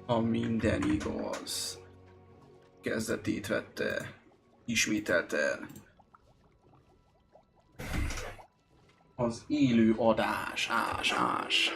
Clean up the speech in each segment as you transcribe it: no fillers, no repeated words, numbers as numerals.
A minden igaz. Kezdetét vette. Ismételte. Az élő adás. Ás.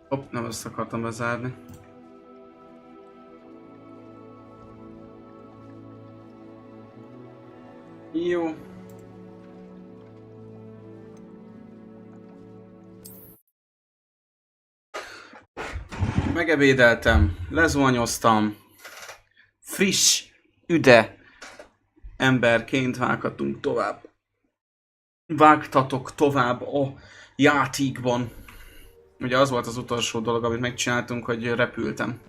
Hopp, nem ezt akartam bezárni. Jó. Megebédeltem, lezuhanyoztam. Friss, üde emberként vághatunk tovább. Vágtatok tovább a játékban. Ugye az volt az utolsó dolog, amit megcsináltunk, hogy repültem.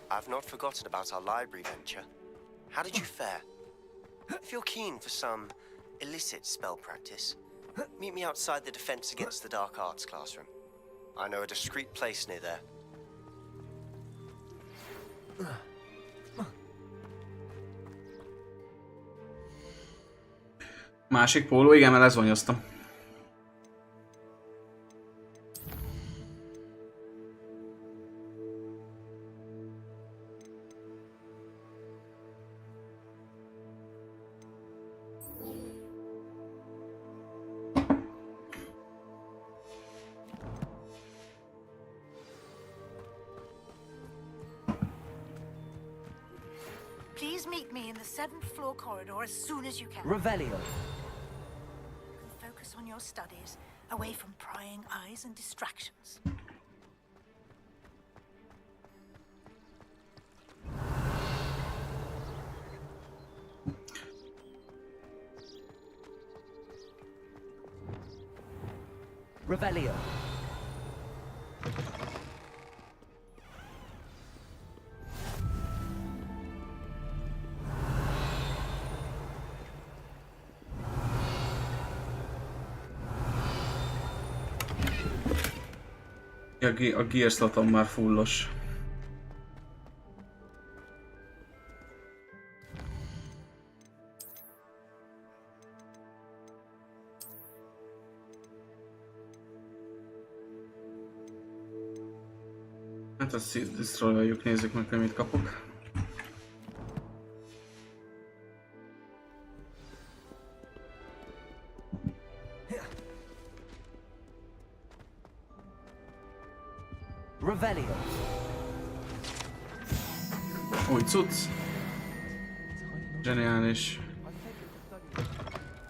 I've not forgotten about our library venture. How did you fare? If you're keen for some illicit spell practice, meet me outside the Defense Against the Dark Arts classroom. I know a discreet place near there. Másik póló, igen, mert lezonyoztam. Please meet me in the 7th floor corridor as soon as you can. Revelio. Focus on your studies, away from prying eyes and distractions. Revelio. A gear slotom már fullos. Hát ezt disztroláljuk, nézzük meg, hogy mit kapok. Revelio. Új cucc. Zseniális.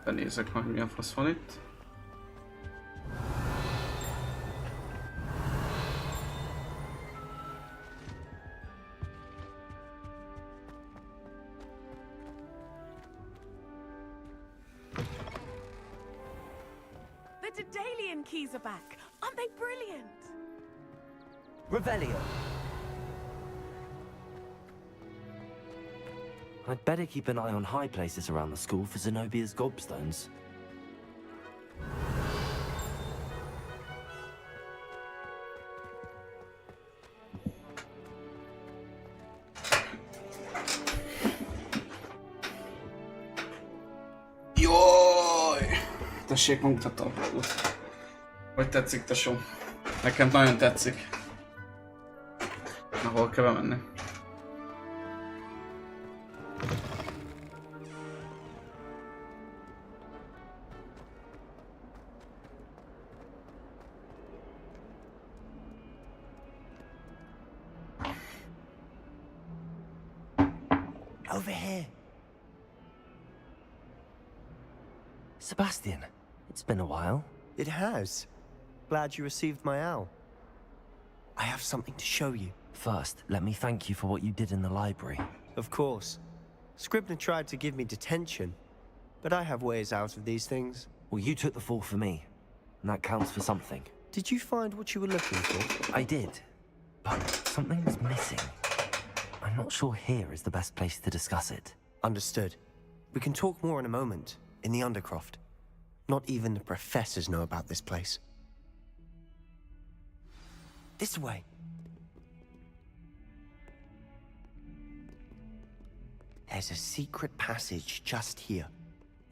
Benézek majd, milyen fasz van itt. The Daedalian keys are back. Aren't they brilliant? Revelio. I'd better keep an eye on high places around the school for Zenobia's gobstones. Jaj! Tessék, mutatom a dolgot. Hogy tetszik, tesó? Nekem nagyon tetszik. Na, hol kell bemenni? Over here. Sebastian, it's been a while. It has. Glad you received my owl. I have something to show you. First, let me thank you for what you did in the library. Of course. Scribner tried to give me detention, but I have ways out of these things. Well, you took the fall for me, and that counts for something. Did you find what you were looking for? I did, but something was missing. I'm not sure here is the best place to discuss it. Understood. We can talk more in a moment, in the Undercroft. Not even the professors know about this place. This way. There's a secret passage just here.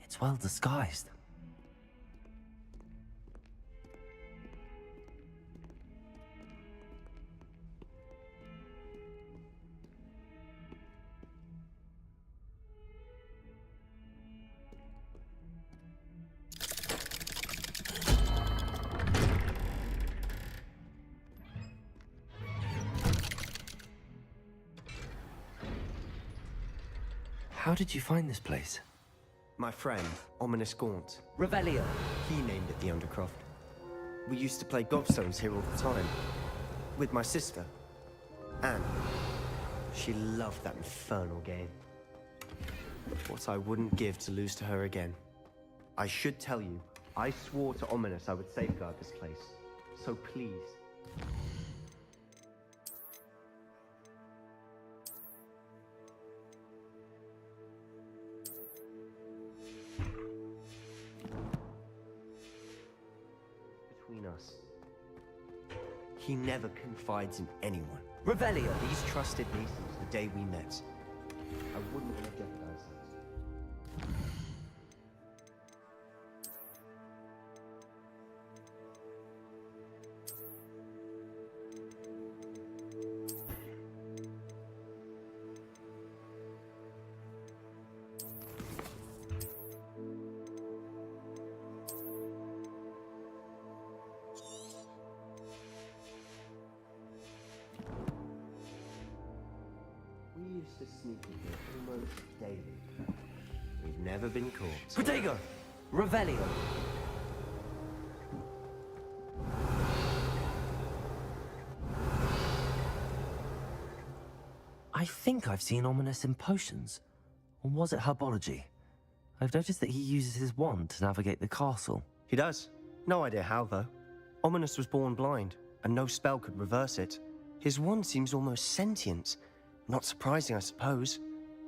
It's well disguised. How did you find this place? My friend, Ominous Gaunt, Revelio. he named it the Undercroft. We used to play gobstones here all the time. With my sister, Anne. She loved that infernal game. What I wouldn't give to lose to her again. I should tell you, I swore to Ominous I would safeguard this place. So please. Between us. He never confides in anyone. Revelio. He's trusted me since the day we met. I wouldn't want to jeopardize that. We used to sneak in here almost daily. We've never been caught. Protego. Revelio. I think I've seen Ominous in potions. Or was it herbology? I've noticed that he uses his wand to navigate the castle. He does. No idea how, though. Ominous was born blind, and no spell could reverse it. His wand seems almost sentient. Not surprising, I suppose.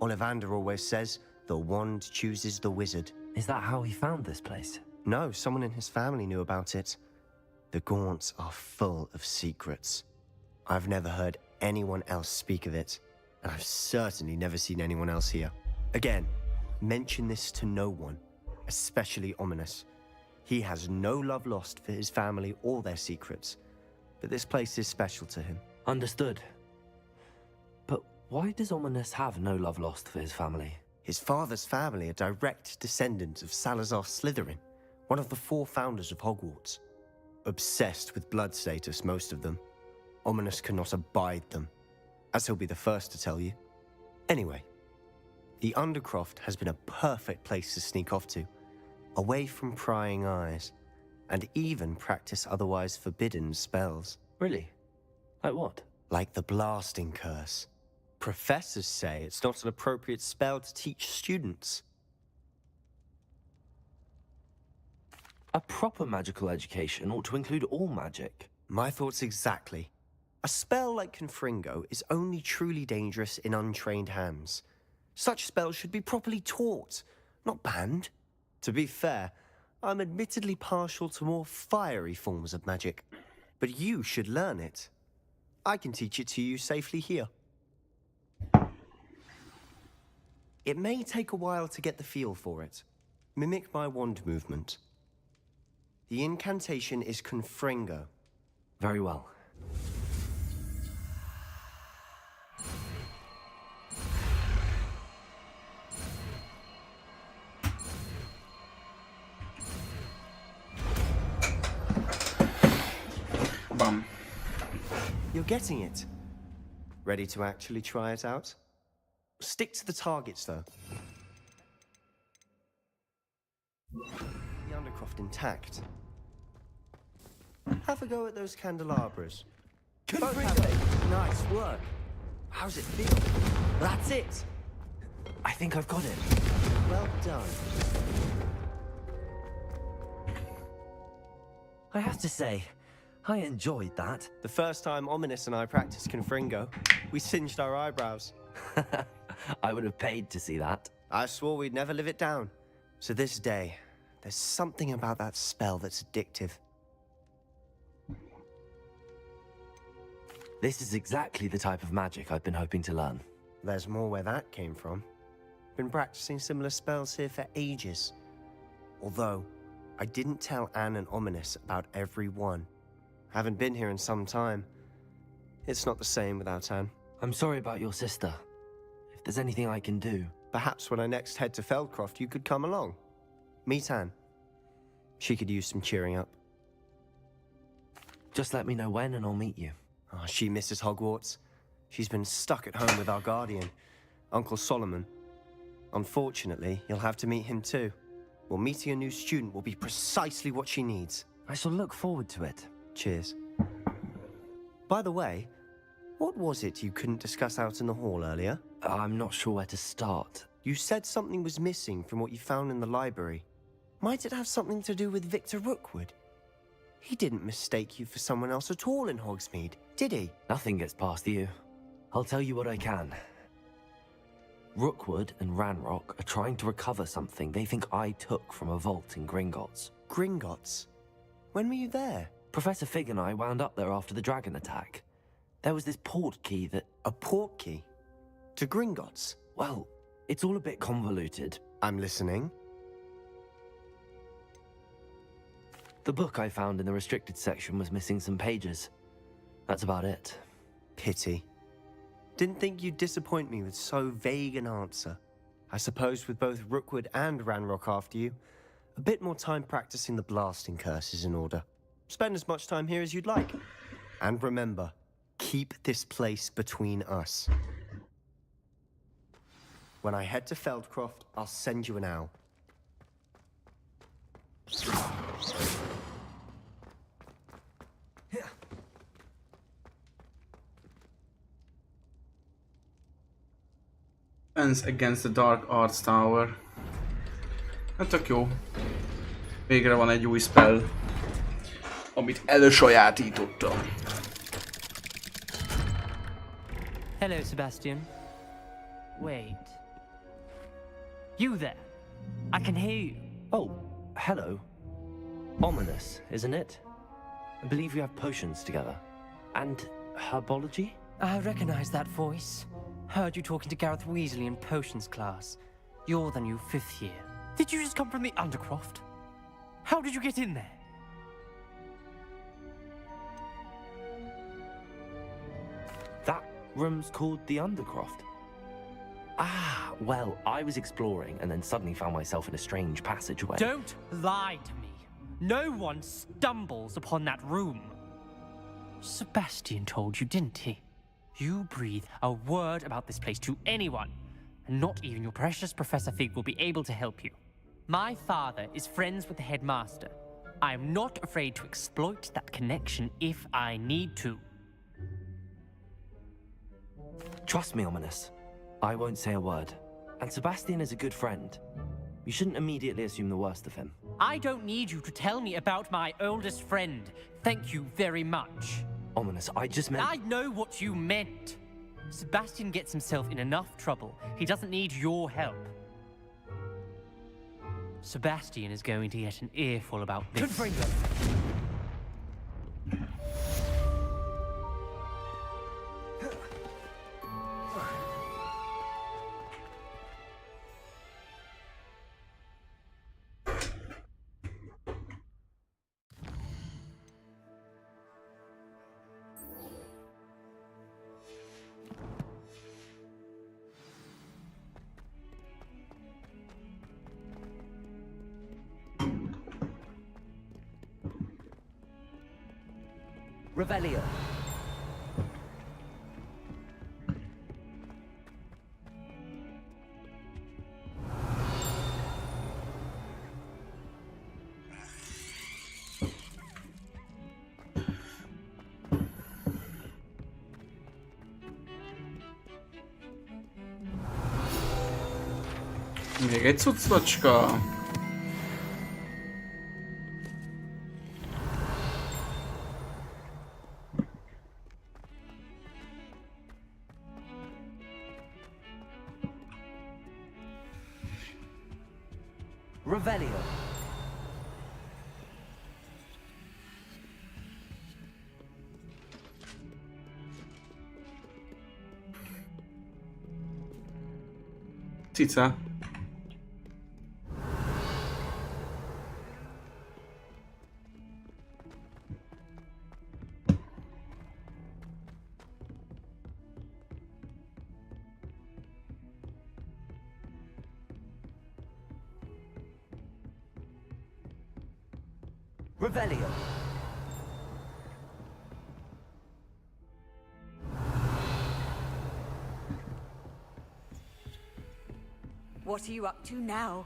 Ollivander always says, the wand chooses the wizard. Is that how he found this place? No, someone in his family knew about it. The Gaunts are full of secrets. I've never heard anyone else speak of it, and I've certainly never seen anyone else here. Again, mention this to no one, especially Ominous. He has no love lost for his family or their secrets, but this place is special to him. Understood. But why does Ominous have no love lost for his family? His father's family are direct descendants of Salazar Slytherin, one of the 4 founders of Hogwarts. Obsessed with blood status, most of them. Ominous cannot abide them, as he'll be the first to tell you. Anyway, the Undercroft has been a perfect place to sneak off to, away from prying eyes, and even practice otherwise forbidden spells. Really? Like what? Like the blasting curse. Professors say it's not an appropriate spell to teach students. A proper magical education ought to include all magic. My thoughts exactly. A spell like Confringo is only truly dangerous in untrained hands. Such spells should be properly taught, not banned. To be fair, I'm admittedly partial to more fiery forms of magic, but you should learn it. I can teach it to you safely here. It may take a while to get the feel for it. Mimic my wand movement. The incantation is Confringo. Very well. Bum. You're getting it. Ready to actually try it out? Stick to the targets, though. The Undercroft intact. Have a go at those candelabras. Both have it. Nice work. How's it feel? That's it. I think I've got it. Well done. I have to say, I enjoyed that. The first time Ominous and I practiced Confringo, we singed our eyebrows. I would have paid to see that. I swore we'd never live it down. So this day, there's something about that spell that's addictive. This is exactly the type of magic I've been hoping to learn. There's more where that came from. Been practicing similar spells here for ages. Although, I didn't tell Anne and Ominous about every one. Haven't been here in some time. It's not the same without Anne. I'm sorry about your sister. If there's anything I can do... Perhaps when I next head to Feldcroft, you could come along. Meet Anne. She could use some cheering up. Just let me know when and I'll meet you. Oh, she misses Hogwarts. She's been stuck at home with our guardian, Uncle Solomon. Unfortunately, you'll have to meet him too. Well, meeting a new student will be precisely what she needs. I shall look forward to it. Cheers. By the way, what was it you couldn't discuss out in the hall earlier? I'm not sure where to start. You said something was missing from what you found in the library. Might it have something to do with Victor Rookwood? He didn't mistake you for someone else at all in Hogsmeade, did he? Nothing gets past you. I'll tell you what I can. Rookwood and Ranrock are trying to recover something they think I took from a vault in Gringotts. Gringotts? When were you there? Professor Fig and I wound up there after the dragon attack. There was this port key that... A port key? To Gringotts? Well, it's all a bit convoluted. I'm listening. The book I found in the restricted section was missing some pages. That's about it. Pity. Didn't think you'd disappoint me with so vague an answer. I suppose with both Rookwood and Ranrock after you, a bit more time practicing the blasting curse is in order. Spend as much time here as you'd like. And remember, keep this place between us. When I head to Feldcroft, I'll send you an owl. Defense against the Dark Arts Tower. Hát tök jó. Végre van egy új spell, amit elősajátítottam. Hello, Sebastian. Wait. You there? I can hear you. Oh, hello. Ominous, isn't it? I believe we have potions together. And herbology? I recognize that voice. Heard you talking to Gareth Weasley in potions class. You're the new 5th year. Did you just come from the Undercroft? How did you get in there? That room's called the Undercroft. Ah, well, I was exploring and then suddenly found myself in a strange passageway. Don't lie to me. No one stumbles upon that room. Sebastian told you, didn't he? You breathe a word about this place to anyone, and not even your precious Professor Fig will be able to help you. My father is friends with the headmaster. I am not afraid to exploit that connection if I need to. Trust me, Ominous. I won't say a word. And Sebastian is a good friend. You shouldn't immediately assume the worst of him. I don't need you to tell me about my oldest friend. Thank you very much. Ominous, I just meant... I know what you meant. Sebastian gets himself in enough trouble. He doesn't need your help. Sebastian is going to get an earful about this. Confringo! Revelio. Még egy cuccocska. Revelio. Cica. Revelio. What are you up to now?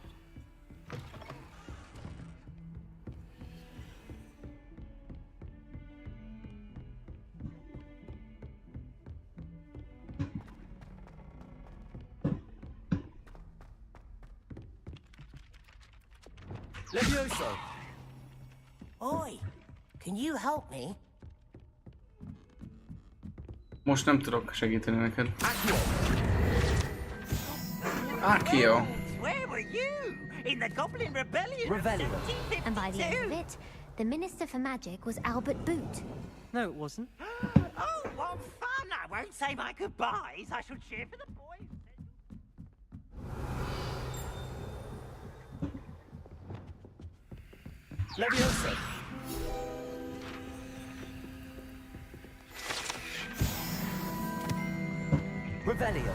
Levioso. Oi, can you help me? Most nem tudok segíteni neked. Accio. Akio. Where were you? In the Goblin Rebellion of Revelio. 1752? And by the end of it, the Minister for Magic was Albert Boot. No, it wasn't. Oh, what fun! I won't say my goodbyes. I shall cheer for the boy. Levioso. Revelio.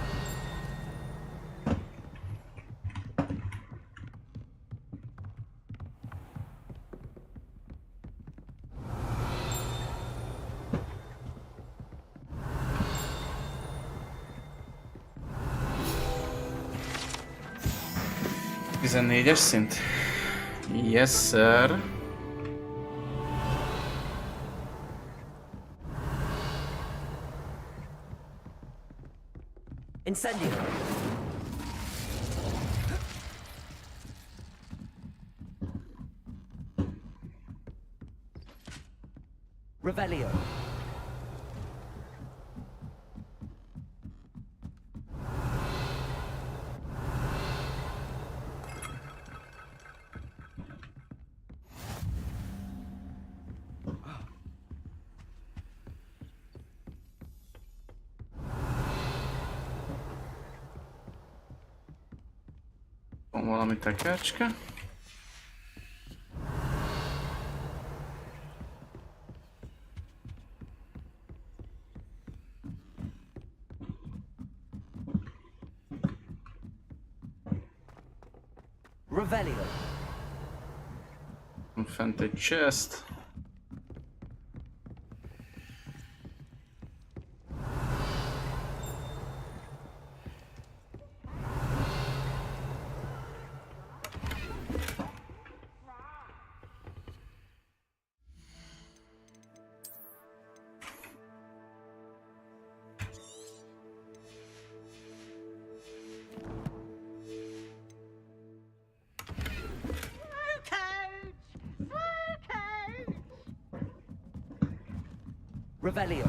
Tizennégyes szint. Yes, sir. Incendio. Revelio. Van valami tekercske. Revelio. Van fent egy chest. Revelio.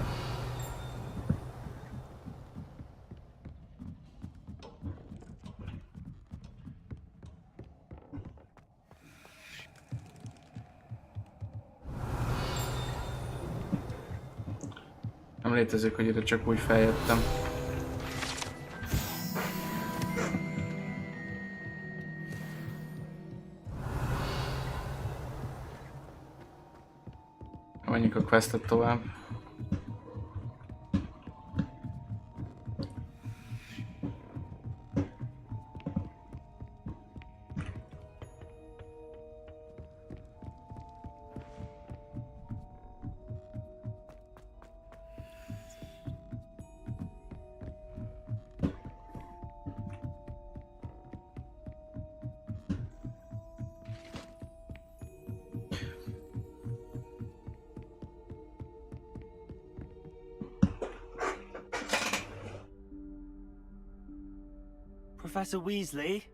Nem létezik, hogy ide csak úgy feljöttem. Menjünk a questet tovább. Professor Weasley?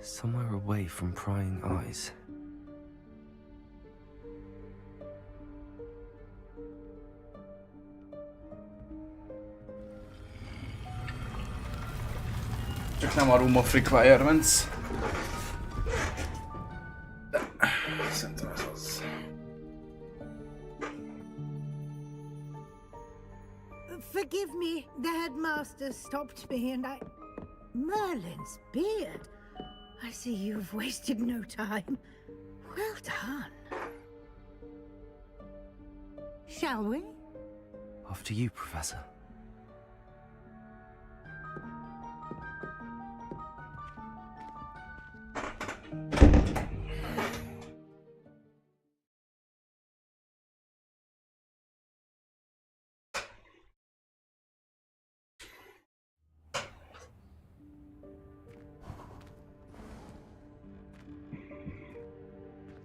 Somewhere away from prying eyes. Csak nem a Room of Requirements. De szerintem ez az. Forgive me, the headmaster stopped me and I... Merlin's beard. I see you've wasted no time. Well done. Shall we? After you, Professor.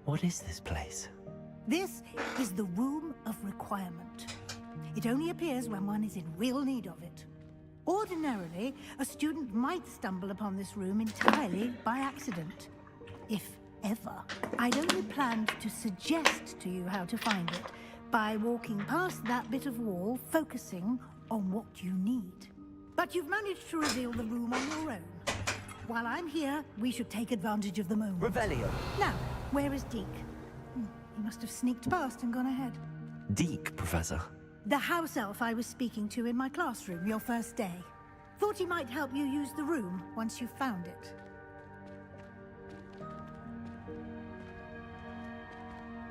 What is this place? This is the Room of Requirement. It only appears when one is in real need of it. Ordinarily, a student might stumble upon this room entirely by accident. If ever. I'd only planned to suggest to you how to find it by walking past that bit of wall, focusing on what you need. But you've managed to reveal the room on your own. While I'm here, we should take advantage of the moment. Revelio. Now, where is Deke? He must have sneaked past and gone ahead. Deke, Professor. The house elf I was speaking to in my classroom your first day. Thought he might help you use the room once you found it.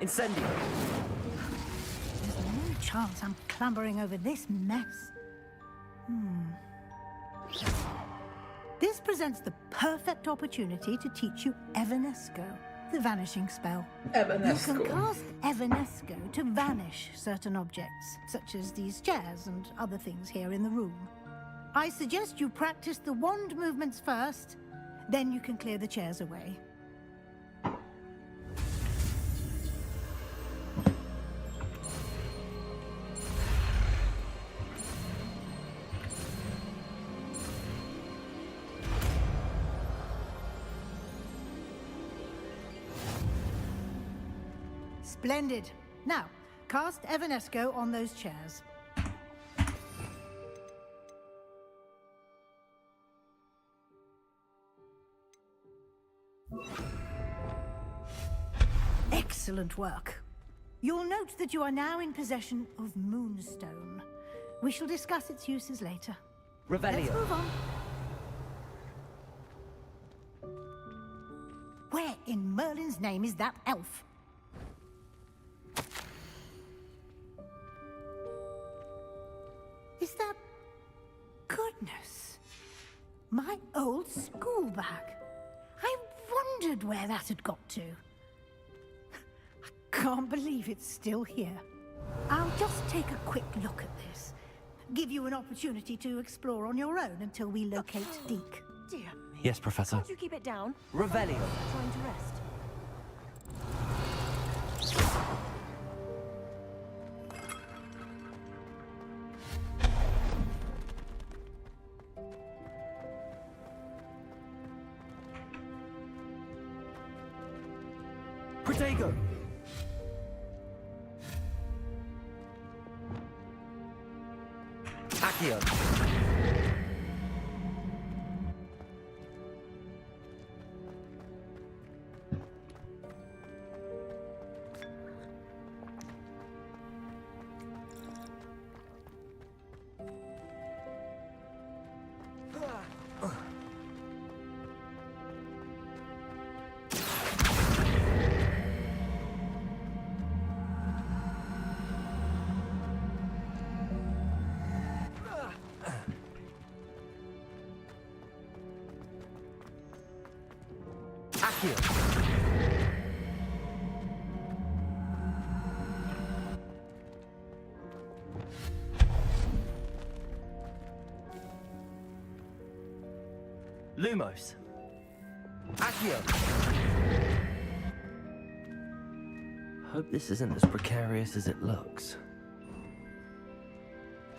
Incendio. There's no chance I'm clambering over this mess. This presents the perfect opportunity to teach you Evanesco, the vanishing spell. Evanesco. You can cast Evanesco to vanish certain objects, such as these chairs and other things here in the room. I suggest you practice the wand movements first, then you can clear the chairs away. Splendid. Now, cast Evanesco on those chairs. Excellent work. You'll note that you are now in possession of Moonstone. We shall discuss its uses later. Let's Revelio. move on. Where in Merlin's name is that elf? Is that... Goodness. My old school bag. I wondered where that had got to. I can't believe it's still here. I'll just take a quick look at this. Give you an opportunity to explore on your own until we locate Deke. Dear me. Yes, Professor. Can't you keep it down? Revelio. Trying to rest. Protego. Accio. Accio. Lumos. Accio. Hope this isn't as precarious as it looks.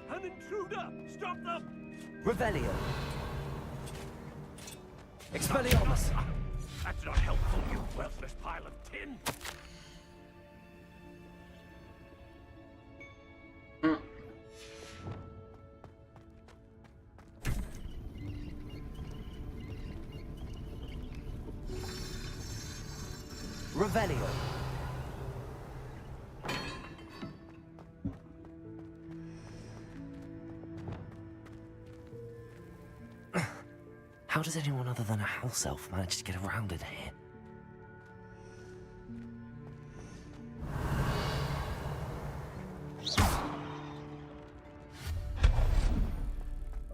An intruder! Stop them! Revelio. Expelliarmus. That's not helpful, you worthless pile of tin! Revelio. How does anyone other than a house elf manage to get around in here?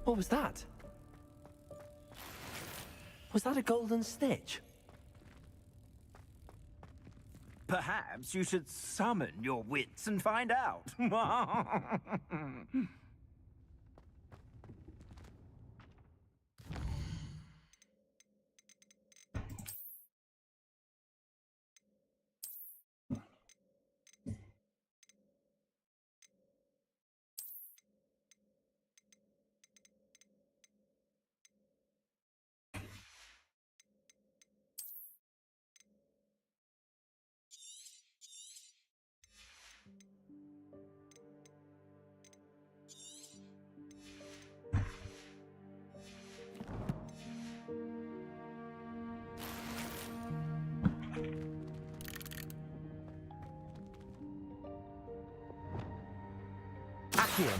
What was that? Was that a golden snitch? Perhaps you should summon your wits and find out. Accio.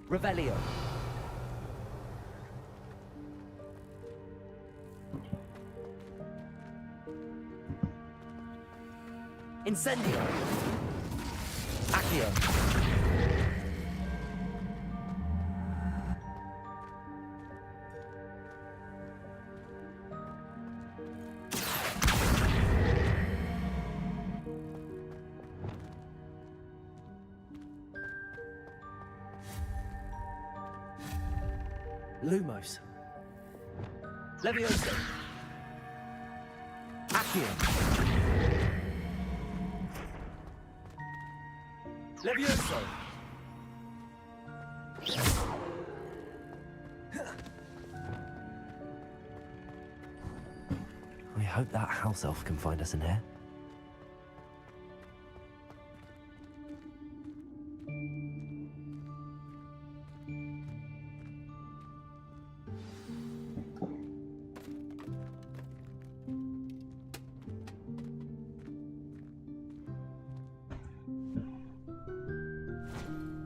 Revelio. Incendio. Accio. Lumos. Levioso. Accio. Levioso. I hope that house elf can find us in here.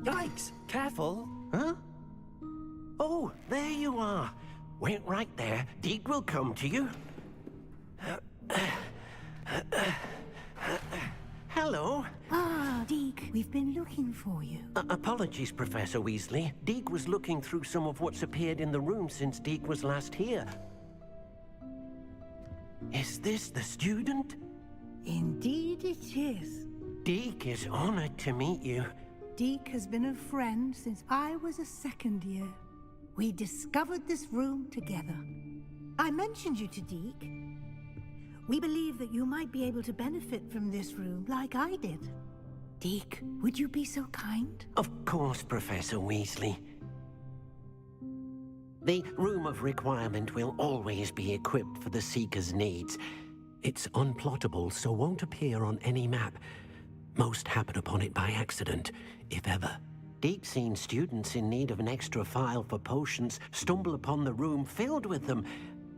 Yikes! Careful! Huh? Oh, there you are. Wait right there. Deke will come to you. Hello. Ah, Deke, we've been looking for you. Apologies, Professor Weasley. Deke was looking through some of what's appeared in the room since Deke was last here. Is this the student? Indeed it is. Deke is honored to meet you. Deke has been a friend since I was a second year. We discovered this room together. I mentioned you to Deke. We believe that you might be able to benefit from this room like I did. Deke, would you be so kind? Of course, Professor Weasley. The Room of Requirement will always be equipped for the Seeker's needs. It's unplottable, so won't appear on any map. Most happen upon it by accident, if ever. Deke's seen students in need of an extra file for potions stumble upon the room filled with them.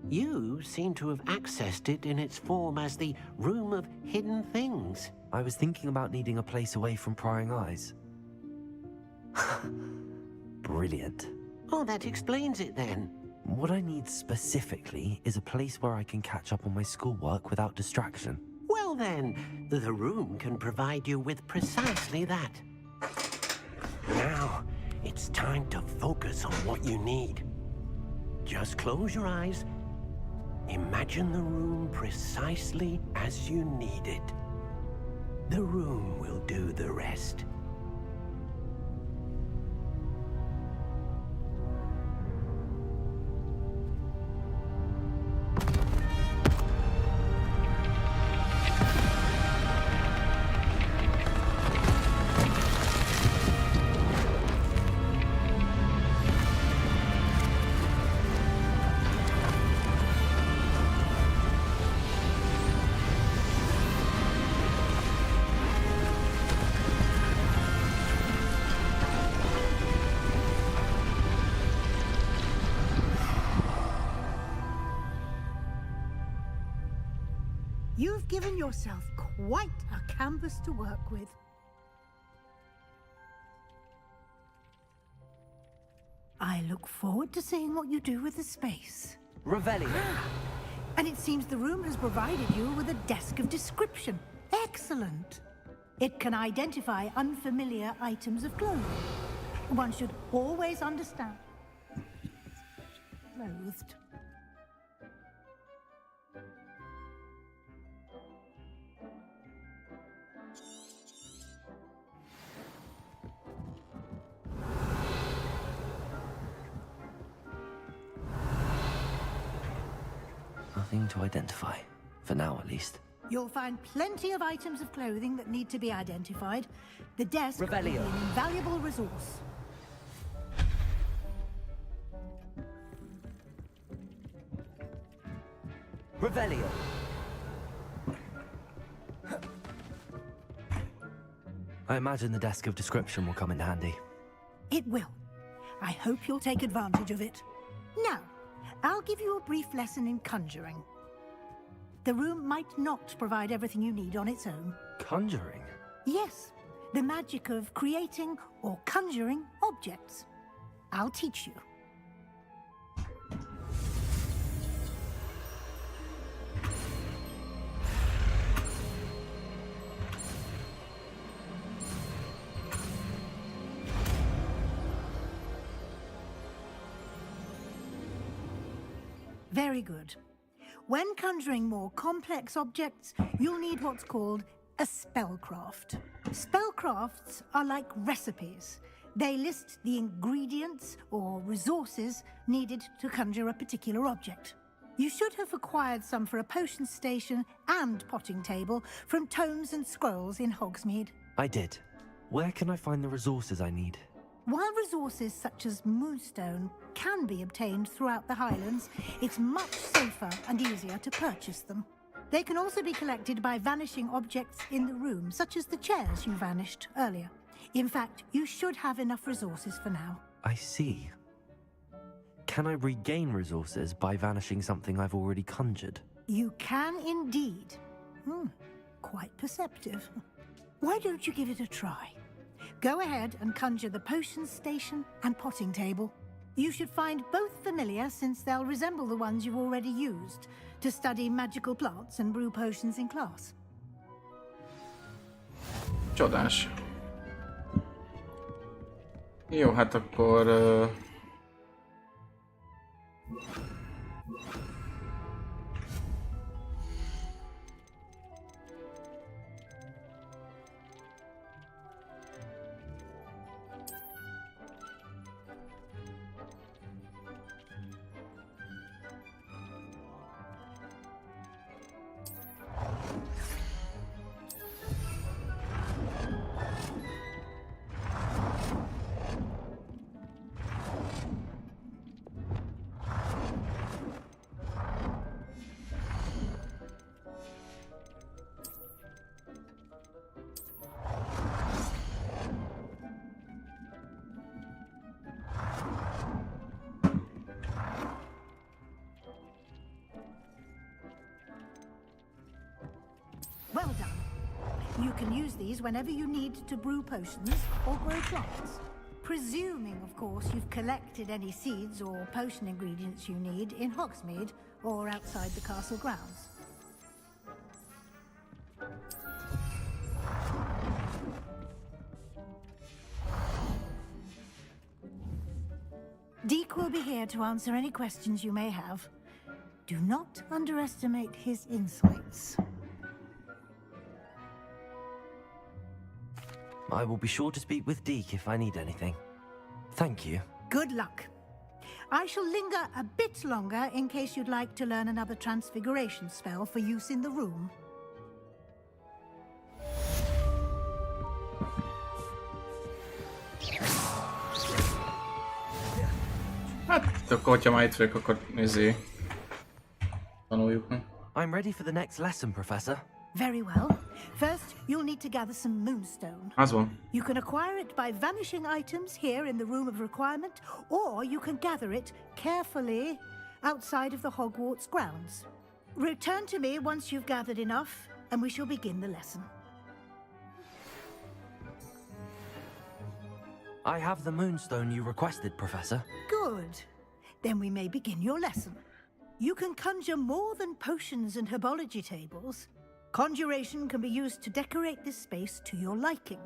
You seem to have accessed it in its form as the Room of Hidden Things. I was thinking about needing a place away from prying eyes. Brilliant. Oh, that explains it then. What I need specifically is a place where I can catch up on my schoolwork without distraction. Well then, the room can provide you with precisely that. Now, it's time to focus on what you need. Just close your eyes. Imagine the room precisely as you need it. The room will do the rest. You've given yourself quite a canvas to work with. I look forward to seeing what you do with the space. Revelio. And it seems the room has provided you with a desk of description. Excellent. It can identify unfamiliar items of clothing. One should always understand. Clothed. Nothing to identify. For now, at least. You'll find plenty of items of clothing that need to be identified. The desk will be Revelio. an invaluable resource. Revelio. I imagine the desk of description will come in handy. It will. I hope you'll take advantage of it. Now, I'll give you a brief lesson in conjuring. The room might not provide everything you need on its own. Conjuring? Yes, the magic of creating or conjuring objects. I'll teach you. Very good. When conjuring more complex objects, you'll need what's called a spellcraft. Spellcrafts are like recipes. They list the ingredients or resources needed to conjure a particular object. You should have acquired some for a potion station and potting table from tomes and scrolls in Hogsmeade. I did. Where can I find the resources I need? While resources such as moonstone can be obtained throughout the Highlands, it's much safer and easier to purchase them. They can also be collected by vanishing objects in the room, such as the chairs you vanished earlier. In fact, you should have enough resources for now. I see. Can I regain resources by vanishing something I've already conjured? You can indeed. Quite perceptive. Why don't you give it a try? Go ahead and conjure the potion station and potting table. You should find both familiar, since they'll resemble the ones you've already used to study magical plants and brew potions in class. Csodás. Jó, hát akkor... Well done. You can use these whenever you need to brew potions or grow plants. Presuming, of course, you've collected any seeds or potion ingredients you need in Hogsmeade or outside the castle grounds. Deke will be here to answer any questions you may have. Do not underestimate his insights. I will be sure to speak with Deke if I need anything. Thank you. Good luck. I shall linger a bit longer in case you'd like to learn another transfiguration spell for use in the room. Hát, akkor, hogyha már itt vagyok, akkor tanuljuk meg. I'm ready for the next lesson, Professor. Very well. First, you'll need to gather some moonstone. Az van. You can acquire it by vanishing items here in the Room of Requirement, or you can gather it carefully outside of the Hogwarts grounds. Return to me once you've gathered enough, and we shall begin the lesson. I have the moonstone you requested, Professor. Good. Then we may begin your lesson. You can conjure more than potions and herbology tables. Conjuration can be used to decorate this space to your liking.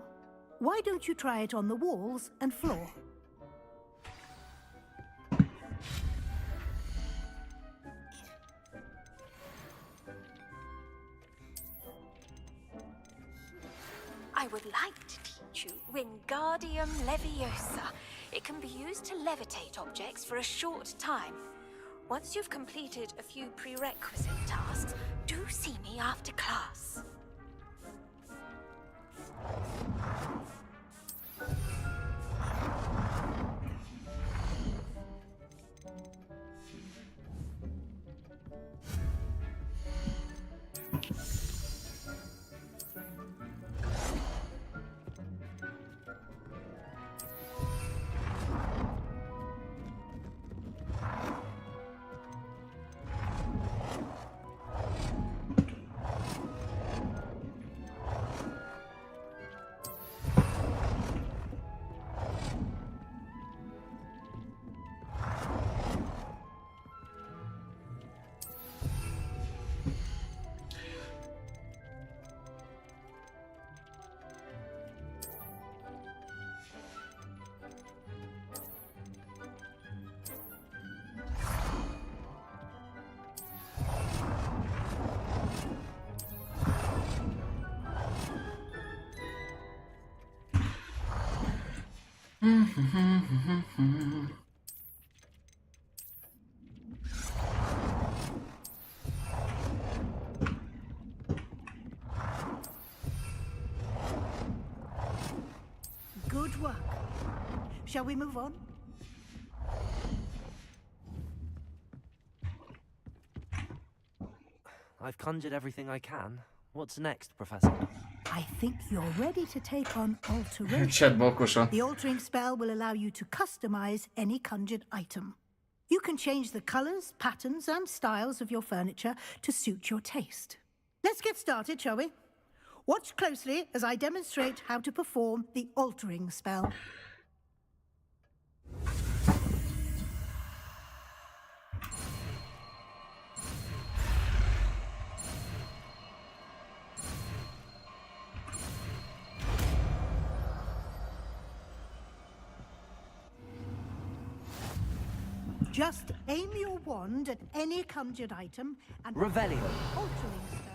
Why don't you try it on the walls and floor? I would like to teach you Wingardium Leviosa. It can be used to levitate objects for a short time. Once you've completed a few prerequisite tasks, do see me after class. Good work. Shall we move on? I've conjured everything I can. What's next, Professor? I think you're ready to take on alteration. Chatbe okosan. The altering spell will allow you to customize any conjured item. You can change the colors, patterns, and styles of your furniture to suit your taste. Let's get started, shall we? Watch closely as I demonstrate how to perform the altering spell. Just aim your wand at any conjured item and Revelio. altering spell.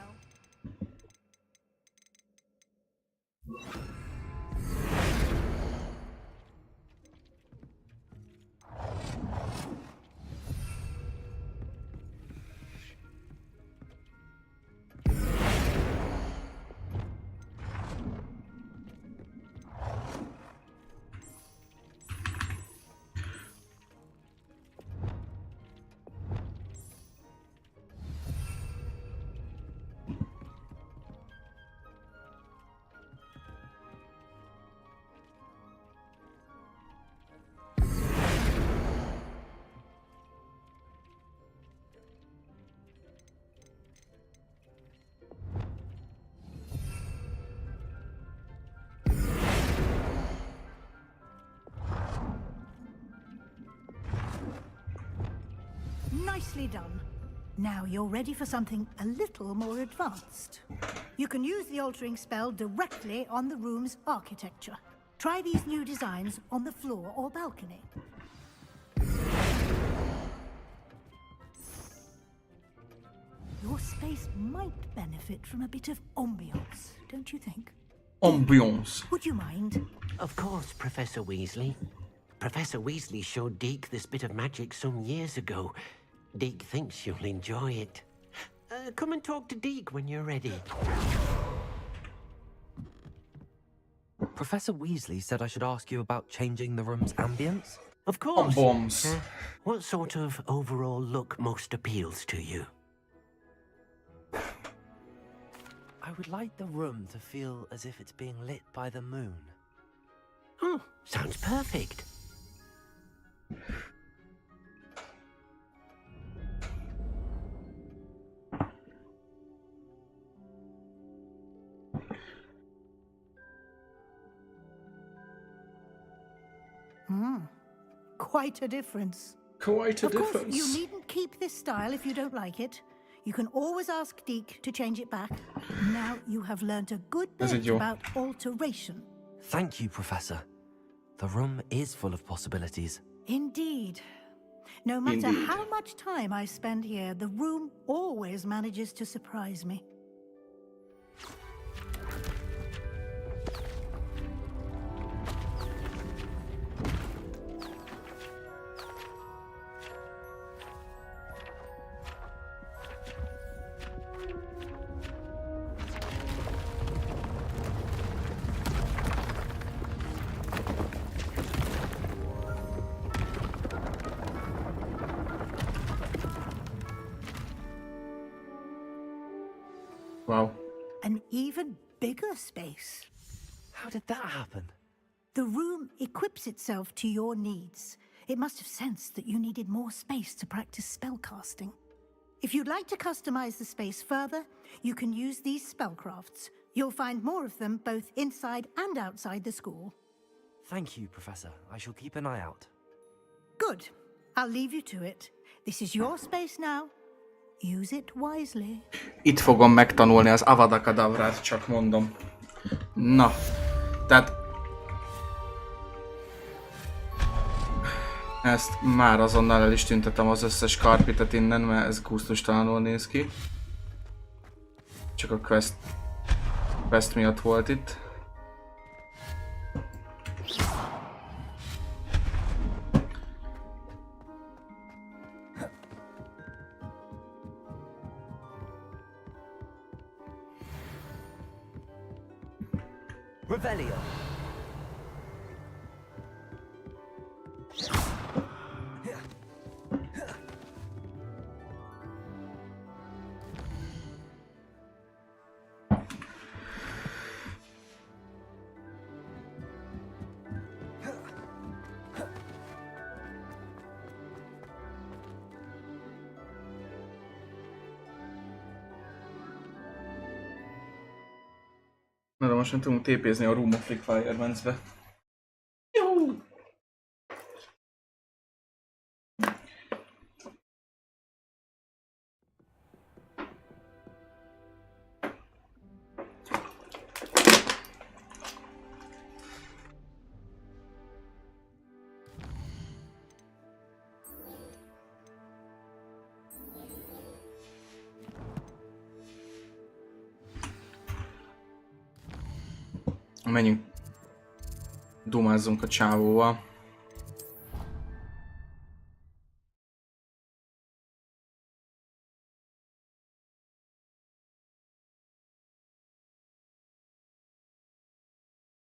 Nicely done. Now you're ready for something a little more advanced. You can use the altering spell directly on the room's architecture. Try these new designs on the floor or balcony. Your space might benefit from a bit of ambiance, don't you think? Ambiance. Would you mind? Of course, Professor Weasley. Professor Weasley showed Deke this bit of magic some years ago. Deke thinks you'll enjoy it. Come and talk to Deke when you're ready. Professor Weasley said I should ask you about changing the room's ambience? Of course. Bombs. What sort of overall look most appeals to you? I would like the room to feel as if it's being lit by the moon. Oh, sounds perfect. Quite a difference. Quite a Of course, difference. you needn't keep this style if you don't like it. You can always ask Deke to change it back. Now you have learnt a good Ez egy bit jó. about alteration. Thank you, Professor. The room is full of possibilities. Indeed. No matter Indeed. how much time I spend here, the room always manages to surprise me. Wow. An even bigger space. How did that happen? The room equips itself to your needs. It must have sensed that you needed more space to practice spellcasting. If you'd like to customize the space further, you can use these spellcrafts. You'll find more of them both inside and outside the school. Thank you, Professor. I shall keep an eye out. Good. I'll leave you to it. This is your space now. Use it wisely. Itt fogom megtanulni az Avada Kedavrát, csak mondom. Na, tehát... Ezt már azonnal el is tüntetem az összes karpitet innen, mert ez gusztustalanul néz ki. Csak a quest miatt volt itt. Revelio. Na de most nem tudunk tépézni a Room of Requirements-be. Jó! Menjünk. Dumázzunk a csávóval.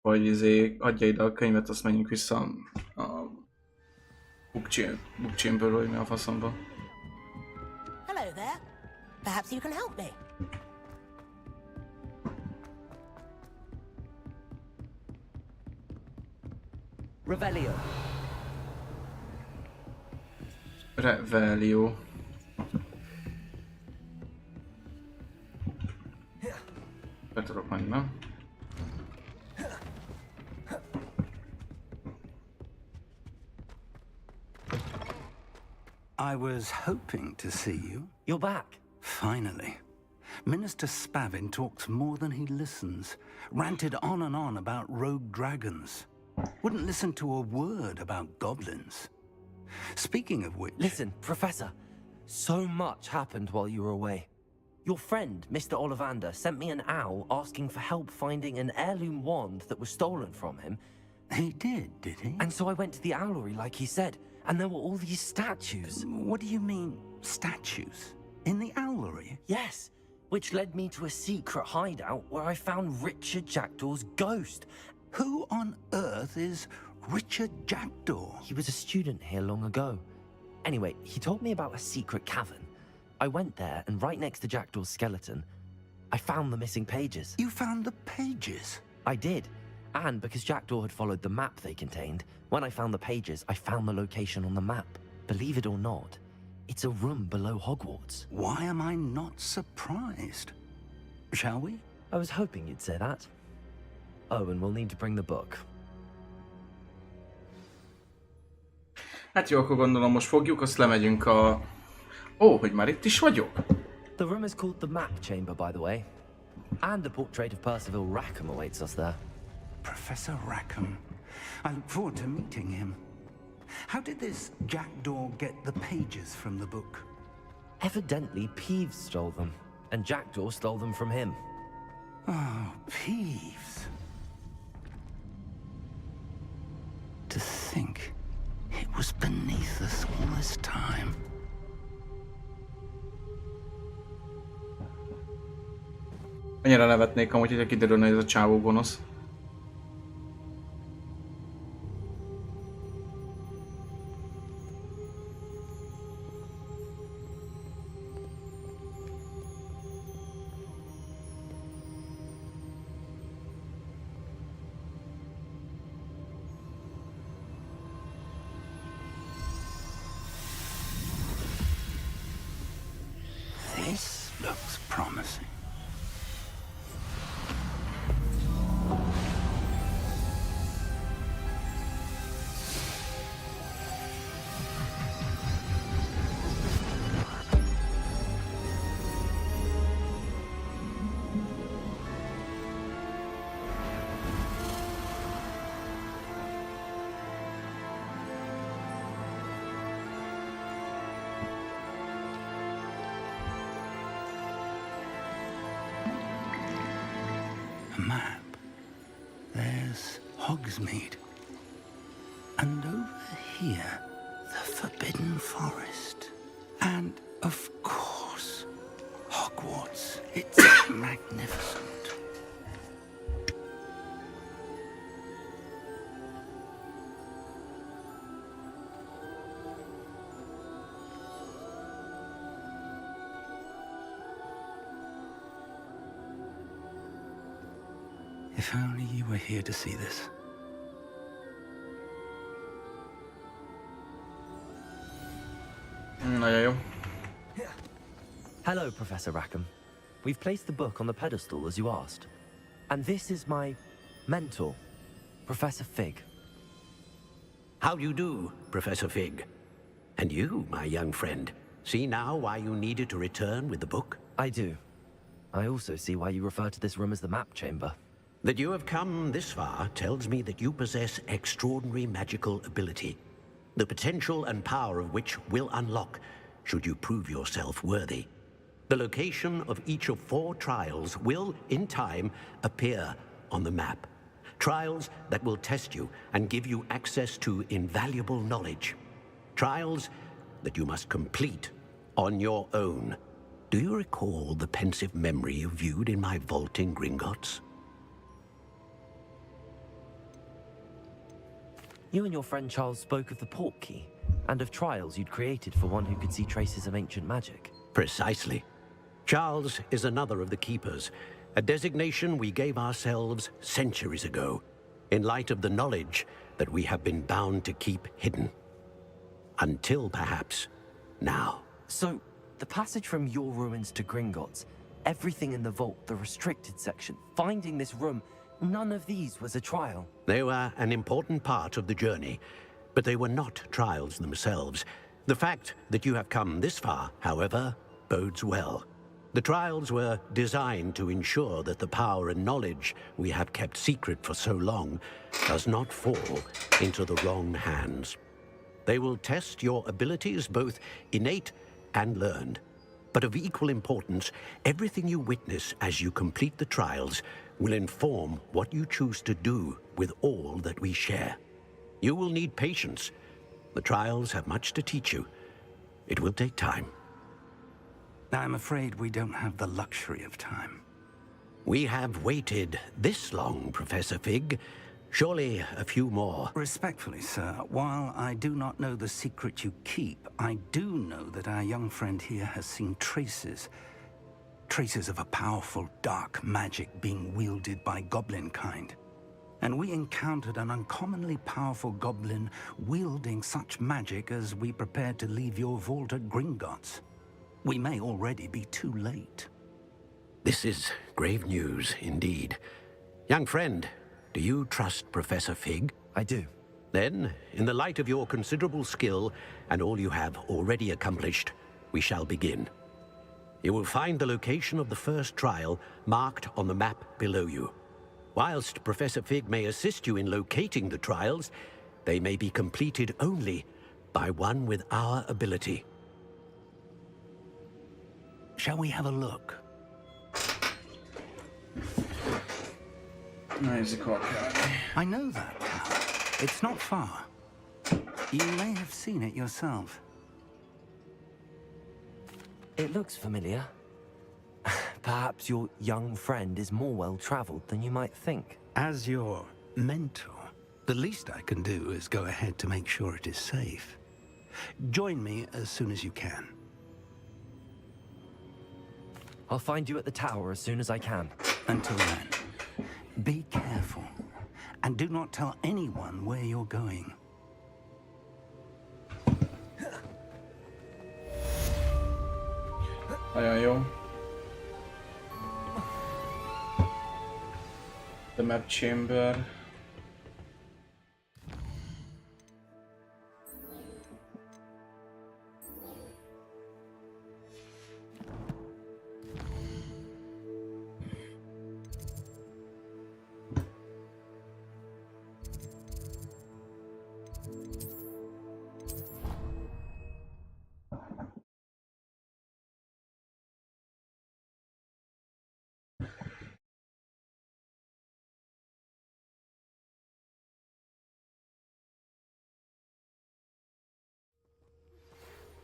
Vagy adja ide a könyvet, azt menjünk vissza a bookchainből, hogy mi a faszomba. Hello there. Perhaps you can help me. Revelio. Revelio. Be tudok menni, nem? I was hoping to see you. You're back. Finally. Minister Spavin talks more than he listens. Ranted on and on about rogue dragons. Wouldn't listen to a word about goblins. Speaking of which... Listen, Professor. So much happened while you were away. Your friend, Mr. Ollivander, sent me an owl asking for help finding an heirloom wand that was stolen from him. He did he? And so I went to the owlery like he said, and there were all these statues. What do you mean, statues? In the owlery? Yes, which led me to a secret hideout where I found Richard Jackdaw's ghost. Who on earth is Richard Jackdaw? He was a student here long ago. Anyway, he told me about a secret cavern. I went there, and right next to Jackdaw's skeleton, I found the missing pages. You found the pages? I did. And because Jackdaw had followed the map they contained, when I found the pages, I found the location on the map. Believe it or not, it's a room below Hogwarts. Why am I not surprised? Shall we? I was hoping you'd say that. Oh, and we'll need to bring the book. Hát jó, akkor gondolom most fogjuk, azt lemegyünk a... Ó, hogy már itt is vagyok? The room is called the Map Chamber, by the way. And a portrait of Percival Rackham awaits us there. Professor Rackham. I look forward to meeting him. How did this jackdaw get the pages from the book? Evidently, Peeves stole them, and Jackdaw stole them from him. Oh, Peeves. To think it was beneath us all this time. Annyira nevetnék amúgy, hogyha kiderülne, hogy ez a csávó gonosz. This looks promising. A map. There's Hogsmeade. And over here, the Forbidden Forest. And, of course, Hogwarts. It's magnificent. If only you were here to see this. Nagyon jó. Hello, Professor Rackham. We've placed the book on the pedestal as you asked. And this is my mentor, Professor Fig. How do you do, Professor Fig? And you, my young friend, see now why you needed to return with the book? I do. I also see why you refer to this room as the Map Chamber. That you have come this far tells me that you possess extraordinary magical ability, the potential and power of which will unlock should you prove yourself worthy. The location of each of 4 trials will, in time, appear on the map. Trials that will test you and give you access to invaluable knowledge. Trials that you must complete on your own. Do you recall the pensive memory you viewed in my vault in Gringotts? You and your friend Charles spoke of the port key, and of trials you'd created for one who could see traces of ancient magic. Precisely. Charles is another of the Keepers, a designation we gave ourselves centuries ago, in light of the knowledge that we have been bound to keep hidden. Until, perhaps, now. So, the passage from your ruins to Gringotts, everything in the vault, the restricted section, finding this room, none of these was a trial. They were an important part of the journey, but they were not trials themselves. The fact that you have come this far, however, bodes well. The trials were designed to ensure that the power and knowledge we have kept secret for so long does not fall into the wrong hands. They will test your abilities, both innate and learned. But of equal importance, everything you witness as you complete the trials will inform what you choose to do with all that we share. You will need patience. The trials have much to teach you. It will take time. I'm afraid we don't have the luxury of time. We have waited this long, Professor Fig. Surely a few more. Respectfully, sir, while I do not know the secret you keep, I do know that our young friend here has seen traces of a powerful dark magic being wielded by goblin kind. And we encountered an uncommonly powerful goblin wielding such magic as we prepared to leave your vault at Gringotts. We may already be too late. This is grave news indeed. Young friend, do you trust Professor Fig? I do. Then, in the light of your considerable skill and all you have already accomplished, we shall begin. You will find the location of the first trial marked on the map below you. Whilst Professor Fig may assist you in locating the trials, they may be completed only by one with our ability. Shall we have a look? I know that tower. It's not far. You may have seen it yourself. It looks familiar. Perhaps your young friend is more well-traveled than you might think. As your mentor, the least I can do is go ahead to make sure it is safe. Join me as soon as you can. I'll find you at the tower as soon as I can. Until then, be careful, and do not tell anyone where you're going. Nagyon jó. The map chamber.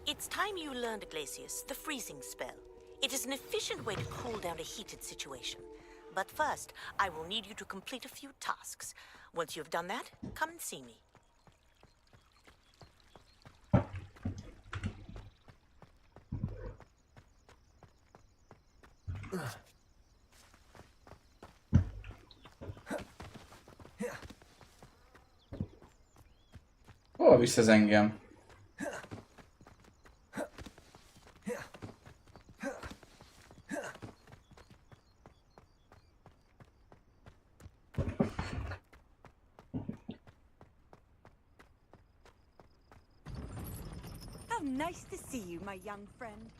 It's time you learned, Glacius, the freezing spell. It is an efficient way to cool down a heated situation. But first, I will need you to complete a few tasks. Once you've done that, come and see me. Hol visz ez engem? How nice to see you, my young friend.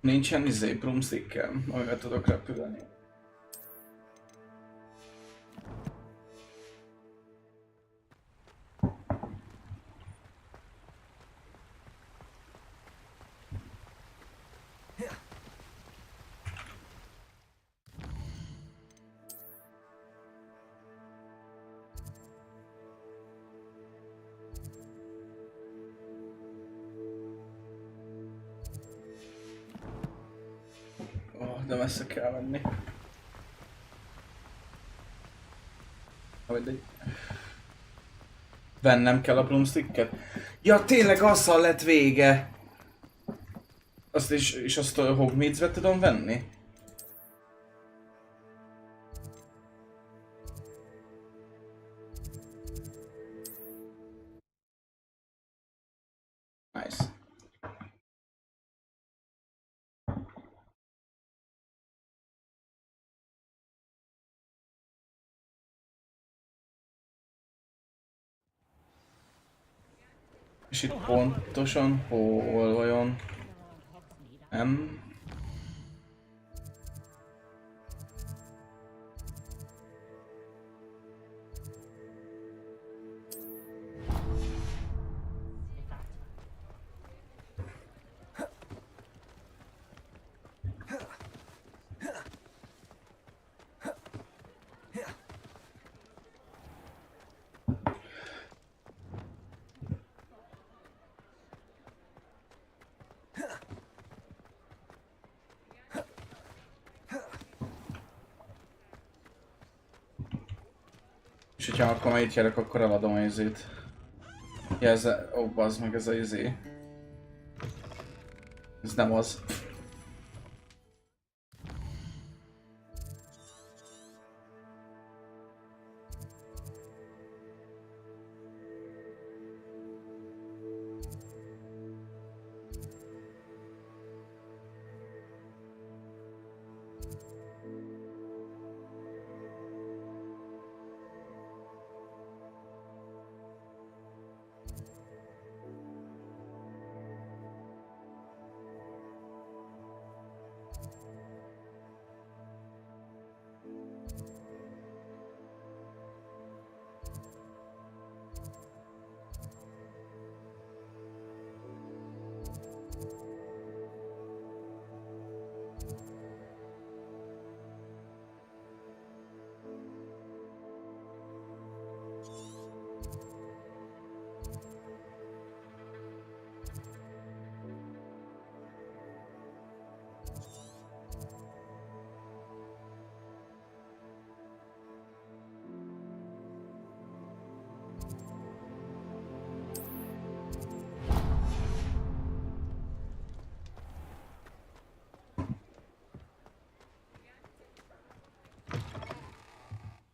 Nincsen broomstick-kel, amivel tudok repülni. De messze kell menni. Vennem kell a broomsticket? Ja, tényleg azzal lett vége! Azt és azt a Hogwartsbe tudom venni? Nice. És itt pontosan hol vajon? Nem? És hogyha akkor már itt járok, akkor eladom a izét. Ja, ez a... Ó, bazd meg, ez a izé. Ez nem az.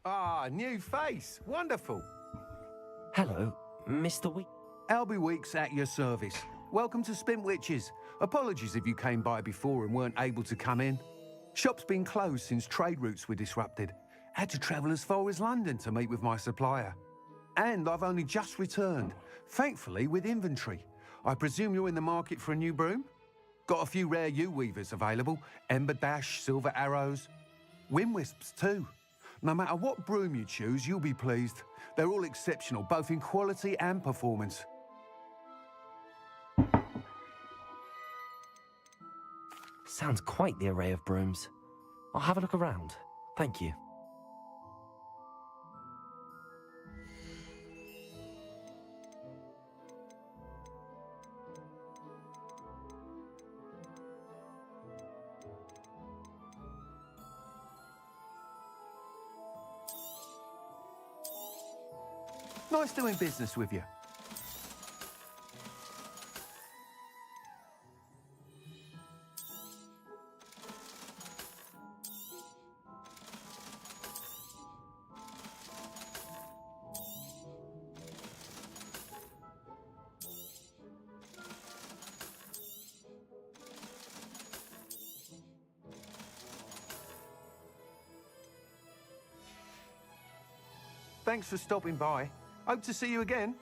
Ah, new face. Wonderful. Hello, Mr. Week. Albie Weeks at your service. Welcome to Spintwitches. Apologies if you came by before and weren't able to come in. Shop's been closed since trade routes were disrupted. Had to travel as far as London to meet with my supplier. And I've only just returned, thankfully with inventory. I presume you're in the market for a new broom? Got a few rare U-weavers available. Ember Dash, Silver Arrows. Wind Wisps too. No matter what broom you choose, you'll be pleased. They're all exceptional, both in quality and performance. Sounds quite the array of brooms. I'll have a look around. Thank you. Nice doing business with you. Thanks for stopping by. Hope to see you again.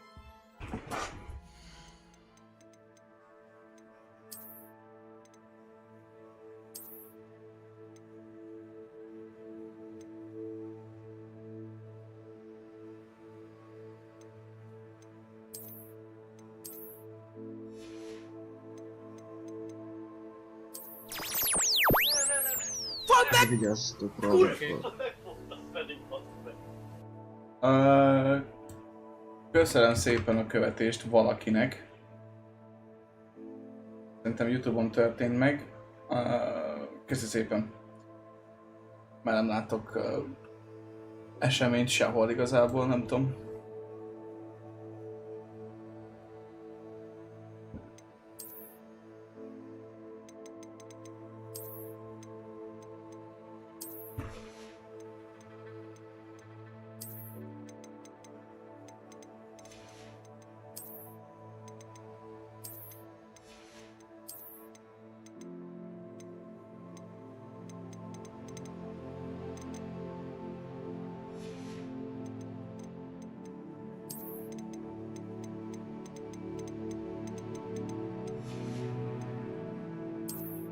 Vigyázzatok rá. Köszönöm szépen a követést valakinek. Szerintem YouTube-on történt meg. Köszönöm szépen. Már nem látok eseményt sehol igazából, nem tudom.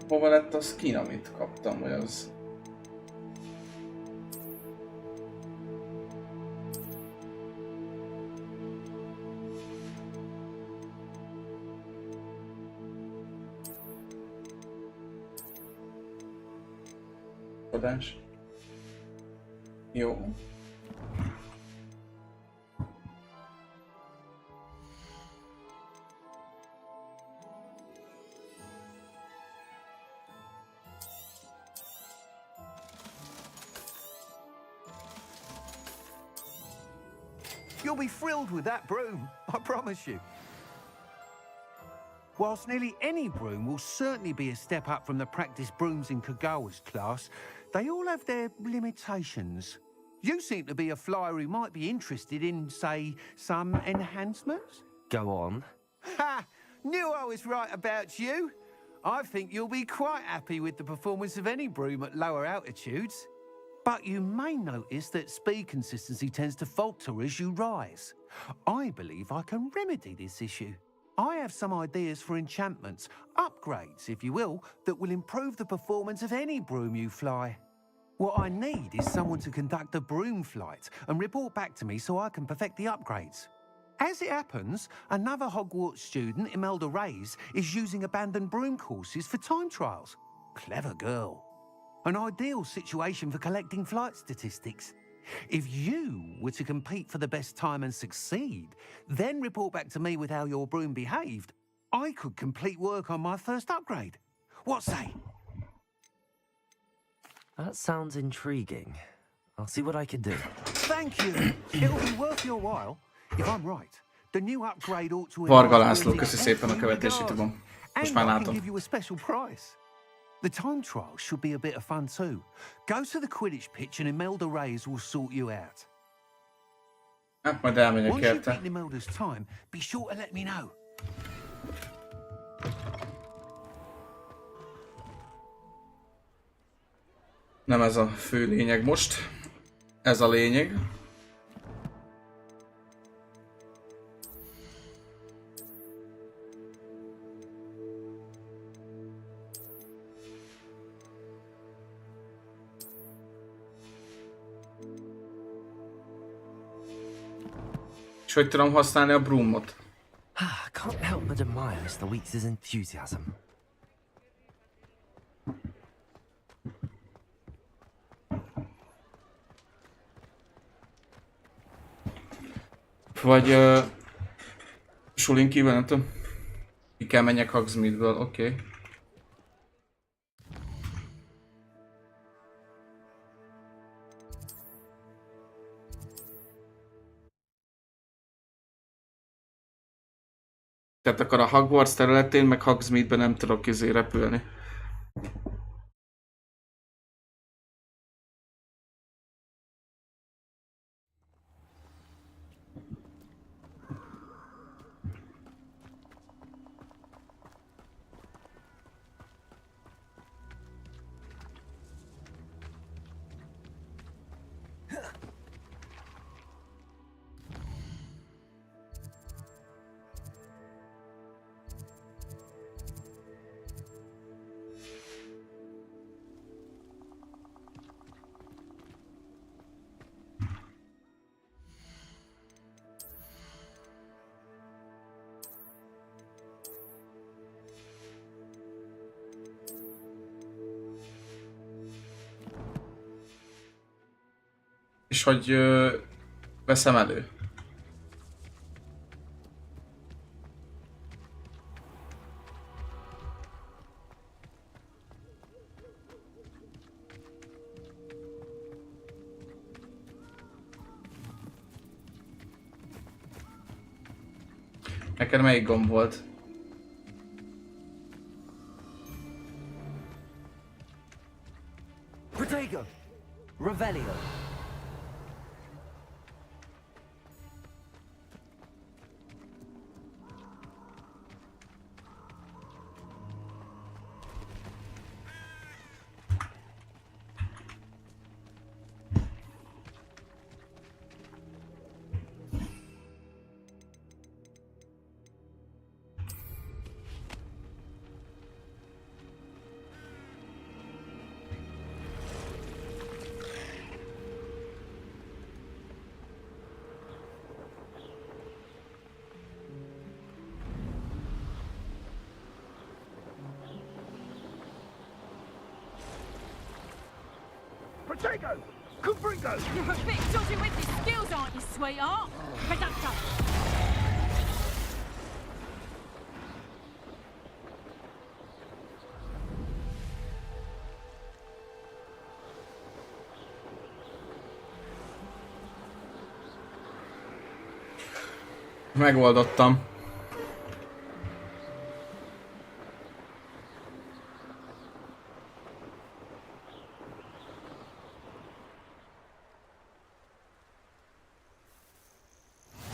Hova lett a skin, amit kaptam, vagy az? Adás. Jó. You'll be thrilled with that broom, I promise you. Whilst nearly any broom will certainly be a step up from the practice brooms in Kagawa's class, they all have their limitations. You seem to be a flyer who might be interested in, say, some enhancements? Go on. Ha! Knew I was right about you. I think you'll be quite happy with the performance of any broom at lower altitudes. But you may notice that speed consistency tends to falter as you rise. I believe I can remedy this issue. I have some ideas for enchantments, upgrades, if you will, that will improve the performance of any broom you fly. What I need is someone to conduct a broom flight and report back to me so I can perfect the upgrades. As it happens, another Hogwarts student, Imelda Reyes, is using abandoned broom courses for time trials. Clever girl. An ideal situation for collecting flight statistics. If you were to compete for the best time and succeed, then report back to me with how your broom behaved, I could complete work on my first upgrade. What say? That sounds intriguing. I'll see what I can do. Thank you. It'll be worth your while. If I'm right, the new upgrade ought to Varga László, köszi szépen a követést YouTube-on. Most már and I can látom. give you a special price. The time trial should be a bit of fun too. Go to the Quidditch pitch and Imelda Reyes will sort you out. Hát majd elmegyek Once you've érte. beaten Imelda's time, be sure to let me know. Nem ez a fő lényeg most. Ez a lényeg. És hogy tudom használni a broomot? I can't help but admire Mr. Weeks' enthusiasm. Vagy sulin kívül, nem tudom. Ki kell menjek Hogsmeade-ből, oké. Okay. Tehát akkor a Hogwarts területén, meg Hogsmeade-ben nem tudok repülni. És hogy veszem elő. Neked melyik gomb volt? Protego! Revelio! Protego! Confringo! You're a bit dodgy with your skills, aren't you, sweetheart? Pedanta! Megoldottam.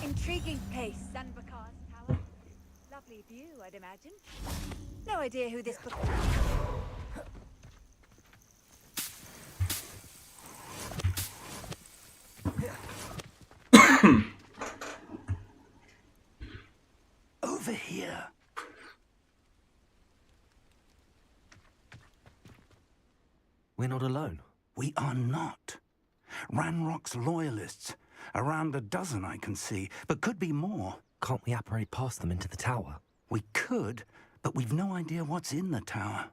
Intriguing place, Sanbakar's tower. Lovely view, I'd imagine. No idea who this book. Over here. We're not alone. We are not. Ranrock's loyalists. Around a dozen I can see, but could be more. Can't we apparate past them into the tower? We could, but we've no idea what's in the tower.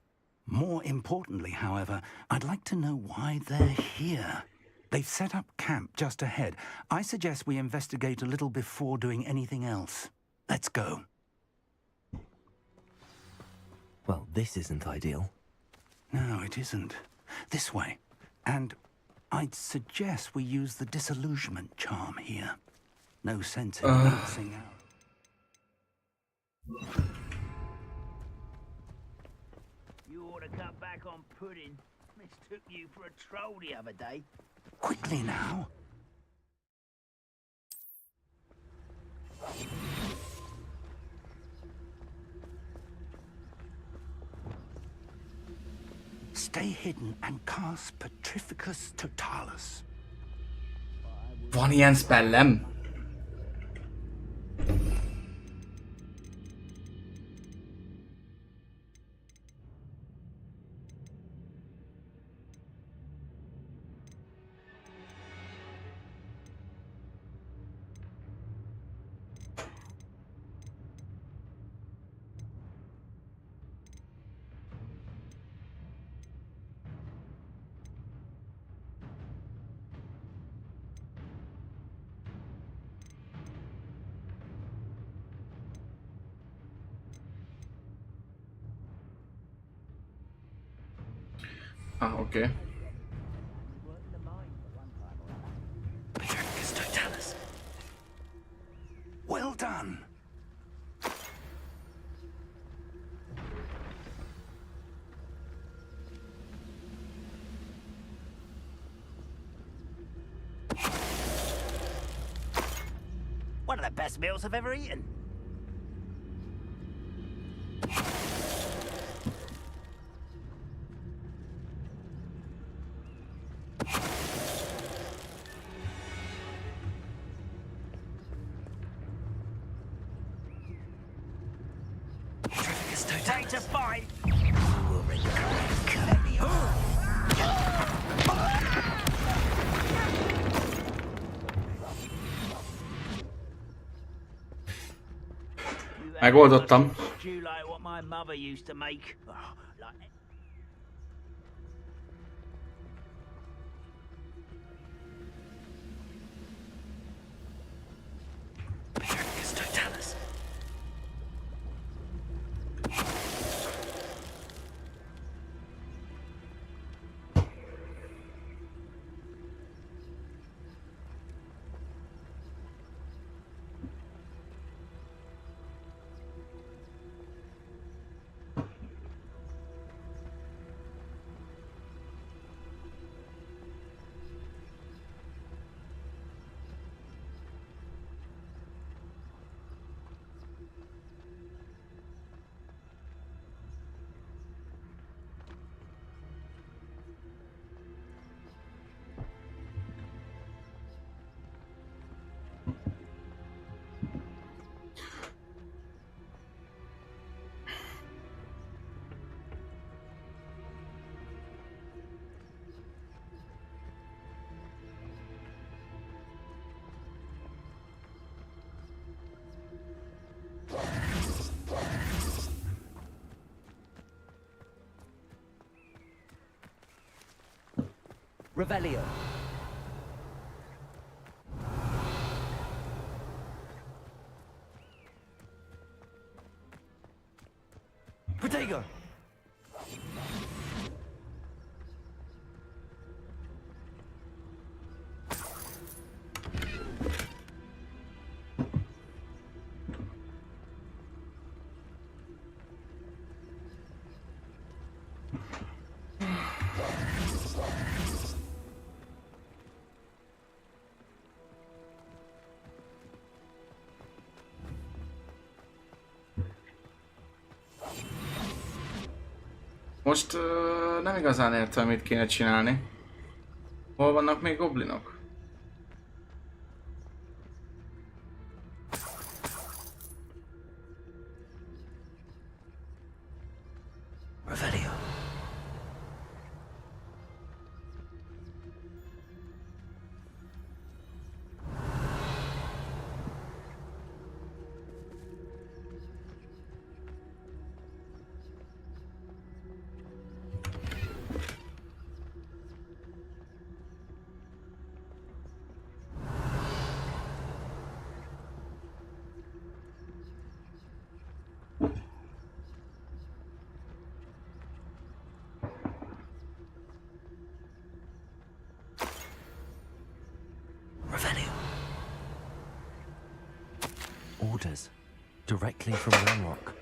More importantly, however, I'd like to know why they're here. They've set up camp just ahead. I suggest we investigate a little before doing anything else. Let's go. Well, this isn't ideal. No, it isn't. This way. And I'd suggest we use the disillusionment charm here. No sense in bouncing out. You ought Gotta cut back on pudding. Mistook you for a troll the other day. Quickly now. Stay hidden and cast Petrificus Totalis. Van ilyen spellem? Ah, okay. Petrificus Totalis. Well done. One of the best meals I've ever eaten. Ready to fight. Megoldottam. Stew like what my mother used to make. Oh, like... Petrificus Totalis. Revelio. Protego. Most nem igazán értem, mit kéne csinálni. Hol vannak még goblinok? Revelio. Orders. Directly from Ranrock.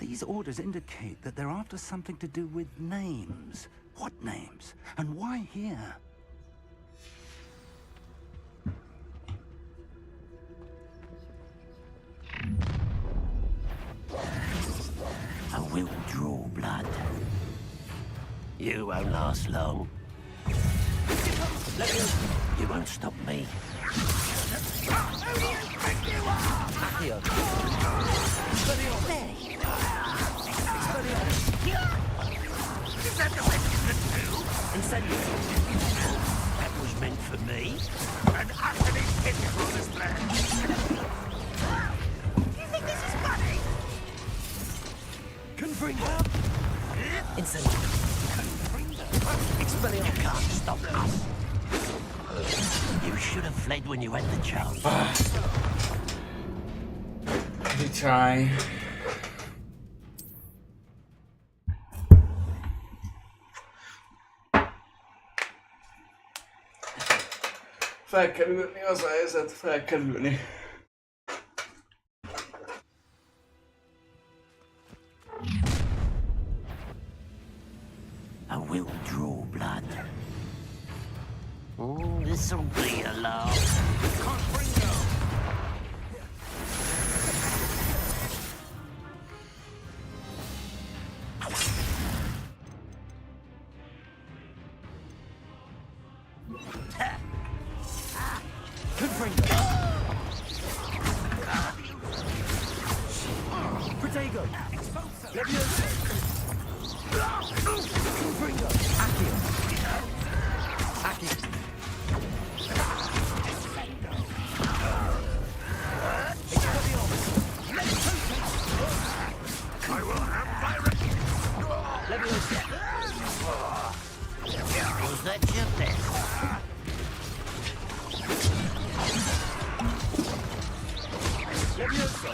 These orders indicate that they're after something to do with names. What names? And why here? I will draw blood. You won't last long. You won't stop me. Accio. Is that the best you can do? Incendio. That was meant for me. An utterly pitiful plan. You think this is funny? Confringo. Incendio. You can't stop us. You should have fled when you had the chance. Try. Felkerülni az a helyzet, felkerülni. I will draw blood. Oh, this'll be a laugh. Confringo. Protego. Leviosa. Confringo. Accio. Accio. I will have pirate. Leviosa. Was that your best? Leviosa.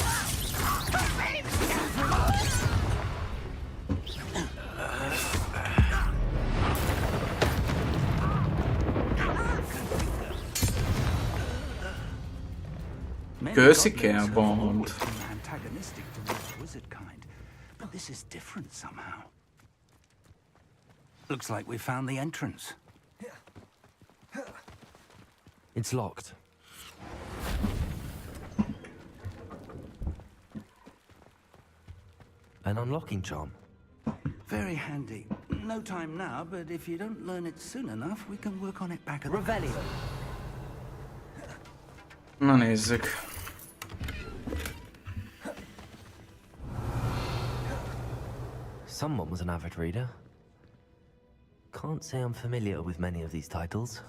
Köszi kell, Bond. Antagonistic to the wizard kind, but this is different somehow. Looks like we found the entrance. It's locked. An unlocking charm. Very handy. No time now, but if you don't learn it soon enough, we can work on it back at the Revelio. Na nézzük. Someone was an avid reader. Can't say I'm familiar with many of these titles.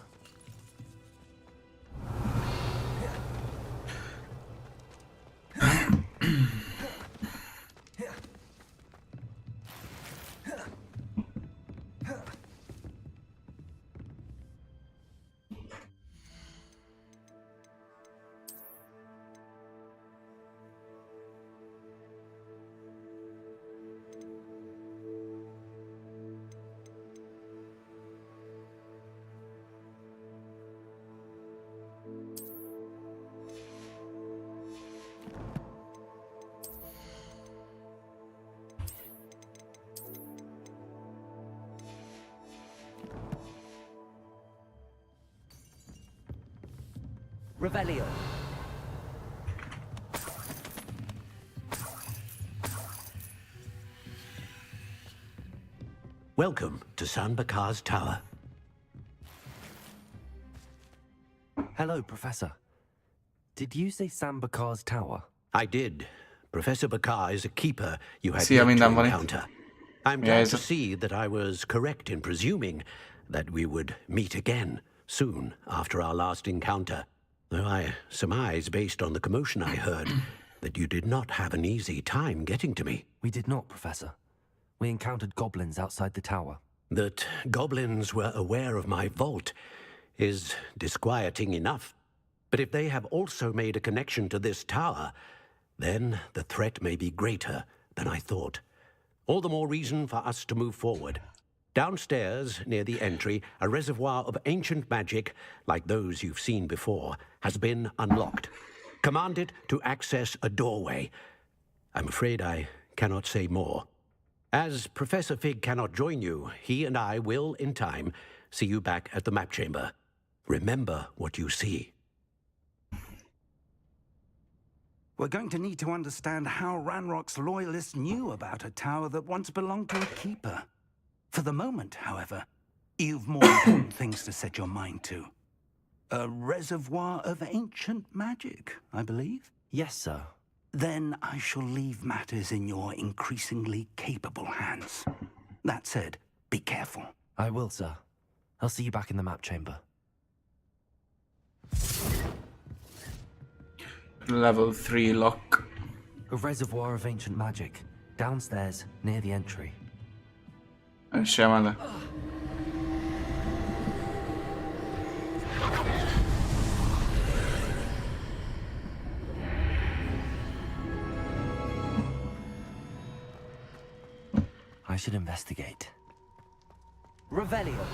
Revelio. Welcome to San Bakar's tower. Hello, Professor. Did you say Sam Bakar's tower? I did. Professor Bakar is a keeper you had Szia, yet to minden van itt. encounter. I'm glad to see that I was correct in presuming that we would meet again soon after our last encounter. Though I surmise, based on the commotion I heard, that you did not have an easy time getting to me. We did not, Professor. We encountered goblins outside the tower. That goblins were aware of my vault is disquieting enough. But if they have also made a connection to this tower, then the threat may be greater than I thought. All the more reason for us to move forward. Downstairs, near the entry, a reservoir of ancient magic, like those you've seen before, has been unlocked. Commanded to access a doorway. I'm afraid I cannot say more. As Professor Fig cannot join you, he and I will, in time, see you back at the map chamber. Remember what you see. We're going to need to understand how Ranrock's loyalists knew about a tower that once belonged to a keeper. For the moment, however, you've more important things to set your mind to. A reservoir of ancient magic, I believe? Yes, sir. Then I shall leave matters in your increasingly capable hands. That said, be careful. I will, sir. I'll see you back in the map chamber. Level 3 lock. A reservoir of ancient magic. Downstairs, near the entry. Semele. I should investigate. Revelio.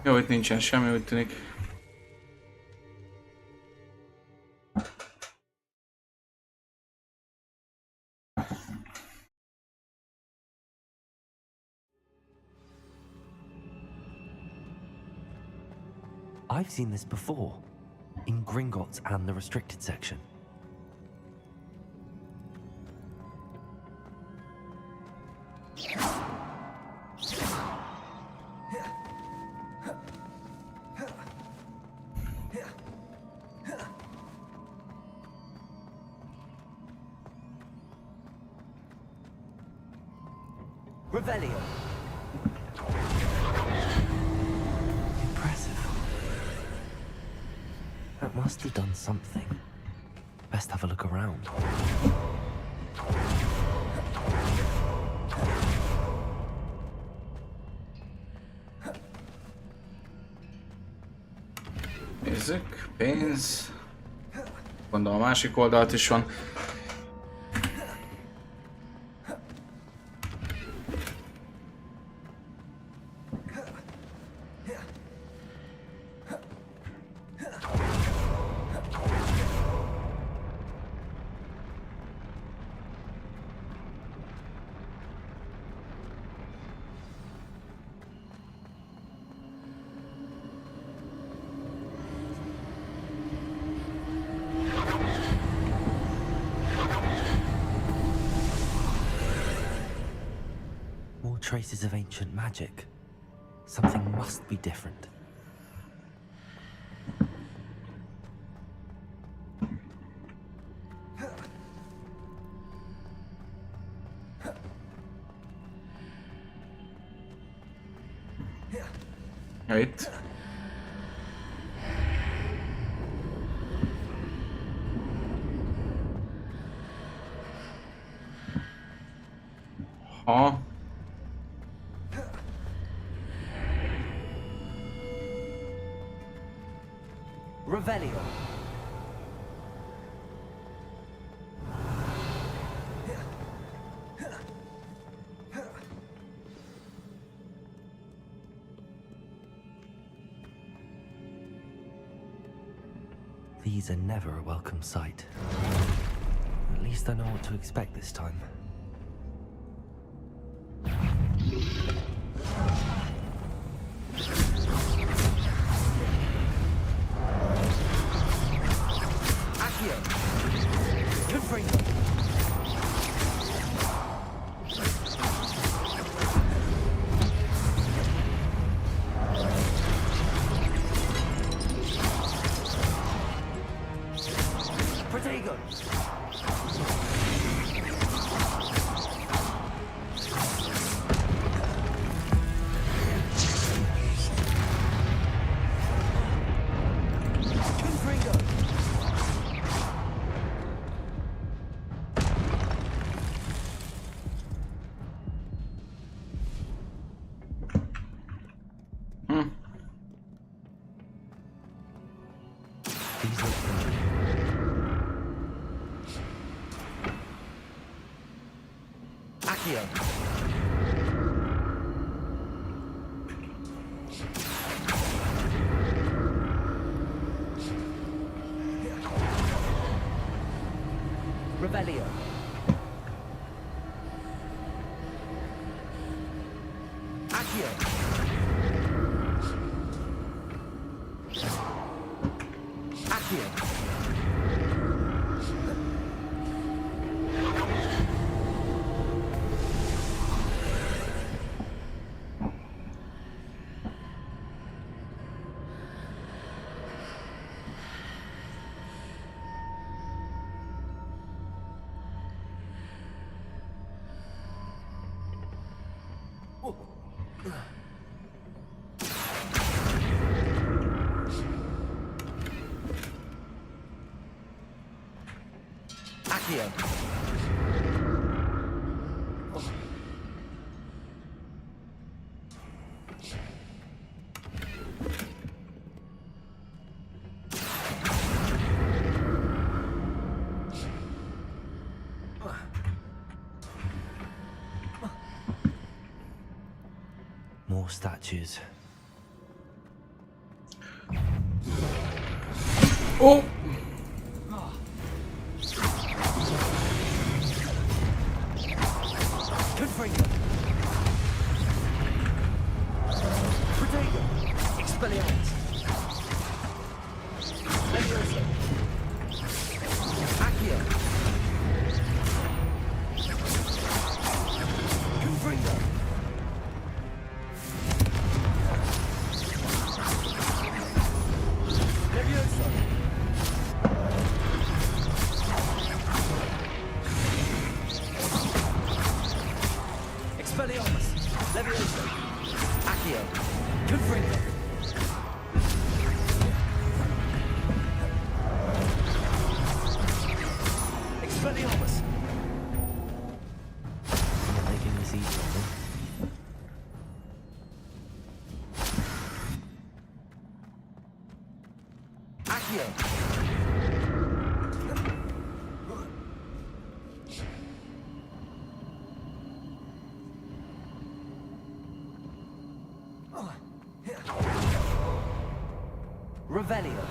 Jó, itt nincsen semmi, úgy tűnik. I've seen this before, in Gringotts and the restricted section. Revelio. Impressive. That must have done something. Best have a look around. Nézzük, pénz. Gondolom a másik oldalt is van. Traces of ancient magic. Something must be different. Right. Ha. Revelio. These are never a welcome sight. At least I know what to expect this time. Revelio. Accio. Accio. Accio. More statues. Oh! Confringo. Protego. Expelliarmus. Leviosa. Accio. Confringo. Leviosa. Expelliarmus. Leviosa. Accio. Confringo. Expelliarmus. Not making this easy on them. Accio. Revelio.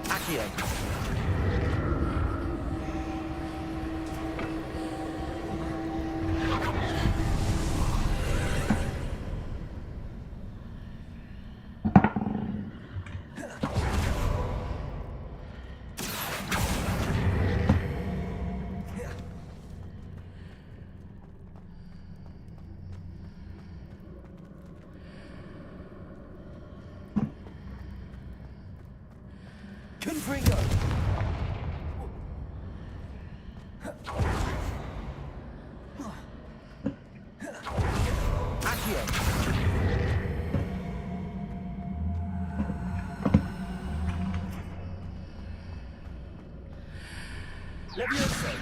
Accio. Confringo. Accio. Leviosa.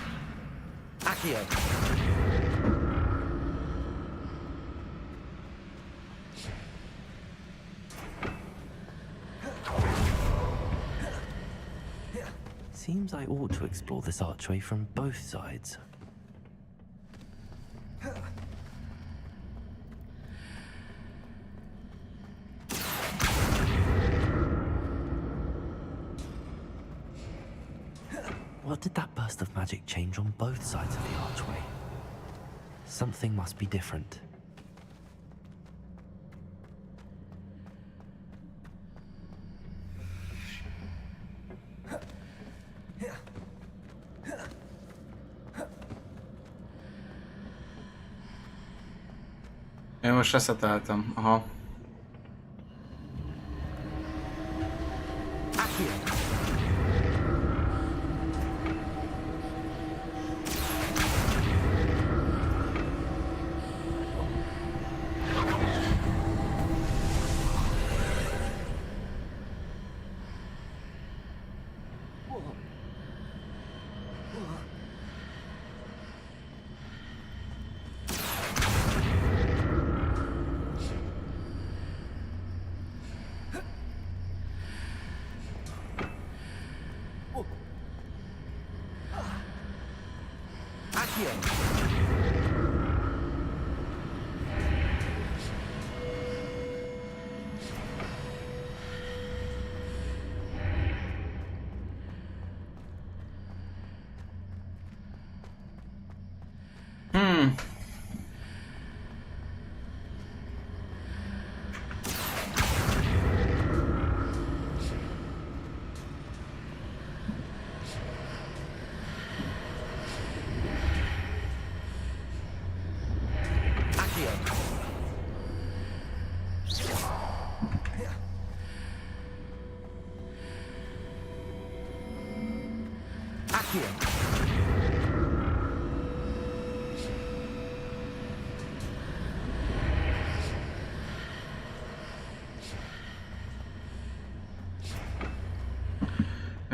Accio. Seems I ought to explore this archway from both sides. What did that burst of magic change on both sides of the archway? Something must be different. Én most reszeteltem, aha.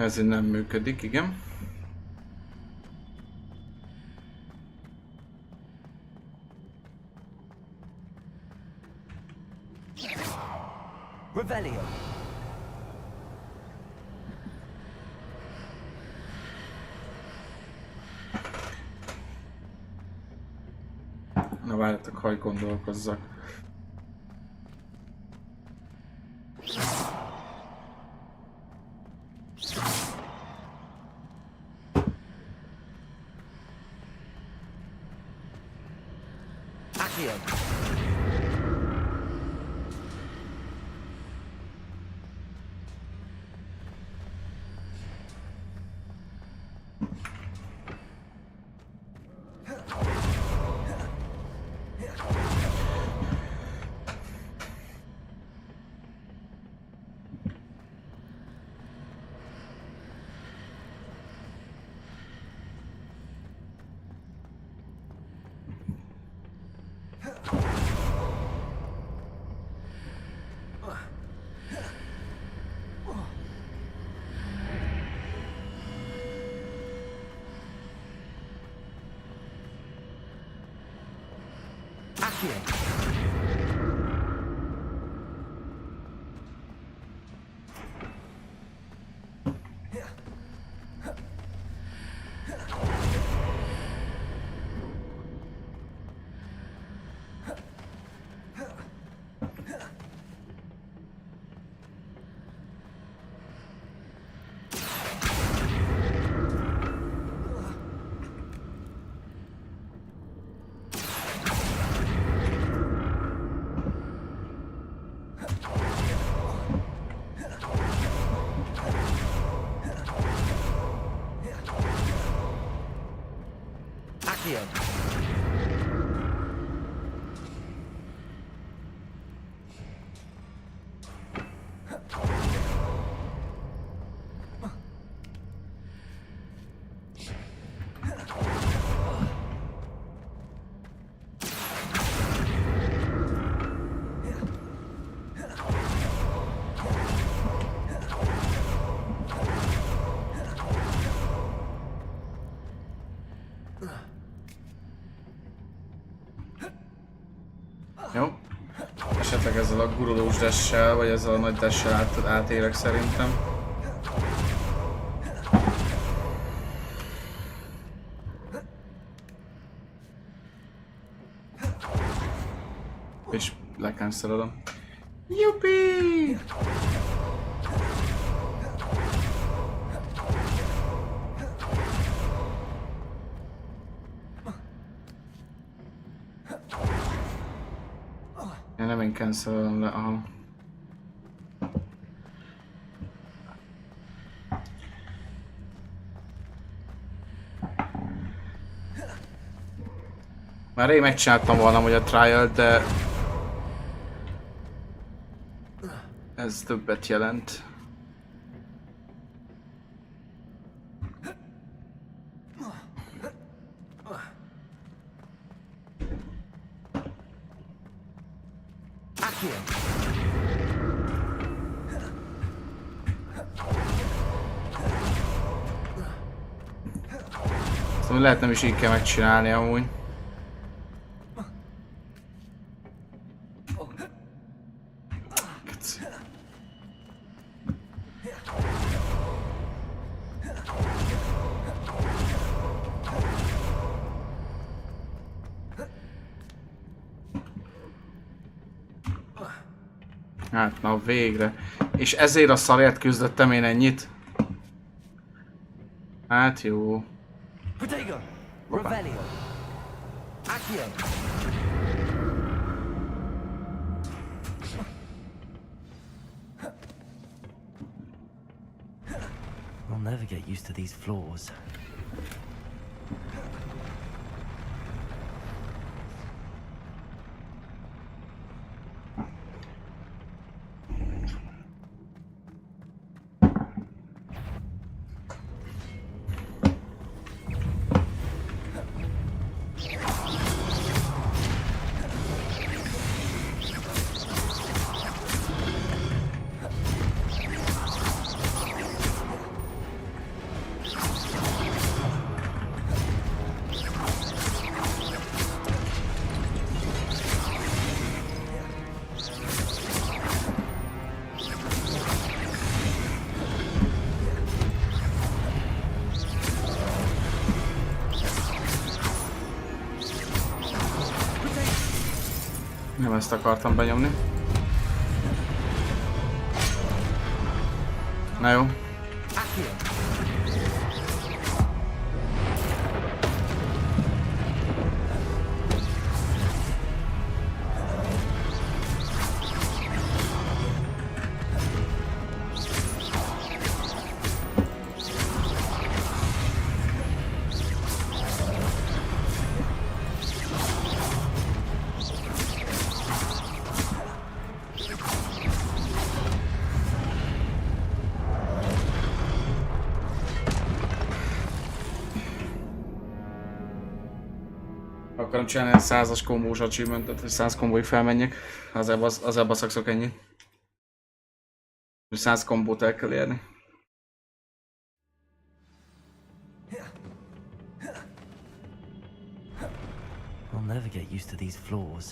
Ez nem működik, igen. Revelio. Na várjatok, hagy gondolkozzak. Jó. Esetleg ezzel a gurulós dessel, vagy ezzel a nagy dessel átérek szerintem. És lecancelolom. Jupi! Nem én cancelolom le, aha. Már én megcsináltam volna, hogy a trial, de ez többet jelent. Szóval lehet nem is így kell megcsinálni amúgy. Hát, na végre. És ezért a szarért küzdöttem én ennyit? Hát jó. Protego! Revelio! Accio! I'll never get used to these floors. Nem ezt akartam benyomni. Na jó. Akarom csinálni egy 100-as kombós achievementet, hogy 100 kombóig felmenjek. Az baszagszok ennyi. 100 kombót el kell érni. I'll never get used to these floors.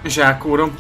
És elkúrom.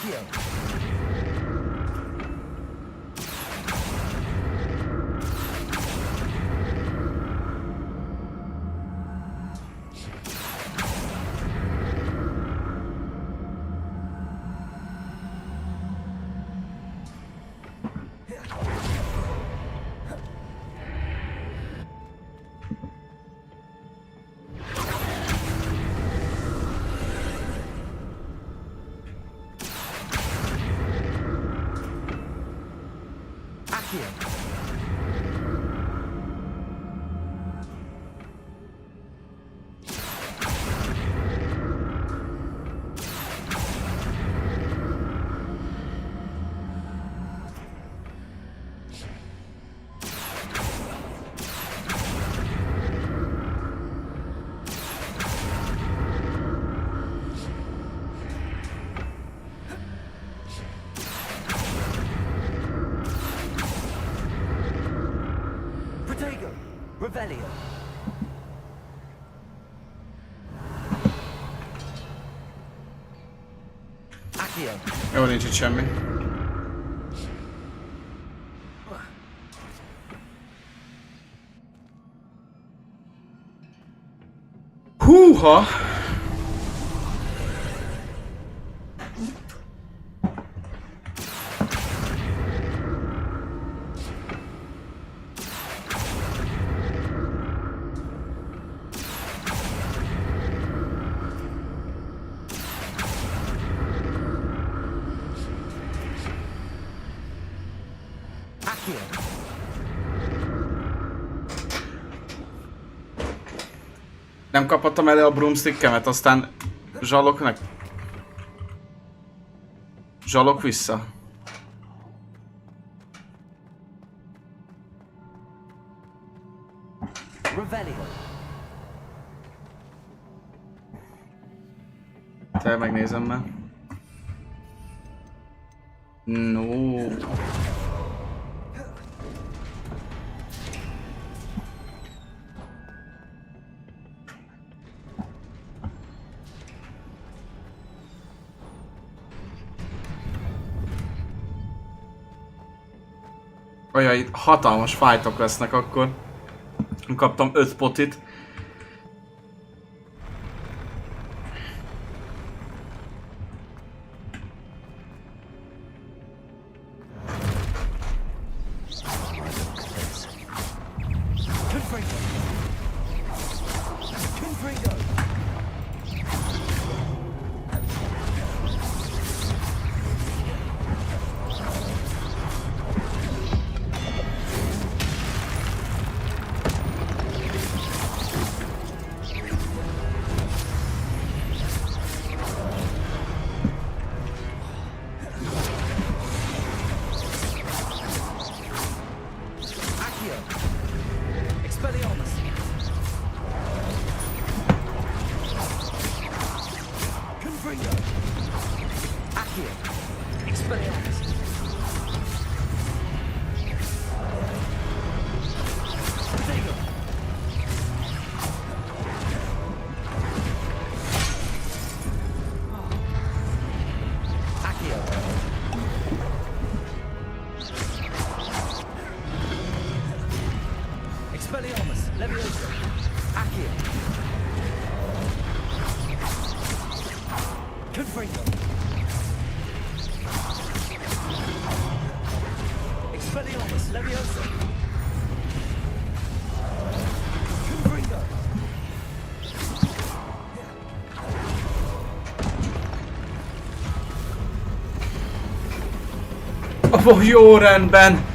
Accio. Revelio. Accio. Jó, nincs itt semmi. Húha! Nem kaphattam elő a broomstickemet, aztán zsaloknak. Zsalok vissza. Te megnézem már. No. Olyan, itt hatalmas fájtok lesznek akkor. Kaptam 5 potit. Oh, jó rendben!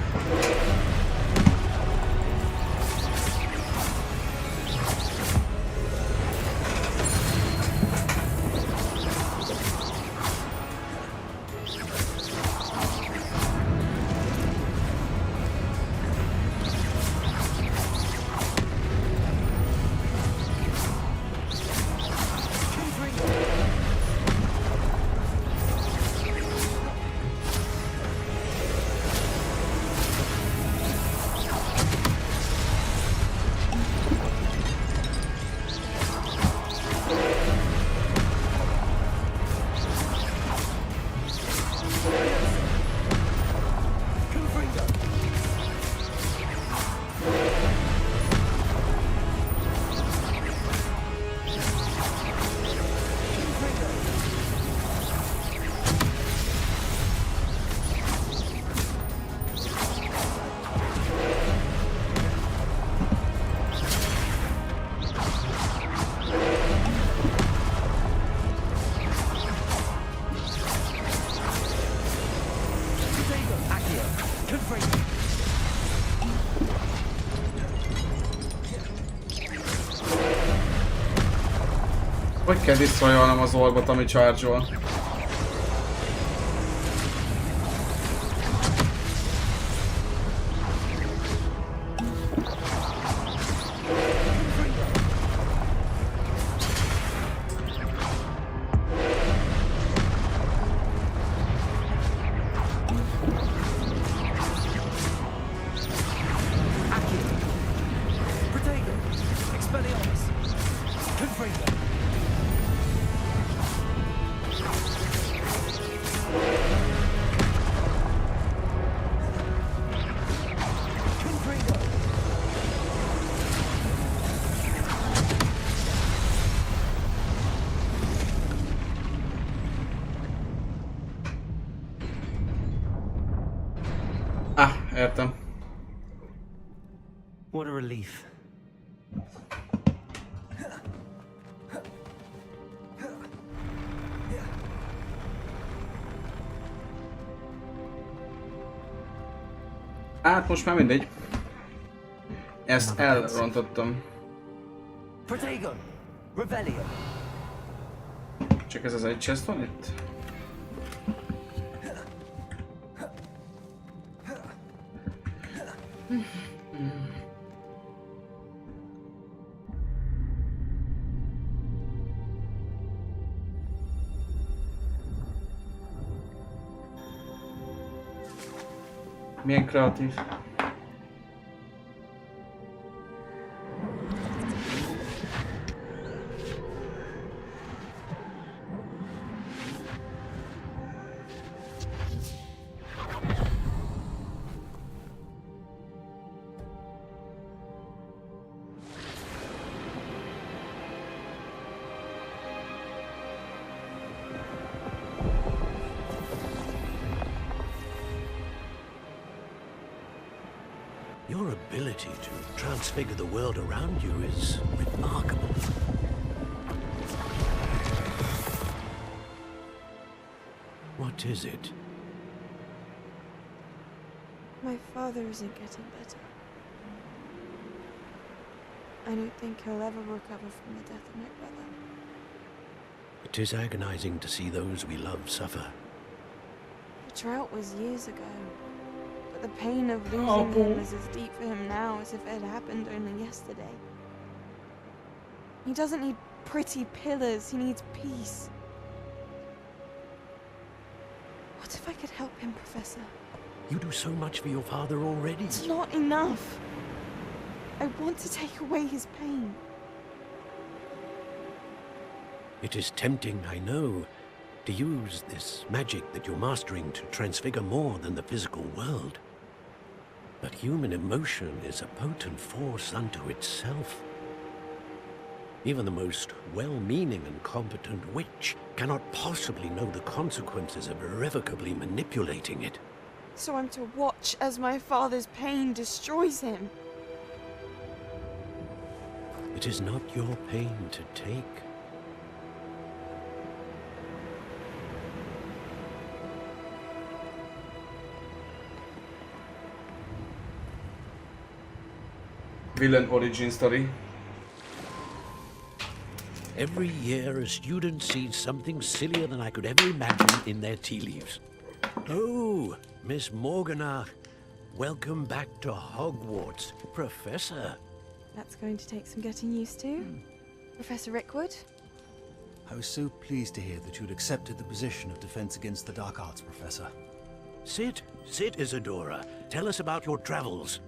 Hogy kell disztrajolnom az orbot, ami charge-ol? Ah, értem. What a relief. Hát most már mindegy. Ezt elrontottam. Protego! Revelio! Csak ez az egy chest van itt? Milyen kreatív. Your ability to transfigure the world around you is remarkable. What is it? My father isn't getting better. I don't think he'll ever recover from the death of my brother. It is agonizing to see those we love suffer. The drought was years ago, but the pain of losing him is as deep for him now as if it had happened only yesterday. He doesn't need pretty pillars, he needs peace. What if I could help him, Professor? You do so much for your father already. It's not enough. I want to take away his pain. It is tempting, I know, to use this magic that you're mastering to transfigure more than the physical world. But human emotion is a potent force unto itself. Even the most well-meaning and competent witch cannot possibly know the consequences of irrevocably manipulating it. So I'm to watch as my father's pain destroys him. It is not your pain to take. Villain origin story. Every year a student sees something sillier than I could ever imagine in their tea leaves. Oh, Miss Morganach, welcome back to Hogwarts, Professor. That's going to take some getting used to. Professor Rickwood? I was so pleased to hear that you'd accepted the position of Defense Against the Dark Arts, Professor. Sit, Isadora. Tell us about your travels.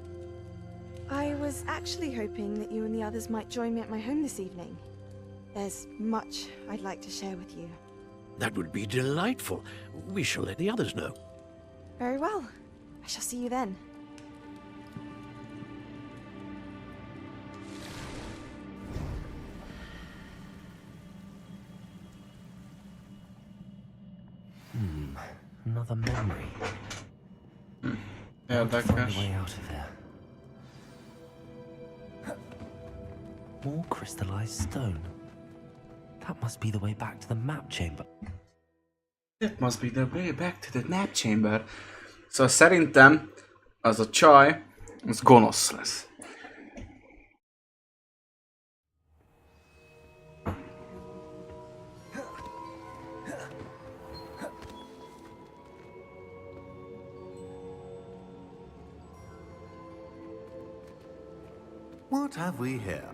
I was actually hoping that you and the others might join me at my home this evening. There's much I'd like to share with you. That would be delightful. We shall let the others know. Very well. I shall see you then. Another memory. Yeah, that Find a way out of here. More crystallized stone. That must be the way back to the map chamber. That must be the way back to the map chamber. Szóval szerintem az a csaj, az gonosz lesz. What have we here?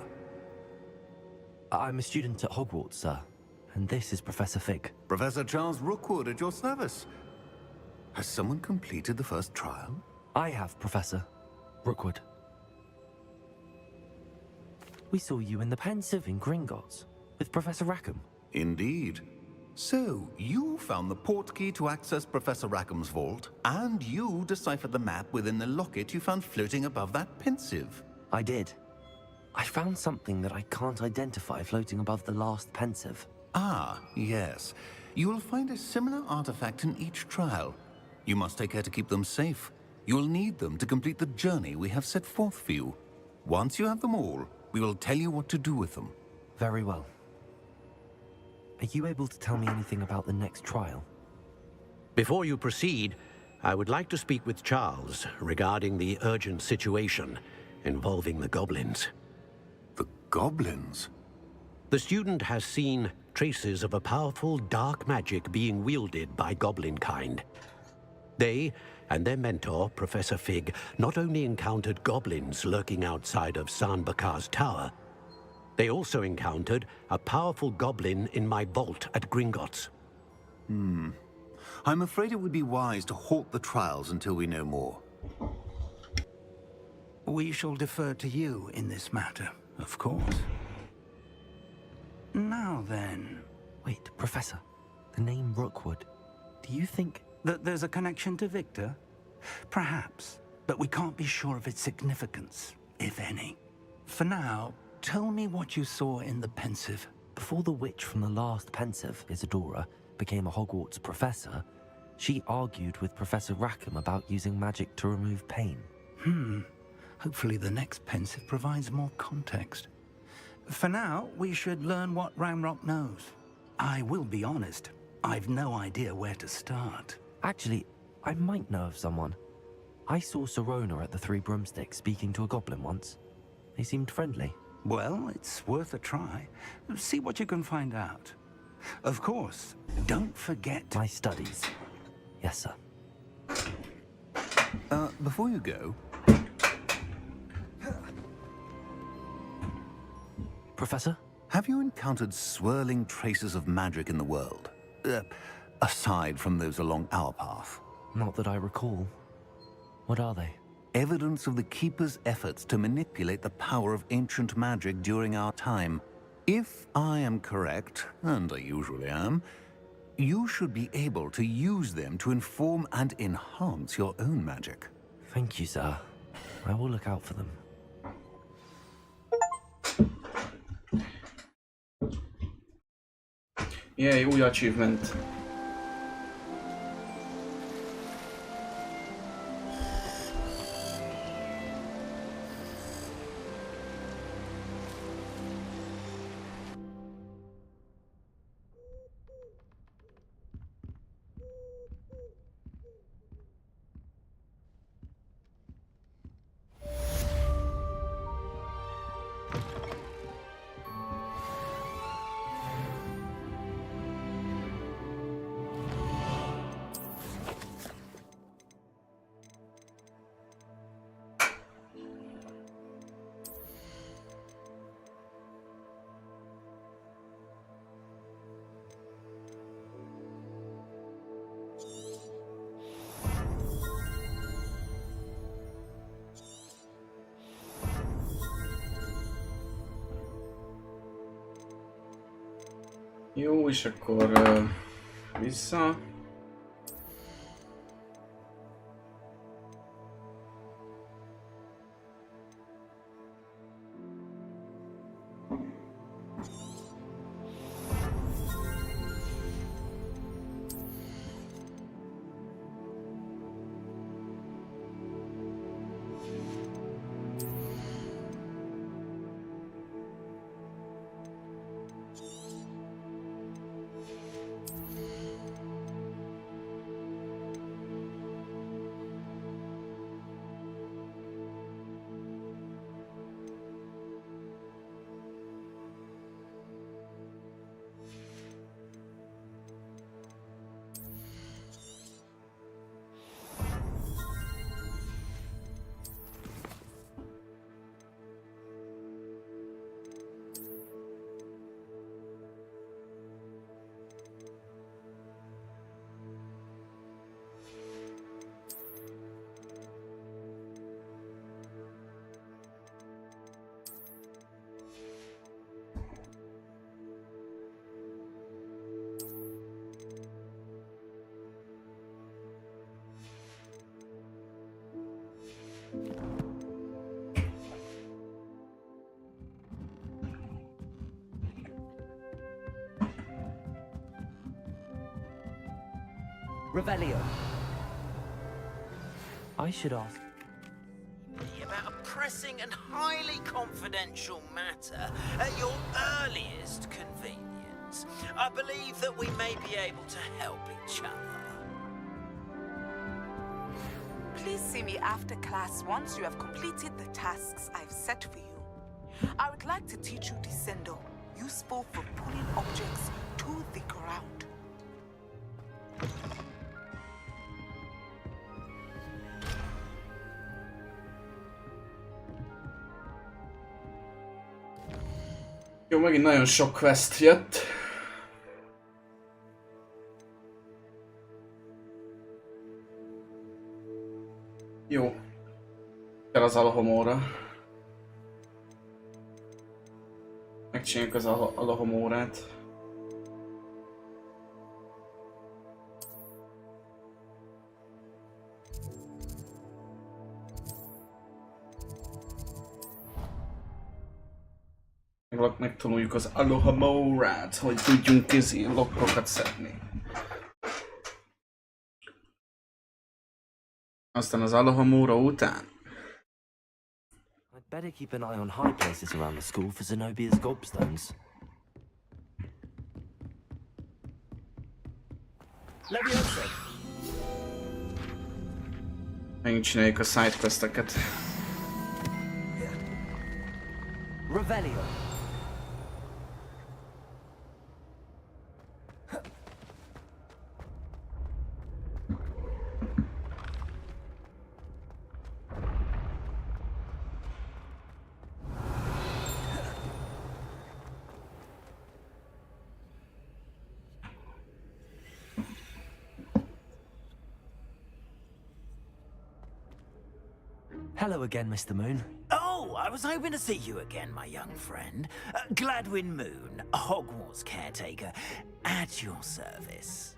I'm a student at Hogwarts, sir. And this is Professor Fig. Professor Charles Rookwood at your service. Has someone completed the first trial? I have, Professor Rookwood. We saw you in the Pensive in Gringotts with Professor Rackham. Indeed. So, you found the portkey to access Professor Rackham's vault, and you deciphered the map within the locket you found floating above that Pensive. I did. I found something that I can't identify floating above the last Pensive. Ah, yes. You will find a similar artifact in each trial. You must take care to keep them safe. You'll need them to complete the journey we have set forth for you. Once you have them all, we will tell you what to do with them. Very well. Are you able to tell me anything about the next trial? Before you proceed, I would like to speak with Charles regarding the urgent situation involving the goblins. The goblins? The student has seen traces of a powerful dark magic being wielded by goblin kind. They and their mentor, Professor Fig, not only encountered goblins lurking outside of Sanbakar's tower, they also encountered a powerful goblin in my vault at Gringotts. I'm afraid it would be wise to halt the trials until we know more. We shall defer to you in this matter, of course. Now then... Wait, Professor. The name Rookwood. Do you think... that there's a connection to Victor? Perhaps, but we can't be sure of its significance, if any. For now, tell me what you saw in the Pensive. Before the witch from the last Pensive, Isadora, became a Hogwarts professor, she argued with Professor Rackham about using magic to remove pain. Hopefully the next Pensive provides more context. For now, we should learn what Ranrock knows. I will be honest, I've no idea where to start. Actually, I might know of someone. I saw Sirona at the Three Broomsticks speaking to a goblin once. They seemed friendly. Well, it's worth a try. See what you can find out. Of course, don't forget... my studies. Yes, sir. Before you go... Professor? Have you encountered swirling traces of magic in the world? Aside from those along our path? Not that I recall. What are they? Evidence of the Keeper's efforts to manipulate the power of ancient magic during our time. If I am correct, and I usually am, you should be able to use them to inform and enhance your own magic. Thank you, sir. I will look out for them. Jej, új achievement. Jó, és akkor vissza. Revelio. I should ask. About a pressing and highly confidential matter at your earliest convenience. I believe that we may be able to help each other. Please see me after class once you have completed the tasks I've set for you. I would like to teach you Descendo, useful for pulling objects to the ground. Jó, megint nagyon sok quest jött. Jó. Kell az Alohomóra. Megcsináljuk az Alohomórát. Megtanuljuk az Alohomórát, hogy tudjunk lokkokat szedni. Aztán az Alohomóra után. I'd better keep an eye on high places around the school for Zenobia's gobstones. Leviosa! Megint csináljuk a sidequesteket. Revelio. Hello again, Mr. Moon. Oh, I was hoping to see you again, my young friend. Gladwin Moon, Hogwarts caretaker, at your service.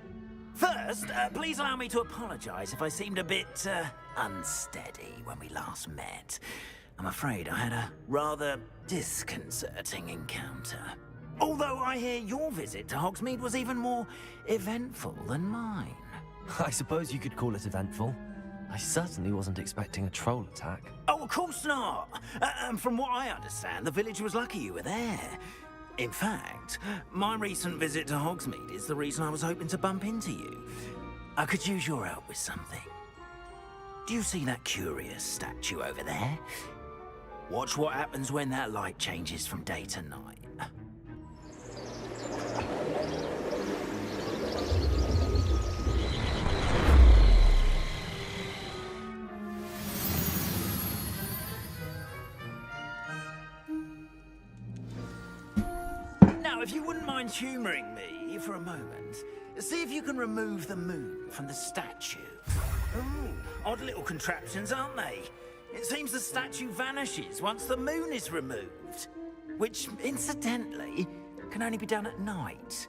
First, please allow me to apologize if I seemed a bit unsteady when we last met. I'm afraid I had a rather disconcerting encounter. Although I hear your visit to Hogsmeade was even more eventful than mine. I suppose you could call it eventful. I certainly wasn't expecting a troll attack. Oh, of course not. From what I understand, the village was lucky you were there. In fact, my recent visit to Hogsmeade is the reason I was hoping to bump into you. I could use your help with something. Do you see that curious statue over there? Watch what happens when that light changes from day to night. Now, if you wouldn't mind humouring me for a moment, see if you can remove the moon from the statue. Ooh, odd little contraptions, aren't they? It seems the statue vanishes once the moon is removed. Which, incidentally, can only be done at night.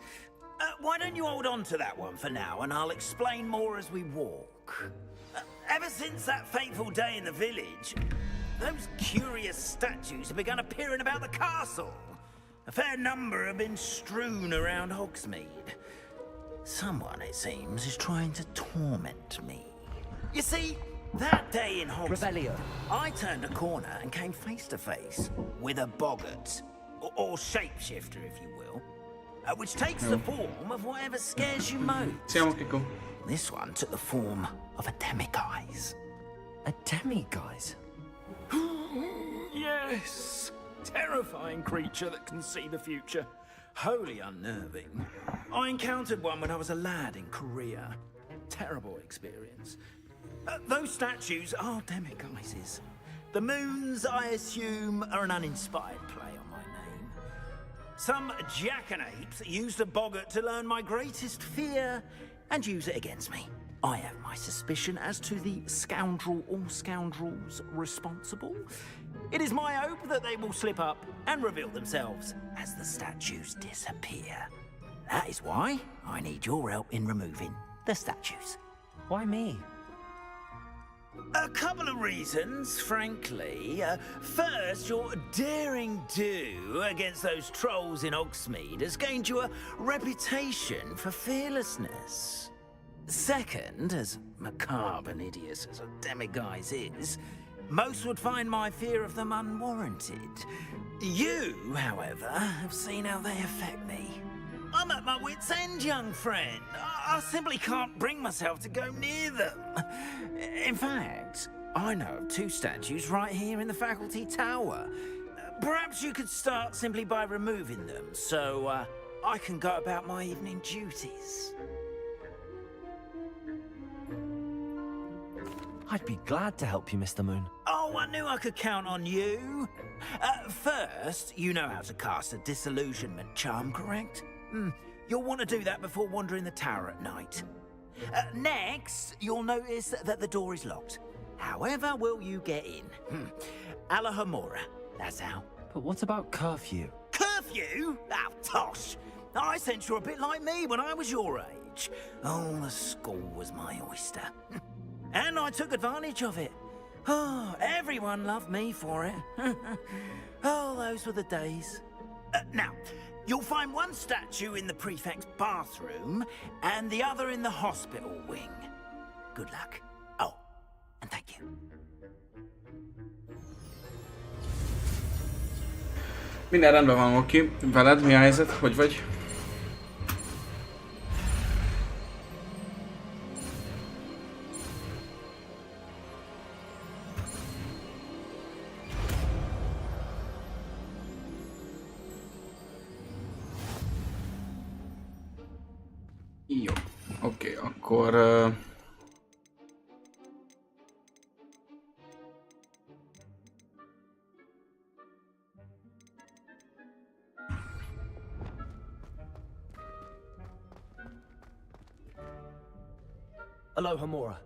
Why don't you hold on to that one for now, and I'll explain more as we walk. Ever since that fateful day in the village, those curious statues have begun appearing about the castle. A fair number have been strewn around Hogsmeade. Someone, it seems, is trying to torment me. You see, that day in Hogsmeade, I turned a corner and came face to face with a boggart, or shapeshifter, if you will, which takes the form of whatever scares you most. This one took the form of a demiguise. A demiguise? Yes! Terrifying creature that can see the future. Wholly unnerving. I encountered one when I was a lad in Korea. Terrible experience. Those statues are demiguises. The moons, I assume, are an uninspired play on my name. Some jackanapes used a boggart to learn my greatest fear and use it against me. I have my suspicion as to the scoundrel or scoundrels responsible. It is my hope that they will slip up and reveal themselves as the statues disappear. That is why I need your help in removing the statues. Why me? A couple of reasons, frankly. First, your daring do against those trolls in Hogsmeade has gained you a reputation for fearlessness. Second, as macabre and hideous as a demiguise is, most would find my fear of them unwarranted. You, however, have seen how they affect me. I'm at my wit's end, young friend. I simply can't bring myself to go near them. In fact, I know of 2 statues right here in the faculty tower. Perhaps you could start simply by removing them, so I can go about my evening duties. I'd be glad to help you, Mr. Moon. Oh, I knew I could count on you. First, you know how to cast a disillusionment charm, correct? You'll want to do that before wandering the tower at night. Next, you'll notice that the door is locked. However will you get in? Alahomora, that's how. But what about curfew? Curfew? Oh, tosh! I sense you're a bit like me when I was your age. Oh, the school was my oyster. And I took advantage of it. Oh, everyone loved me for it. Oh, those were the days. Now, you'll find one statue in the prefect's bathroom and the other in the hospital wing. Good luck. Oh, and thank you. Minden rendben van, oké. Veled mi a helyzet? Hogy vagy? Jó, oké, akkor... Alohomora.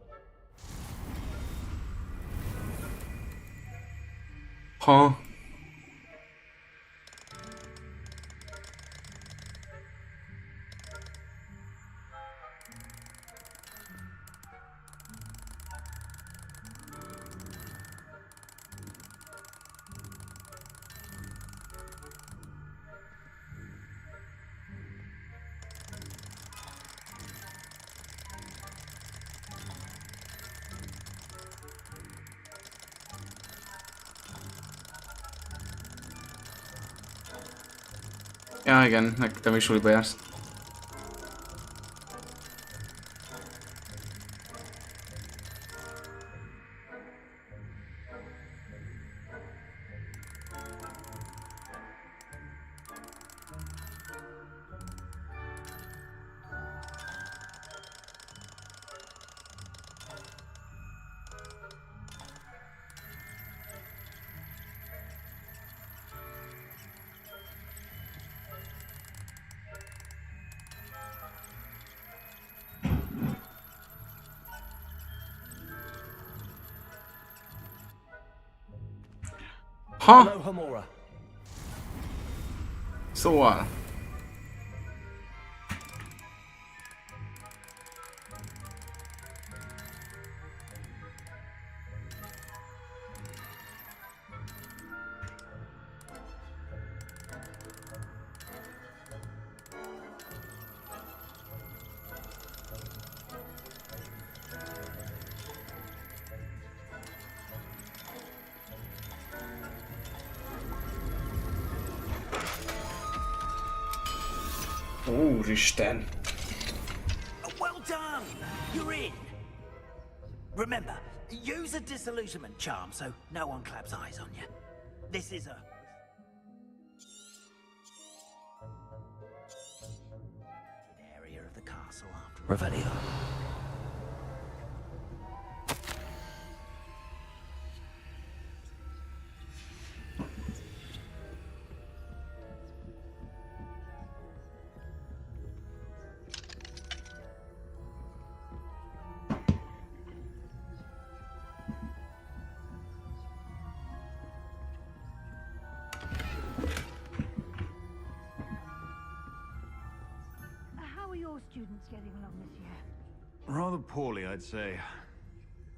Ha... Ja, igen, nekem is újba jársz. Ha! Alohomora. Szóval... Úristen! Well done! You're in! Remember, use a disillusionment charm so no one claps eyes on you. This is a... area of the castle after... Revelio. How are your students getting along this year? Rather poorly, I'd say.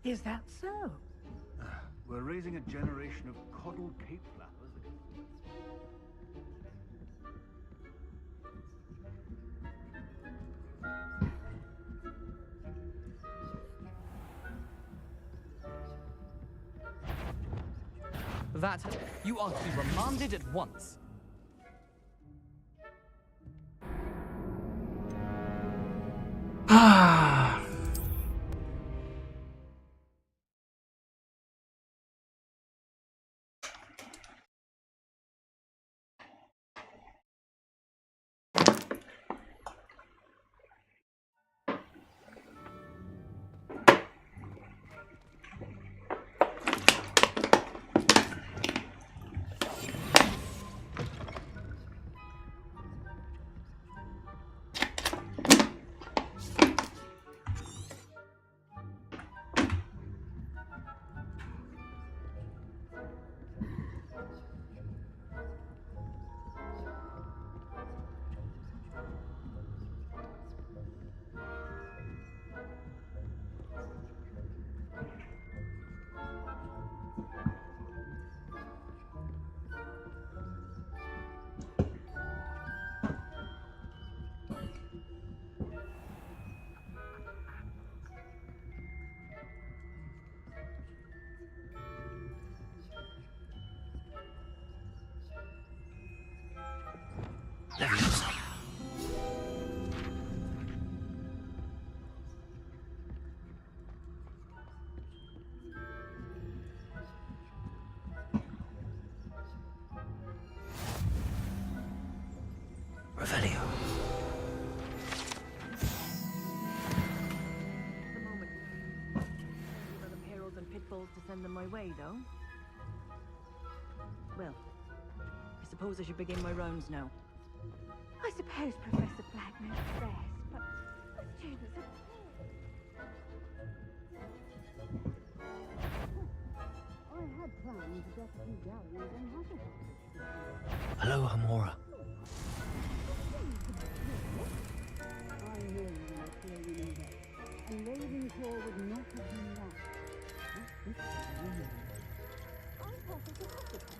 Is that so? We're raising a generation of coddled cape flappers. That you are to be remanded at once. Ah. Revelio. The moment. Give them heralds and pitfalls to send them my way, though. Well, I suppose I should begin my rounds now. I suppose Professor Black knows best, but the students are... I had planned to get a few galleries in Hogwarts. Hello, Hamora. I know you are clearly know that. And Ravenclaw would not have done that. Not this time. I'm Professor Hufflepuff.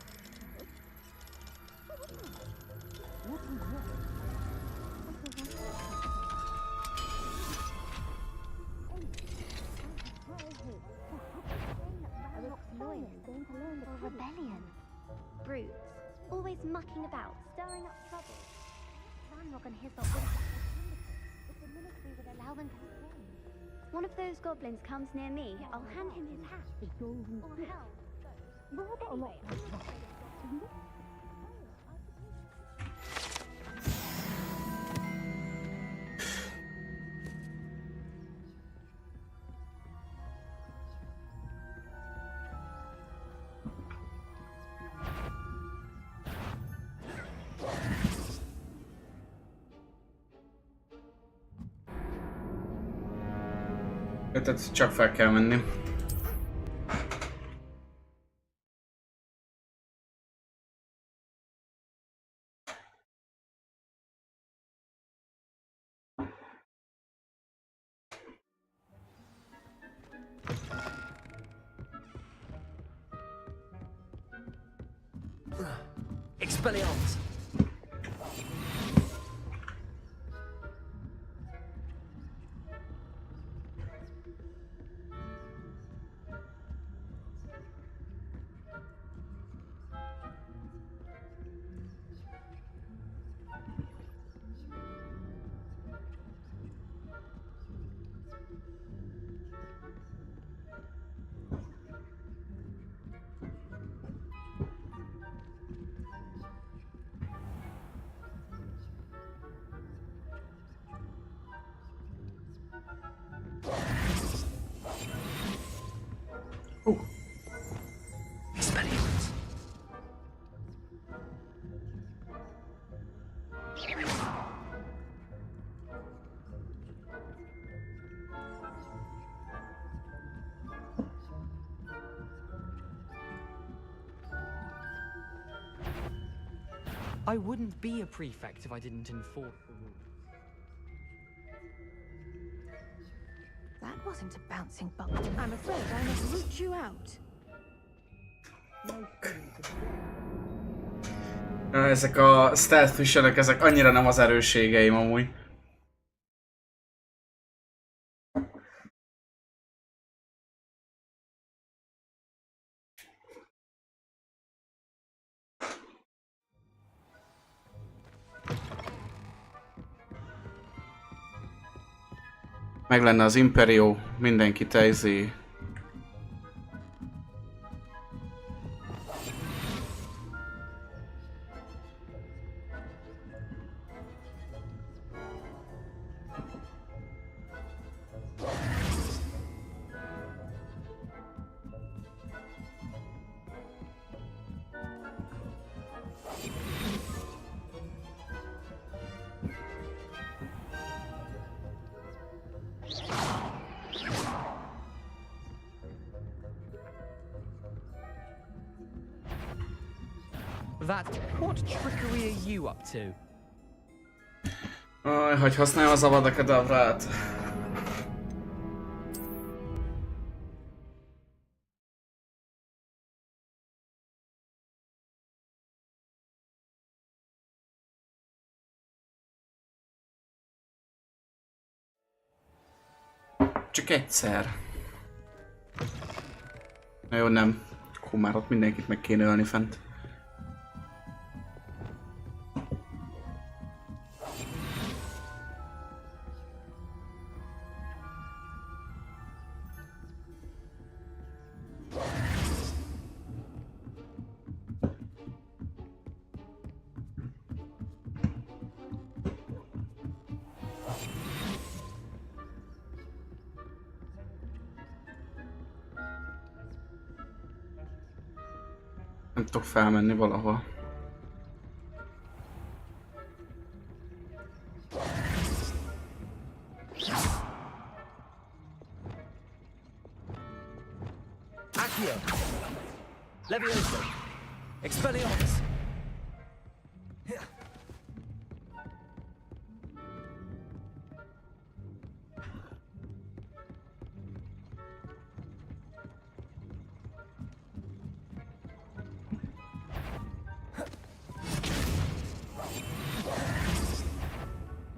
What was that? Or rebellion. Brutes, always mucking about, stirring up trouble. Ranrock and Hislop would have if the ministry would allow them to return. One of those goblins comes near me, I'll hand him his hat. Or hell. Anyway, I'm not afraid of goblins. Tehát csak fel kell menni. Expelliarmus! Expelliarmus! I wouldn't be a prefect if I didn't enforce the rules. That wasn't a bouncing ball. I'm afraid I must root you out. Ezek a stealth missionök, ezek annyira nem az erősségeim amúgy. Meg lenne az Imperio, mindenki tejzi. What trickery are you up to? Aj, hogy használjam az Avada Kedavrát. Csak egyszer. Na jó, nem. Akkor már ott mindenkit meg kéne ölni fent. Nem tudok felmenni valahol. Accio! Leviosa! Expelliarmus!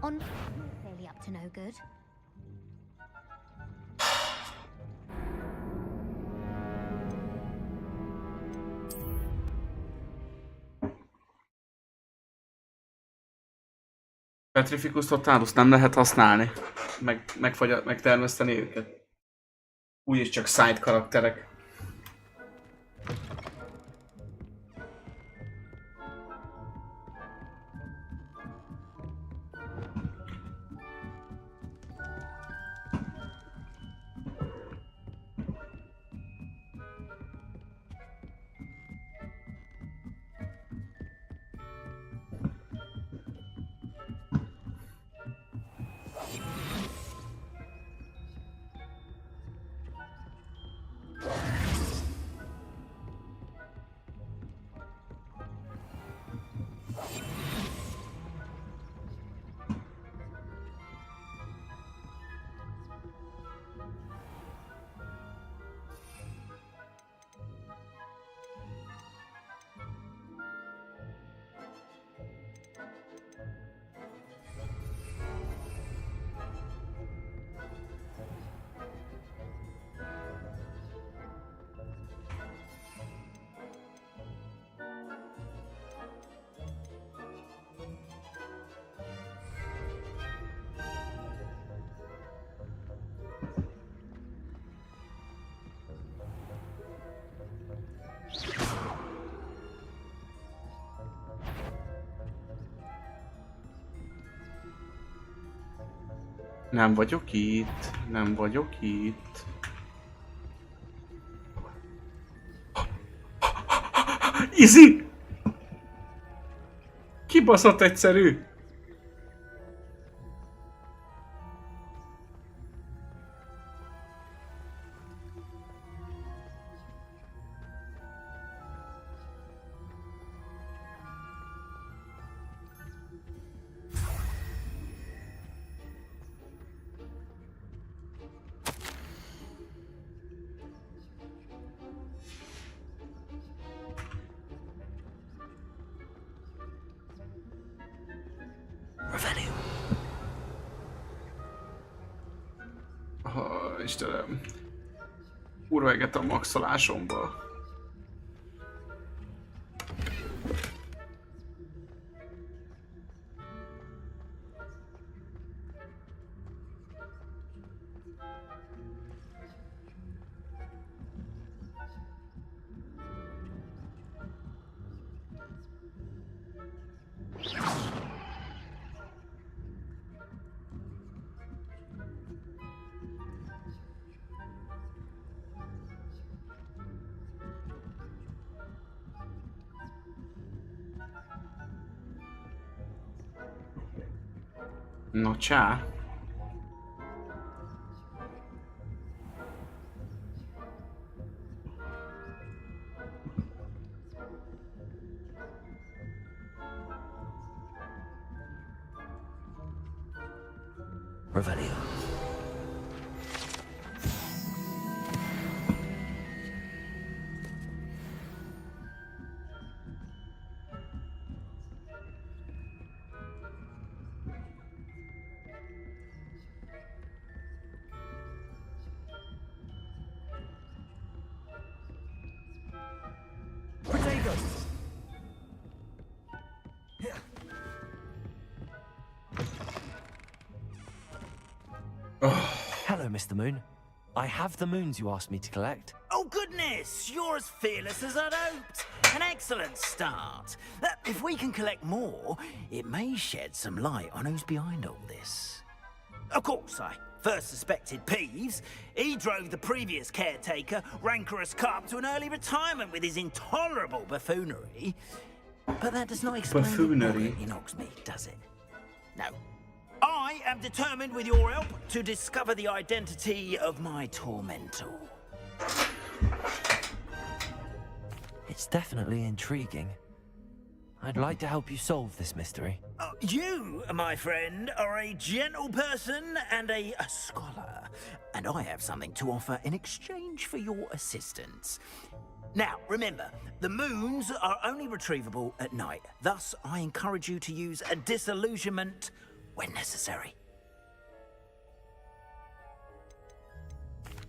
On clearly up to no good. Petrificus Totalus nem lehet használni. Megtermeszteni őket. Úgyis csak side karakterek. Nem vagyok itt, nem vagyok itt. Easy! Kibaszott egyszerű! Istenem. Kurva eget a maxolásomba. No csá. Revelio. Protego! Hello, Mr. Moon. I have the moons you asked me to collect. Oh, goodness! You're as fearless as I'd hoped. An excellent start. If we can collect more, it may shed some light on who's behind all this. Of course, I first suspected Peeves. He drove the previous caretaker, rancorous Carp, to an early retirement with his intolerable buffoonery. But that does not explain Buffoonery. he knocks me, does it? No. I am determined, with your help, to discover the identity of my tormentor. It's definitely intriguing. I'd like to help you solve this mystery. You, my friend, are a gentle person and a scholar, and I have something to offer in exchange for your assistance. Now, remember, the moons are only retrievable at night. Thus, I encourage you to use a disillusionment when necessary.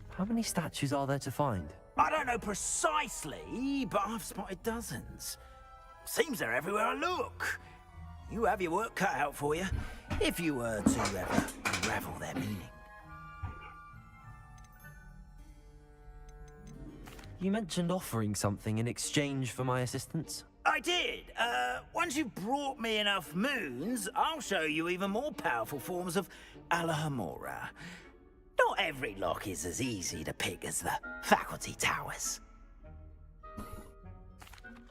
How many statues are there to find? I don't know precisely, but I've spotted dozens. Seems they're everywhere I look. You have your work cut out for you, if you were to ever unravel their meaning. You mentioned offering something in exchange for my assistance? I did. Once you've brought me enough moons, I'll show you even more powerful forms of Alahomora. Not every lock is as easy to pick as the faculty towers.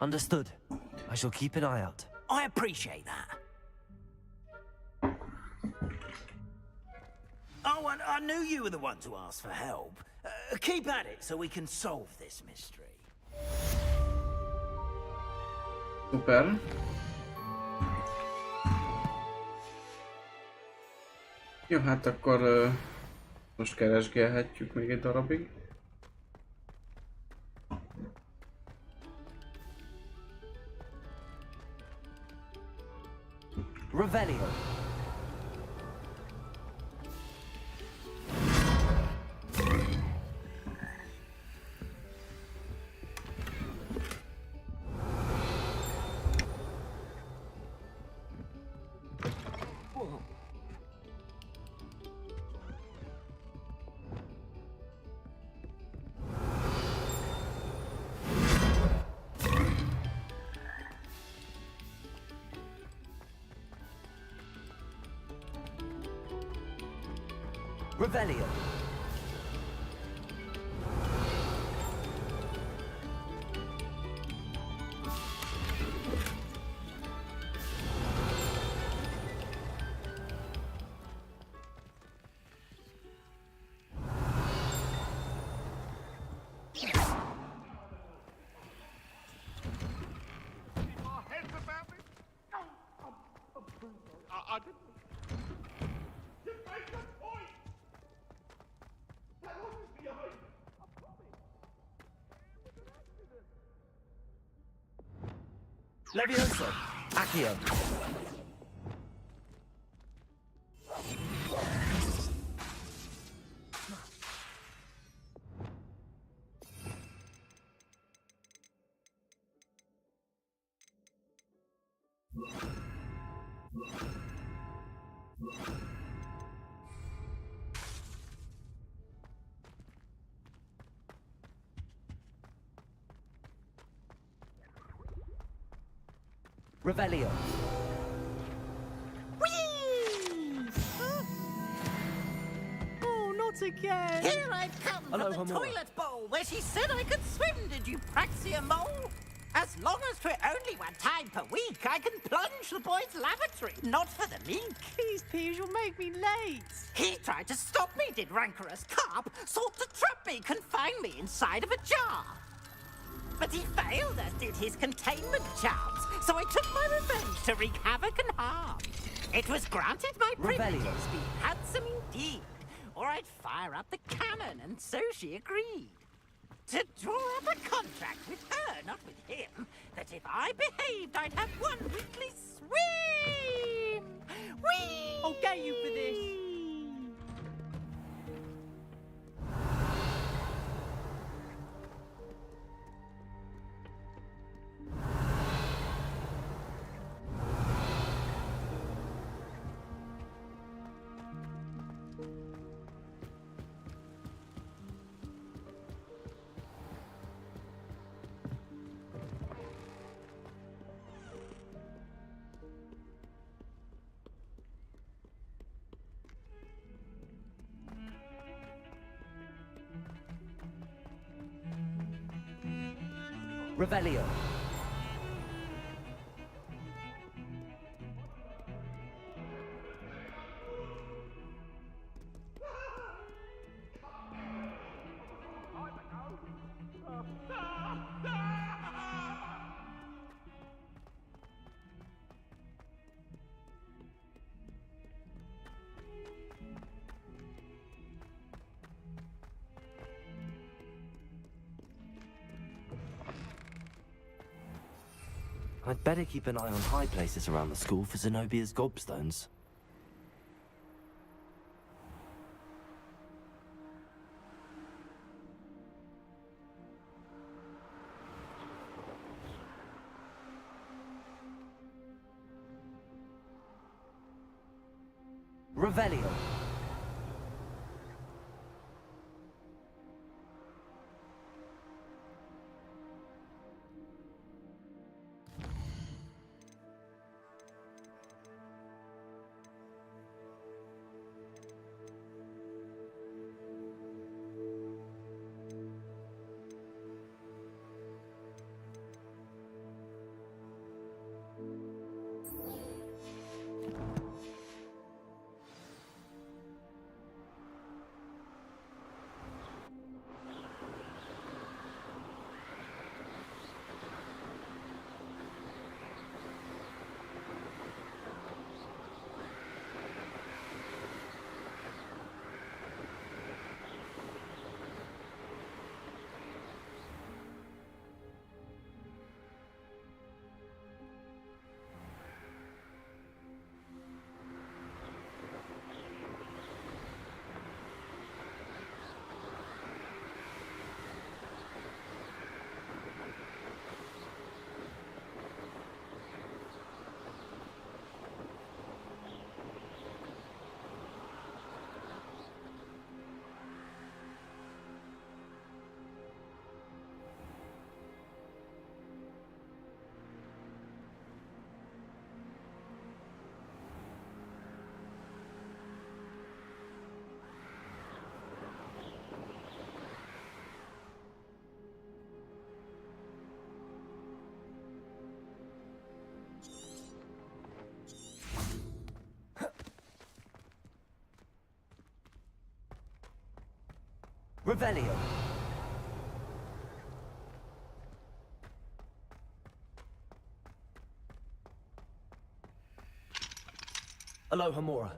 Understood. I shall keep an eye out. I appreciate that. Oh, and I knew you were the one to ask for help. Keep at it so we can solve this mystery. Super. Jó, hát akkor most keresgélhetjük még egy darabig. Revelio. Revelio. I didn't. You make a point. That wasn't behind. I promise. Levioso. Accio. Revelio. Oh, not again! Here I've come Hello, from the Homura. toilet bowl where she said I could swim. Did you Praxia mole? As long as for only one time per week, I can plunge the boy's lavatory, not for the meek. Please, Piers, you'll make me late. He tried to stop me, did rancorous carp, sought to trap me, confine me inside of a jar. But he failed, as did his containment charms, so I took my revenge to wreak havoc and harm. It was granted my privileges, be handsome indeed, or I'd fire up the cannon, and so she agreed. To draw up a contract with her, not with him, that if I behaved, I'd have one weekly swim! Whee! I'll get you for this. Revelio. I'd better keep an eye on high places around the school for Zenobia's gobstones. Revelio. Revelio. Aloha Mora.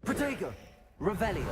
Protego. Revelio.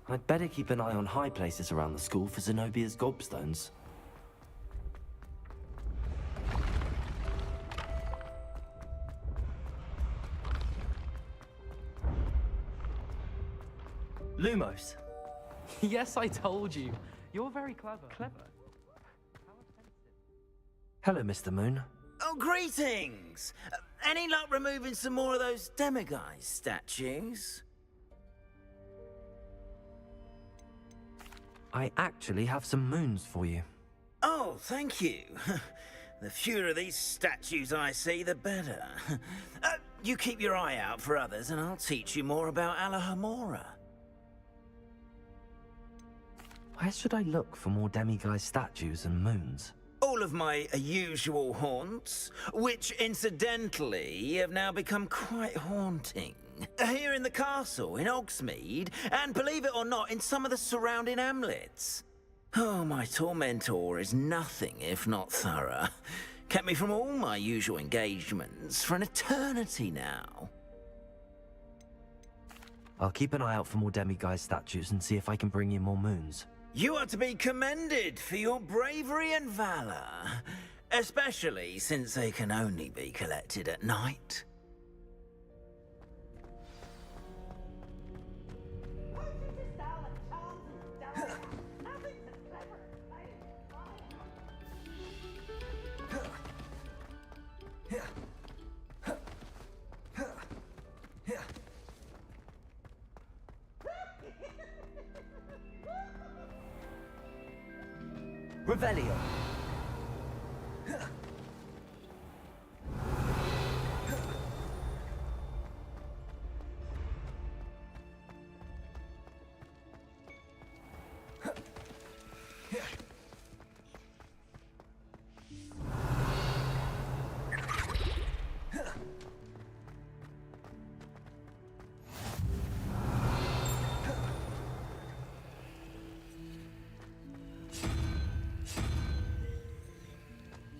I'd better keep an eye on high places around the school for Zenobia's gobstones. Lumos. Yes, I told you. You're very clever. Hello, Mr. Moon. Oh, greetings! Any luck removing some more of those demiguise statues? I actually have some moons for you. Oh, thank you. The fewer of these statues I see, the better. You keep your eye out for others, and I'll teach you more about Alohomora. Where should I look for more demiguise statues and moons? All of my usual haunts, which incidentally have now become quite haunting. Here in the castle, in Hogsmeade, and believe it or not, in some of the surrounding hamlets. Oh, my tormentor is nothing if not thorough. Kept me from all my usual engagements for an eternity now. I'll keep an eye out for more demiguise statues and see if I can bring you more moons. You are to be commended for your bravery and valor, especially since they can only be collected at night. Revelio.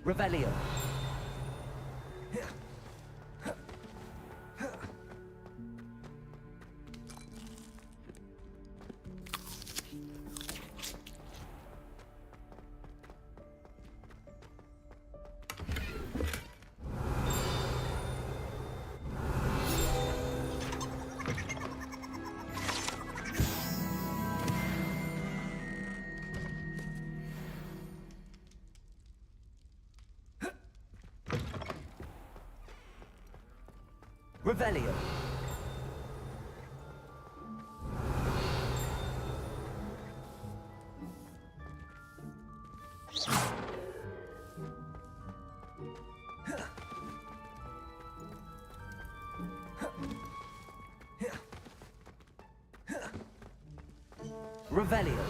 Revelio. Revelio. Revelio.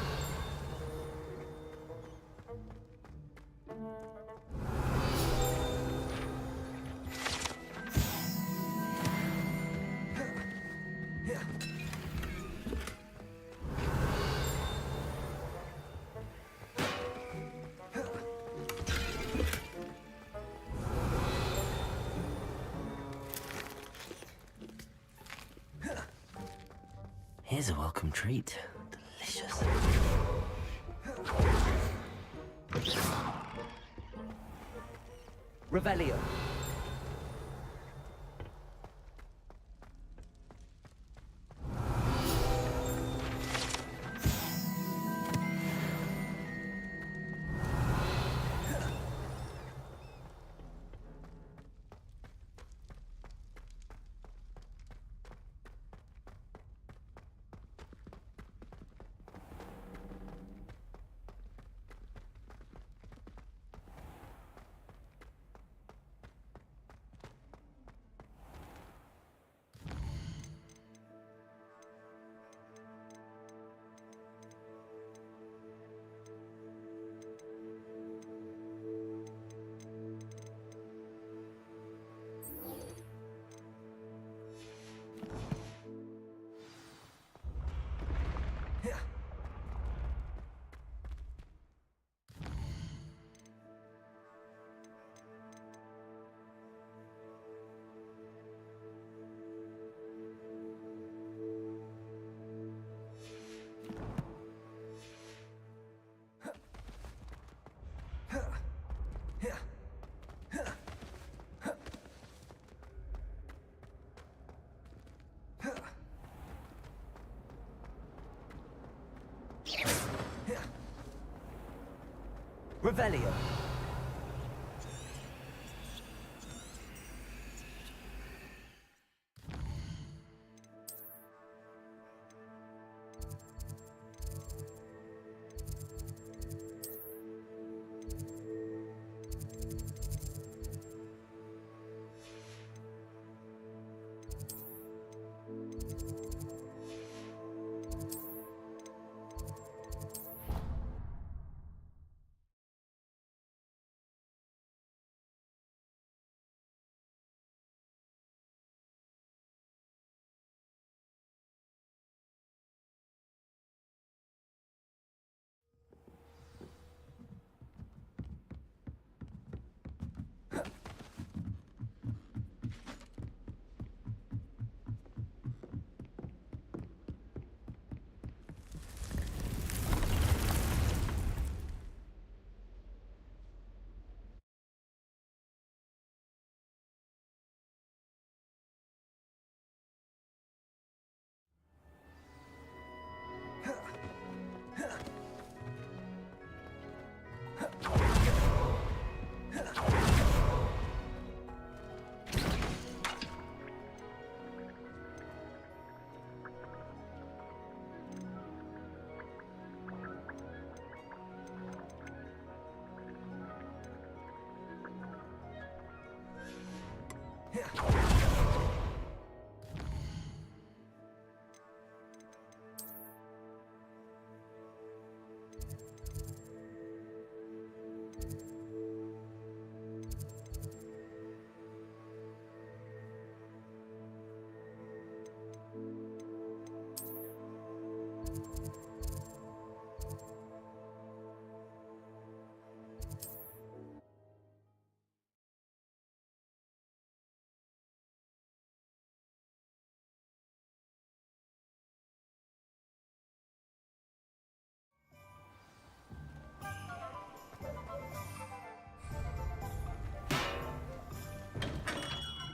Here's a welcome treat. Delicious. Revelio. Revelio.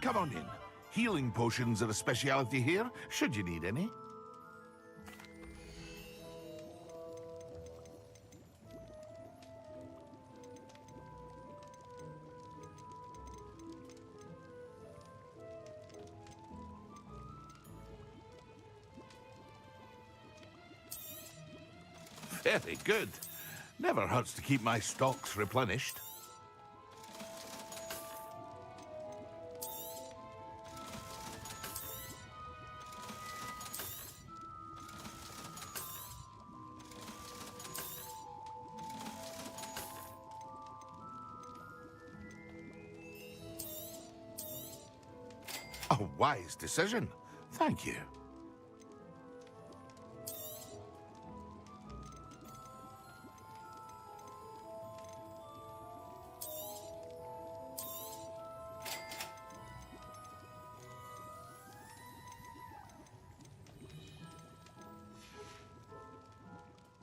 Come on in. Healing potions are a speciality here, should you need any. Very good. Never hurts to keep my stocks replenished. A wise decision. Thank you.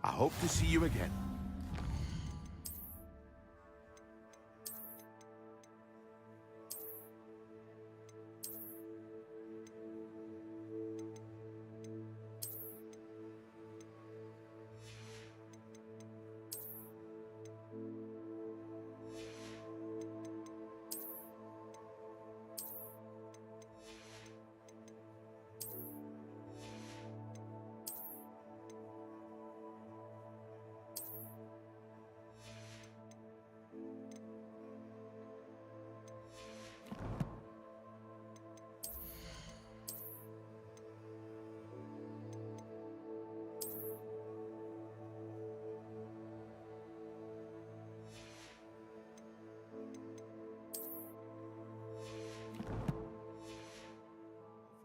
I hope to see you again.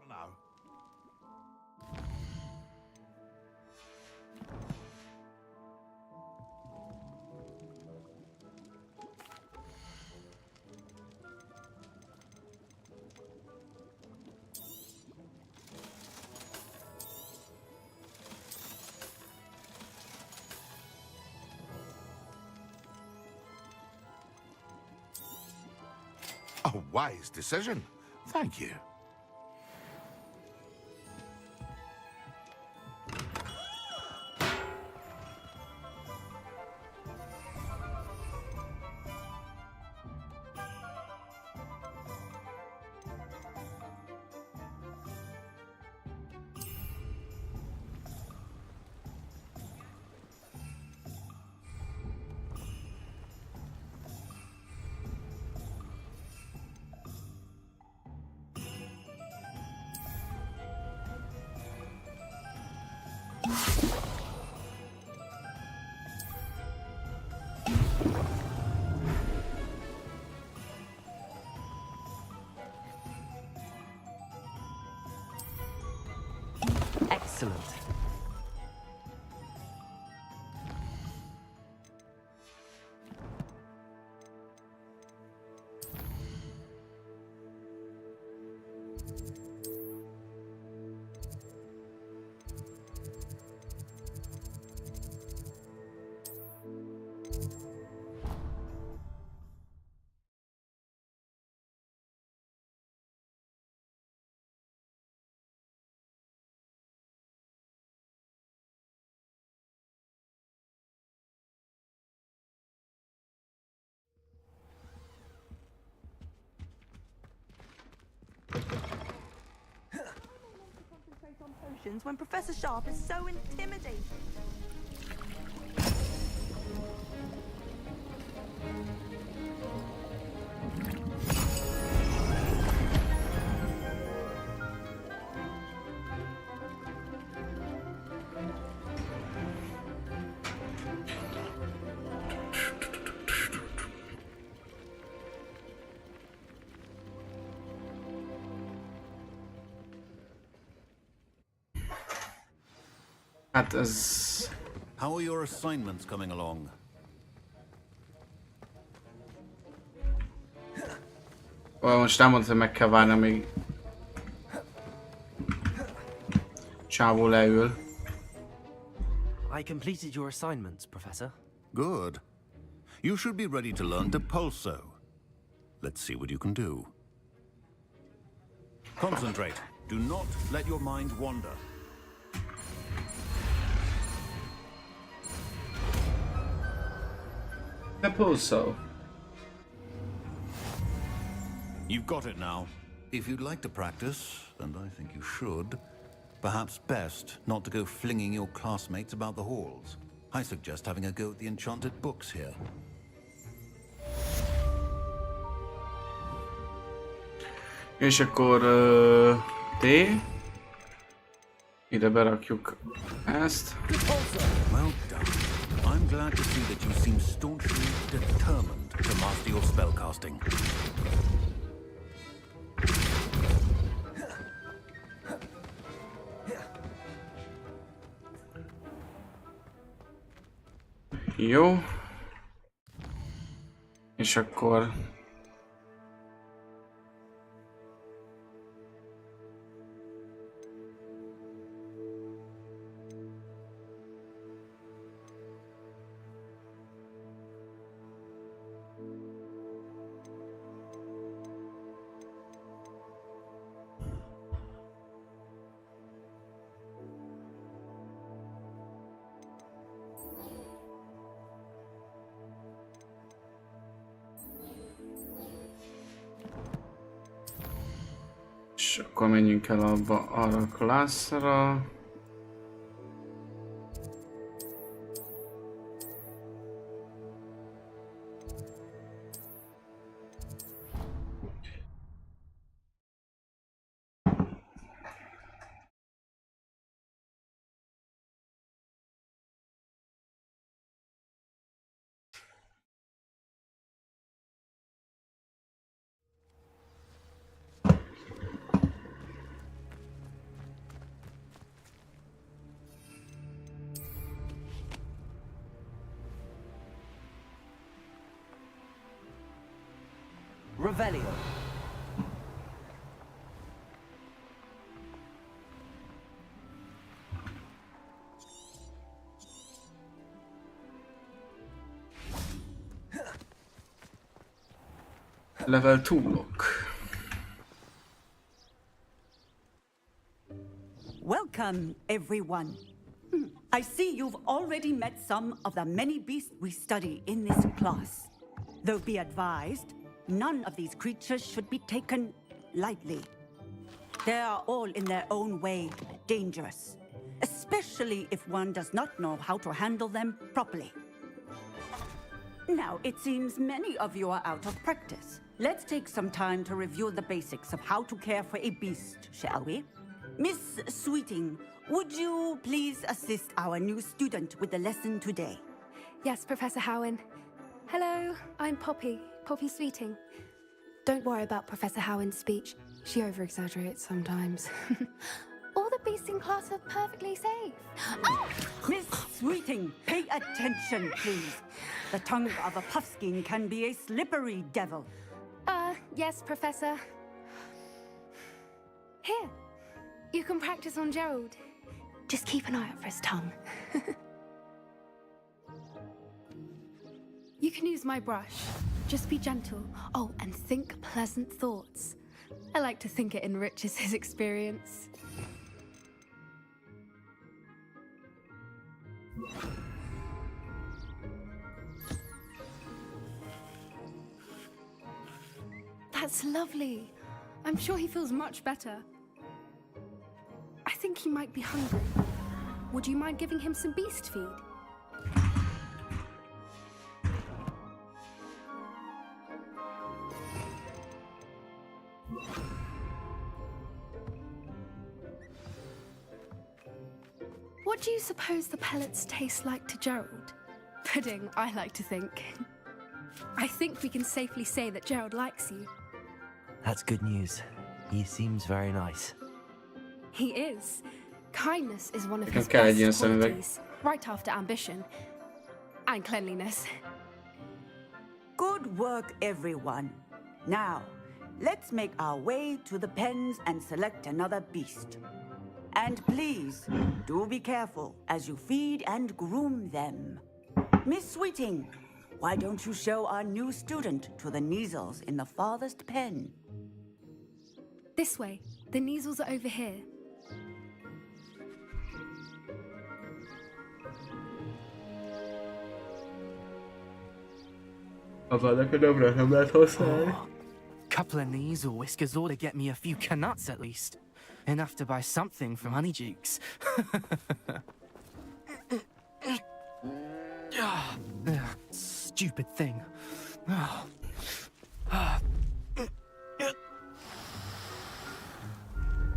For now. A wise decision. Thank you. Excellent. Potions when Professor Sharp is so intimidating. Hát ez... How are your assignments coming along? Most nem mondta, hogy meg kell várni, amíg... Csávó leül. I completed your assignments, Professor. Good. You should be ready to learn Depulso. Let's see what you can do. Concentrate. Do not let your mind wander. Depulso. You've got it now. If you'd like to practice, and I think you should, perhaps best not to go flinging your classmates about the halls. I suggest having a go at the enchanted books here. És akkor... T. Ide berakjuk ezt. Well done. I'm glad to see that you seem staunchly determined to master your spellcasting. Jó. És akkor... És akkor menjünk el arra a classra. Revelio. Level 2 block. Welcome, everyone. I see you've already met some of the many beasts we study in this class. Though be advised, none of these creatures should be taken lightly. They are all in their own way dangerous, especially if one does not know how to handle them properly. Now, it seems many of you are out of practice. Let's take some time to review the basics of how to care for a beast, shall we? Miss Sweeting, would you please assist our new student with the lesson today? Yes, Professor Howen. Hello, I'm Poppy Sweeting. Don't worry about Professor Howen's speech. She over-exaggerates sometimes. All the beasts in class are perfectly safe. Oh! Miss Sweeting, pay attention, please. The tongue of a puffskein can be a slippery devil. Yes, Professor. Here, you can practice on Gerald. Just keep an eye out for his tongue. You can use my brush. Just be gentle. Oh, and think pleasant thoughts. I like to think it enriches his experience. That's lovely. I'm sure he feels much better. I think he might be hungry. Would you mind giving him some beast feed? What do you suppose the pellets taste like to Gerald? Pudding, I like to think. I think we can safely say that Gerald likes you. That's good news. He seems very nice. He is. Kindness is one of Nekem his kell egy best ilyen szemüveg. qualities, right after ambition. And cleanliness. Good work, everyone. Now, let's make our way to the pens and select another beast. And please, do be careful as you feed and groom them. Miss Sweeting, why don't you show our new student to the Neasels in the farthest pen? This way. The Neasels are over here. Nem lehet használni. Couple of knees or whiskers ought to get me a few canuts at least. Enough to buy something from Honeydukes. Stupid thing.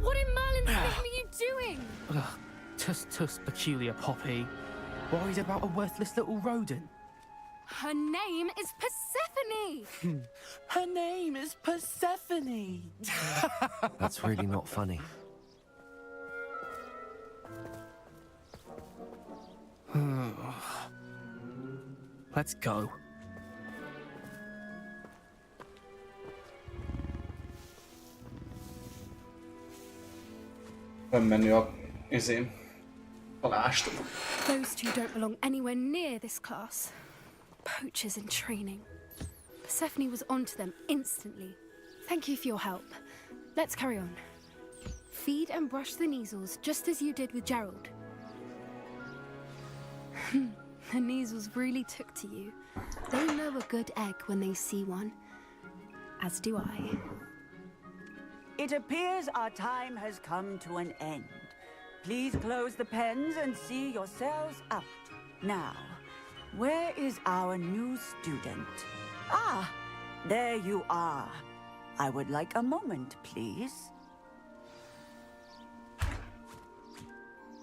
What in Merlin's name are you doing? Tuss, peculiar Poppy. Worried about a worthless little rodent. Her name is Persephone! Her name is Persephone! That's really not funny. Let's go. Fönmenő a palást. Those two don't belong anywhere near this class. Poachers in training. Persephone was onto them instantly. Thank you for your help. Let's carry on. Feed and brush the Neasels just as you did with Gerald. The Neasels really took to you. They know a good egg when they see one. As do I. It appears our time has come to an end. Please close the pens and see yourselves out. Now, where is our new student? Ah, there you are. I would like a moment, please.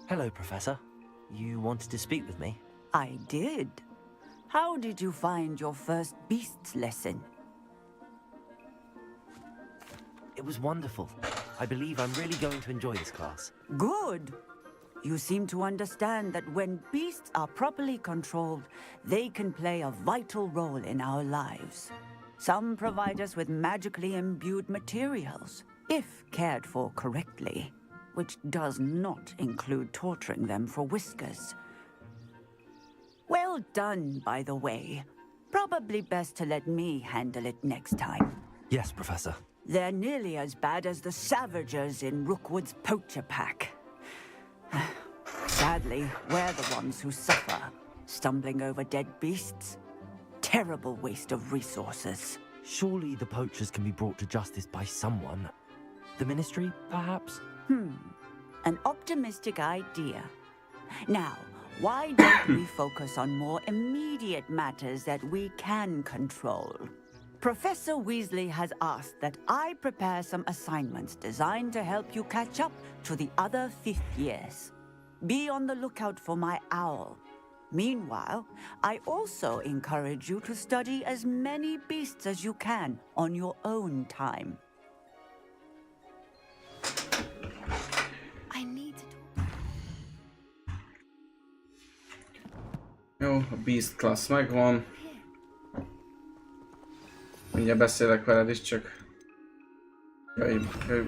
Hello, Professor. You wanted to speak with me? I did. How did you find your first beasts lesson? It was wonderful. I believe I'm really going to enjoy this class. Good. You seem to understand that when beasts are properly controlled, they can play a vital role in our lives. Some provide us with magically imbued materials, if cared for correctly, which does not include torturing them for whiskers. Well done, by the way. Probably best to let me handle it next time. Yes, Professor. They're nearly as bad as the Savagers in Rookwood's poacher pack. Sadly, we're the ones who suffer, stumbling over dead beasts. Terrible waste of resources. Surely the poachers can be brought to justice by someone. The Ministry, perhaps? An optimistic idea. Now, why don't we focus on more immediate matters that we can control? Professor Weasley has asked that I prepare some assignments designed to help you catch up to the other 5th years. be on the lookout for my owl. Meanwhile, I also encourage you to study as many beasts as you can on your own time. I need to talk. Jó, a Beast Class megvan. Mindjárt beszélek veled is, csak... Ja,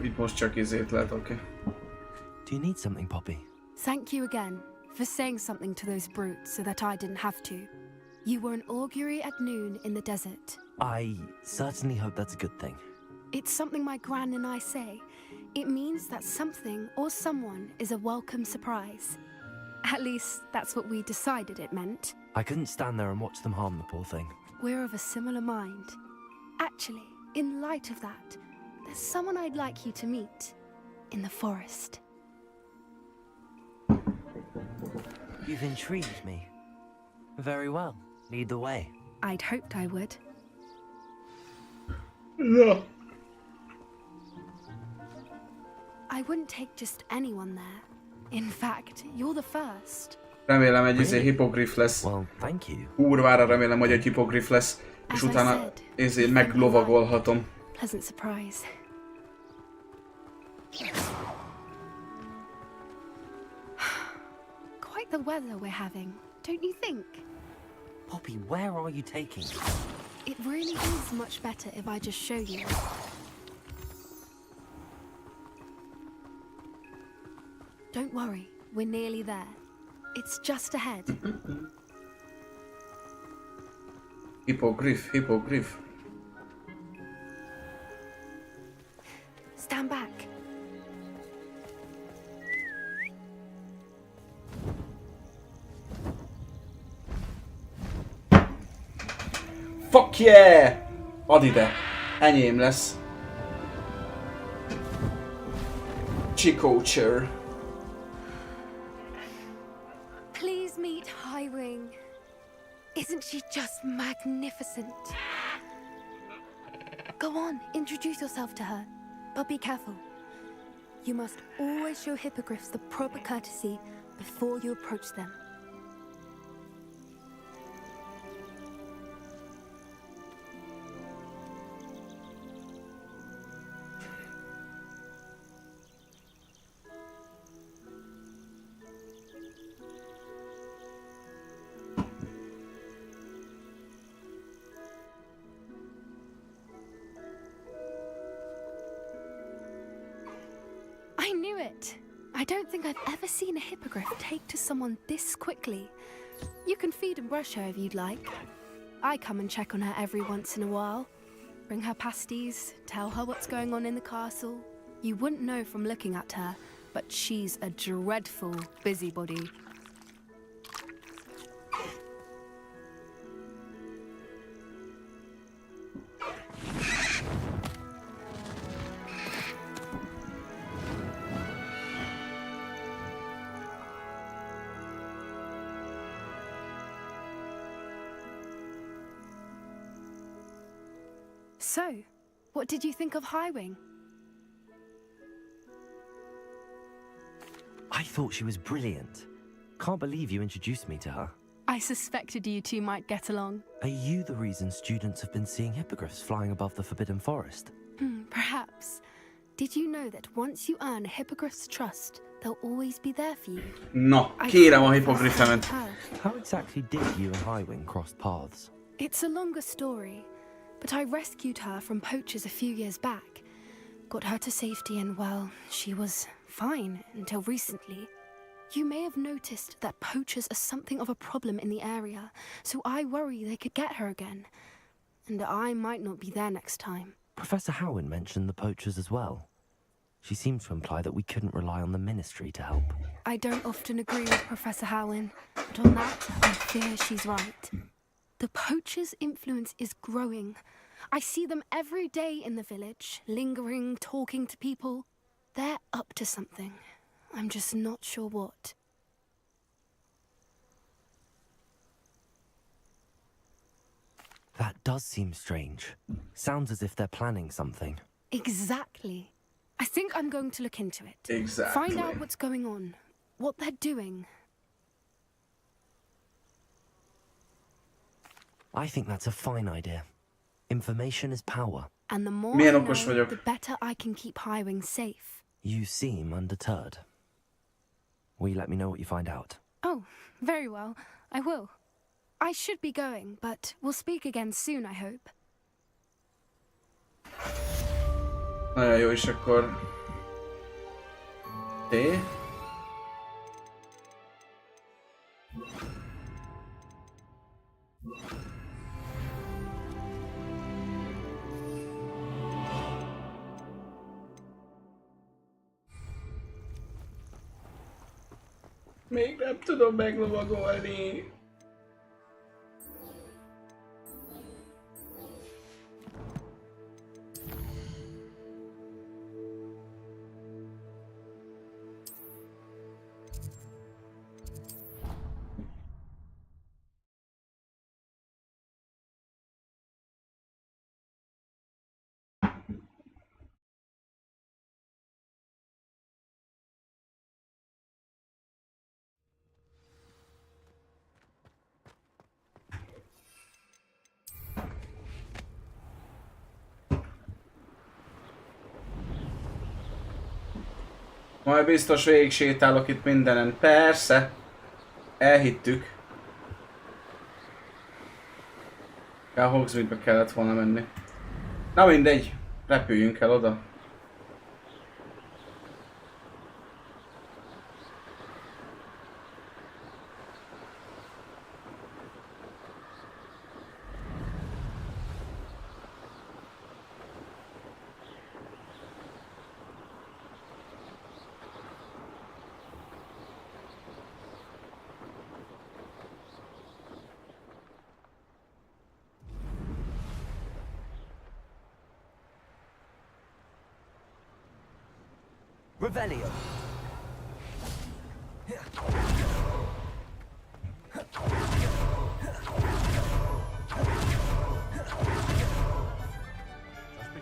itt most csak izét lehet, oké. Do you need something, Poppy? Thank you again for saying something to those brutes so that I didn't have to. You were an augury at noon in the desert. I certainly hope that's a good thing. It's something my gran and I say. It means that something or someone is a welcome surprise. At least, that's what we decided it meant. I couldn't stand there and watch them harm the poor thing. We're of a similar mind. Actually, in light of that, there's someone I'd like you to meet. In the forest. You've intrigued me. Very well. Lead the way. I'd hoped I would. Yeah. I wouldn't take just anyone there. In fact, you're the first. Remélem egy hipogrif lesz. Well, thank you. Kurvára remélem, hogy egy hipogrif lesz. És utána meglovagolhatom. Pleasant surprise. Quite the weather we're having, don't you think? Poppy, where are you taking me? It really is much better if I just show you. Don't worry, we're nearly there. It's just ahead. Hippogriff, hippogriff. Stand back. Fuck yeah! Add ide. Enyém lesz. Chicocher. Please meet Highwing. Isn't she just magnificent? Go on, introduce yourself to her. But be careful. You must always show hippogriffs the proper courtesy before you approach them. I knew it! I don't think I've ever seen a hippogriff take to someone this quickly. You can feed and brush her if you'd like. I come and check on her every once in a while. Bring her pasties, tell her what's going on in the castle. You wouldn't know from looking at her, but she's a dreadful busybody. So, what did you think of Highwing? I thought she was brilliant. Can't believe you introduced me to her. I suspected you two might get along. Are you the reason students have been seeing hippogriffs flying above the Forbidden Forest? Perhaps. Did you know that once you earn a hippogriff's trust, they'll always be there for you? No, kérem a hippogrifemet. How exactly did you and Highwing cross paths? It's a longer story, but I rescued her from poachers a few years back. Got her to safety and, well, she was fine until recently. You may have noticed that poachers are something of a problem in the area, so I worry they could get her again. And I might not be there next time. Professor Howen mentioned the poachers as well. She seemed to imply that we couldn't rely on the Ministry to help. I don't often agree with Professor Howen, but on that, I fear she's right. The poachers' influence is growing. I see them every day in the village, lingering, talking to people. They're up to something. I'm just not sure what. That does seem strange. Sounds as if they're planning something. Exactly. I think I'm going to look into it. Exactly. Find out what's going on. what they're doing. I think that's a fine idea. Information is power. And the more Milyen I okos know, vagyok. the better I can keep Highwing safe. You seem undeterred. Will you let me know what you find out? Oh, very well. I will. I should be going, but we'll speak again soon, I hope. Nagyon jó, és akkor... Té? Még nem tudom meglovagolni. Majd biztos végig sétálok itt mindenen. Persze. Elhittük. A Hogsmeade-be kellett volna menni. Na mindegy. Repüljünk el oda. Revelio.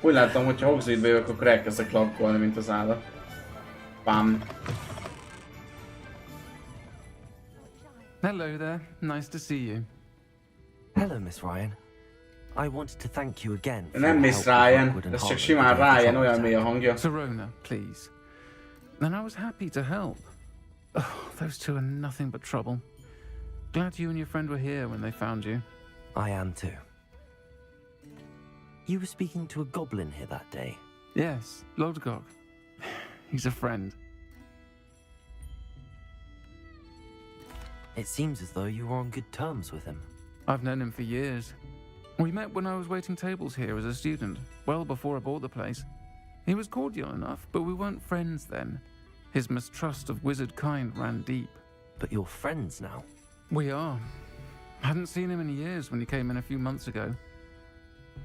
Úgy láttam, hogy ha Hogsmeade-be jövök, akkor elkezdek lakkolni, mint az állat. Bam. Hello there. Nice to see you. Hello, Miss Ryan. I wanted to thank you again for Nem your Miss help with Ryan, Rockwood and ez csak Hogwarts simán with the Ryan, trouble olyan mély a attack. hangja. Serona, please. And I was happy to help. Oh, those two are nothing but trouble. Glad you and your friend were here when they found you. I am too. You were speaking to a goblin here that day. Yes, Lodgok. He's a friend. It seems as though you were on good terms with him. I've known him for years. We met when I was waiting tables here as a student, well before I bought the place. He was cordial enough, but we weren't friends then. His mistrust of wizard kind ran deep. But you're friends now? We are. Hadn't seen him in years when he came in a few months ago.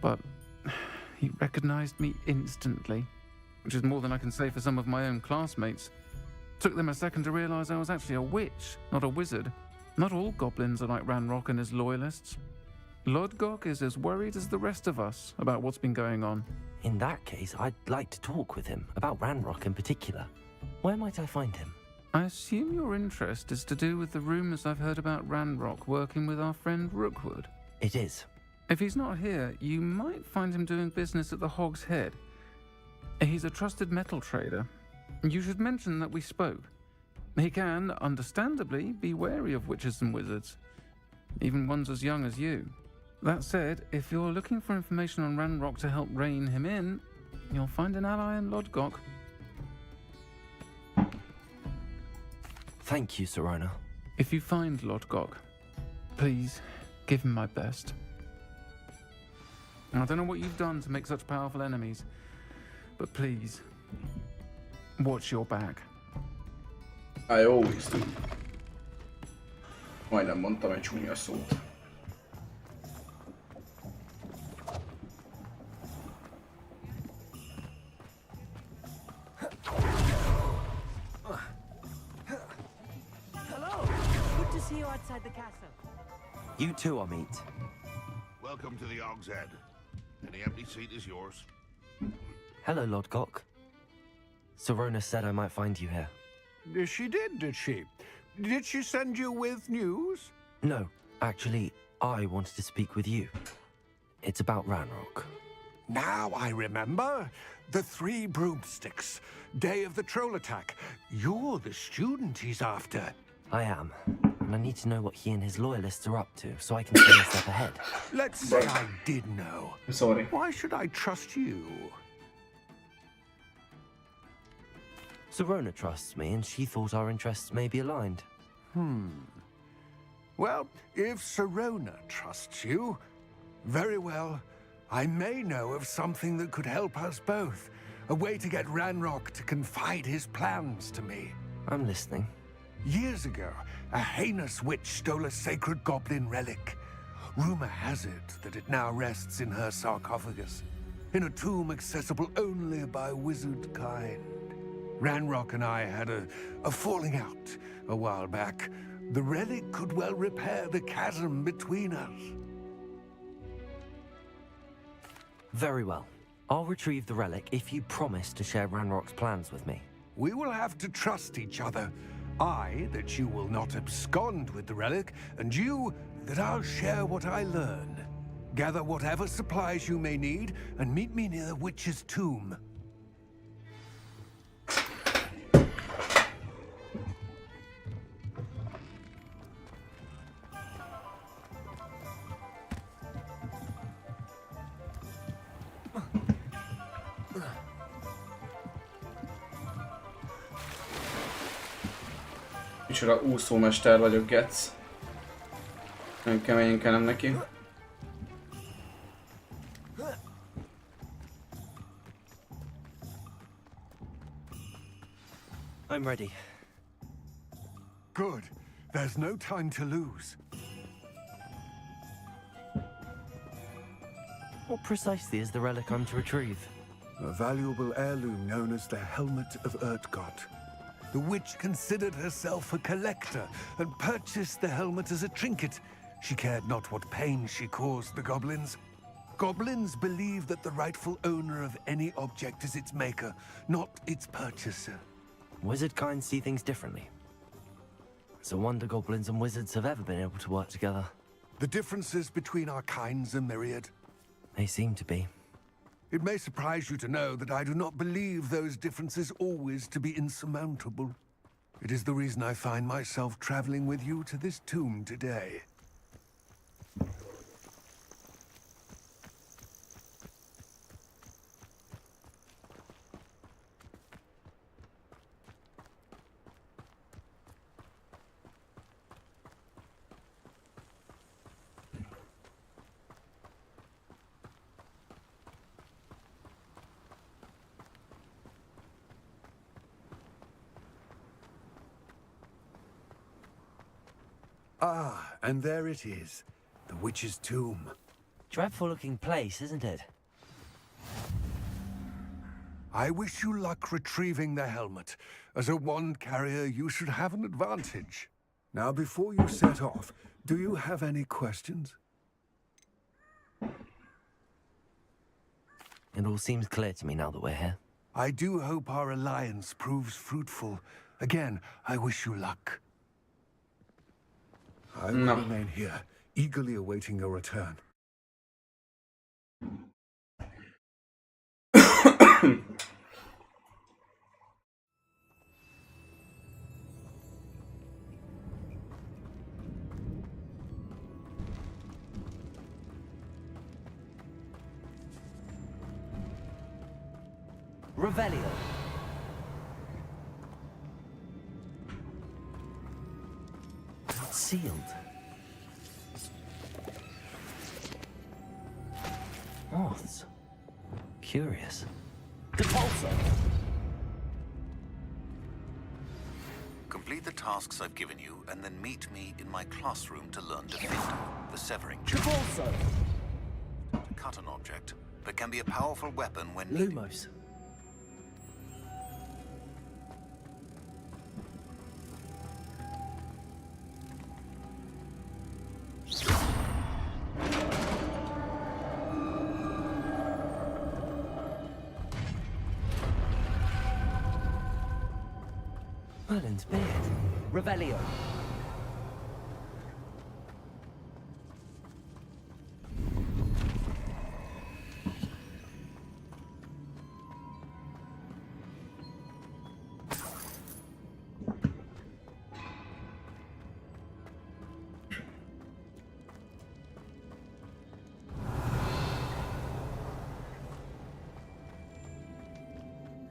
But he recognized me instantly, which is more than I can say for some of my own classmates. Took them a second to realize I was actually a witch, not a wizard. Not all goblins are like Ranrock and his loyalists. Lodgok is as worried as the rest of us about what's been going on. In that case, I'd like to talk with him, about Ranrock in particular. Where might I find him? I assume your interest is to do with the rumors I've heard about Ranrock working with our friend Rookwood. It is. If he's not here, you might find him doing business at the Hog's Head. He's a trusted metal trader. You should mention that we spoke. He can, understandably, be wary of witches and wizards, even ones as young as you. That said, if you're looking for information on Ranrock to help rein him in, you'll find an ally in Lodgok. Thank you, Serona. If you find Lodgok, please give him my best. I don't know what you've done to make such powerful enemies, but please, watch your back. I always do. Majdnem mondtam egy csúnya szót. Hello. Good to see you outside the castle. You too, Amit. Welcome to the Hog's Head. Any empty seat is yours. Hello, Lodgok. Serona said I might find you here. She did she? Did she send you with news? No, actually, I wanted to speak with you. It's about Ranrock. Now I remember. The 3 broomsticks. Day of the troll attack. You're the student he's after. I am. And I need to know what he and his loyalists are up to, so I can stay a step ahead. Let's say I did know. Sorry. Why should I trust you? Sirona trusts me, and she thought our interests may be aligned. Well, if Sirona trusts you, very well. I may know of something that could help us both. A way to get Ranrock to confide his plans to me. I'm listening. Years ago, a heinous witch stole a sacred goblin relic. Rumor has it that it now rests in her sarcophagus, in a tomb accessible only by wizard kind. Ranrock and I had a falling out a while back. The relic could well repair the chasm between us. Very well. I'll retrieve the relic if you promise to share Ranrock's plans with me. We will have to trust each other. I, that you will not abscond with the relic, and you, that I'll share what I learn. Gather whatever supplies you may need, and meet me near the witch's tomb. Micsoda úszómester vagyok, Getsz. Nagyon keményen kellem neki. I'm ready. Good. There's no time to lose. What precisely is the relic I'm to retrieve? A valuable heirloom known as the Helmet of Urtgott. The witch considered herself a collector and purchased the helmet as a trinket. She cared not what pain she caused the goblins. Goblins believe that the rightful owner of any object is its maker, not its purchaser. Wizard kind see things differently. It's a wonder goblins and wizards have ever been able to work together. The differences between our kinds are myriad. They seem to be. It may surprise you to know that I do not believe those differences always to be insurmountable. It is the reason I find myself traveling with you to this tomb today. Ah, and there it is. The witch's tomb. Dreadful looking place, isn't it? I wish you luck retrieving the helmet. As a wand carrier, you should have an advantage. Now, before you set off, do you have any questions? It all seems clear to me now that we're here. I do hope our alliance proves fruitful. Again, I wish you luck. I will remain here, eagerly awaiting your return. Revelio. It's sealed. Moths. Curious. Depulso. Complete the tasks I've given you, and then meet me in my classroom to learn Defendo, the severing charm. Depulso. To cut an object, but can be a powerful weapon when needed. Lumos. Merlin's beard. Revelio.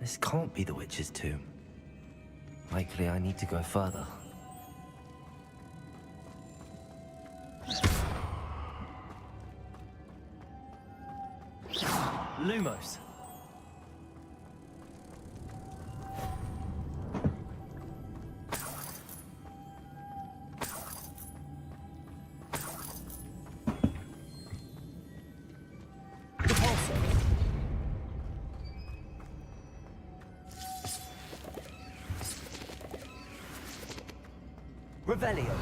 This can't be the witch's tomb. Likely I need to go further. Lumos. Revelio.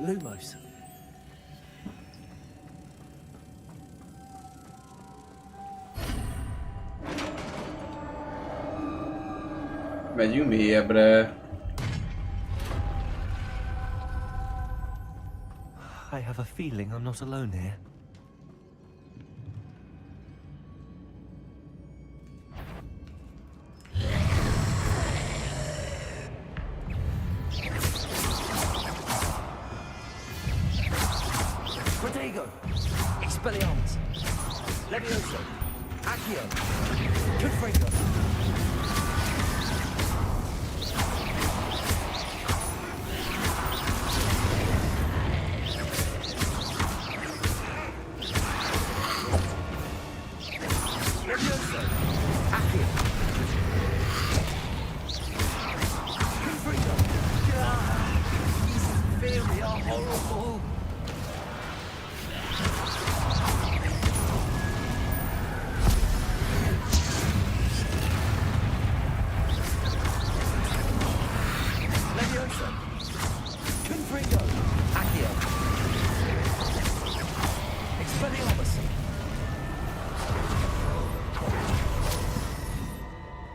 Lumos. Megyünk mélyebbre. I have a feeling I'm not alone here. Protego! Expelliarmus! Levioso! Accio! Confringo! Levioso! Accio! Confringo! These very are horrible! Levioso! Confringo! Accio! Expelliarmus!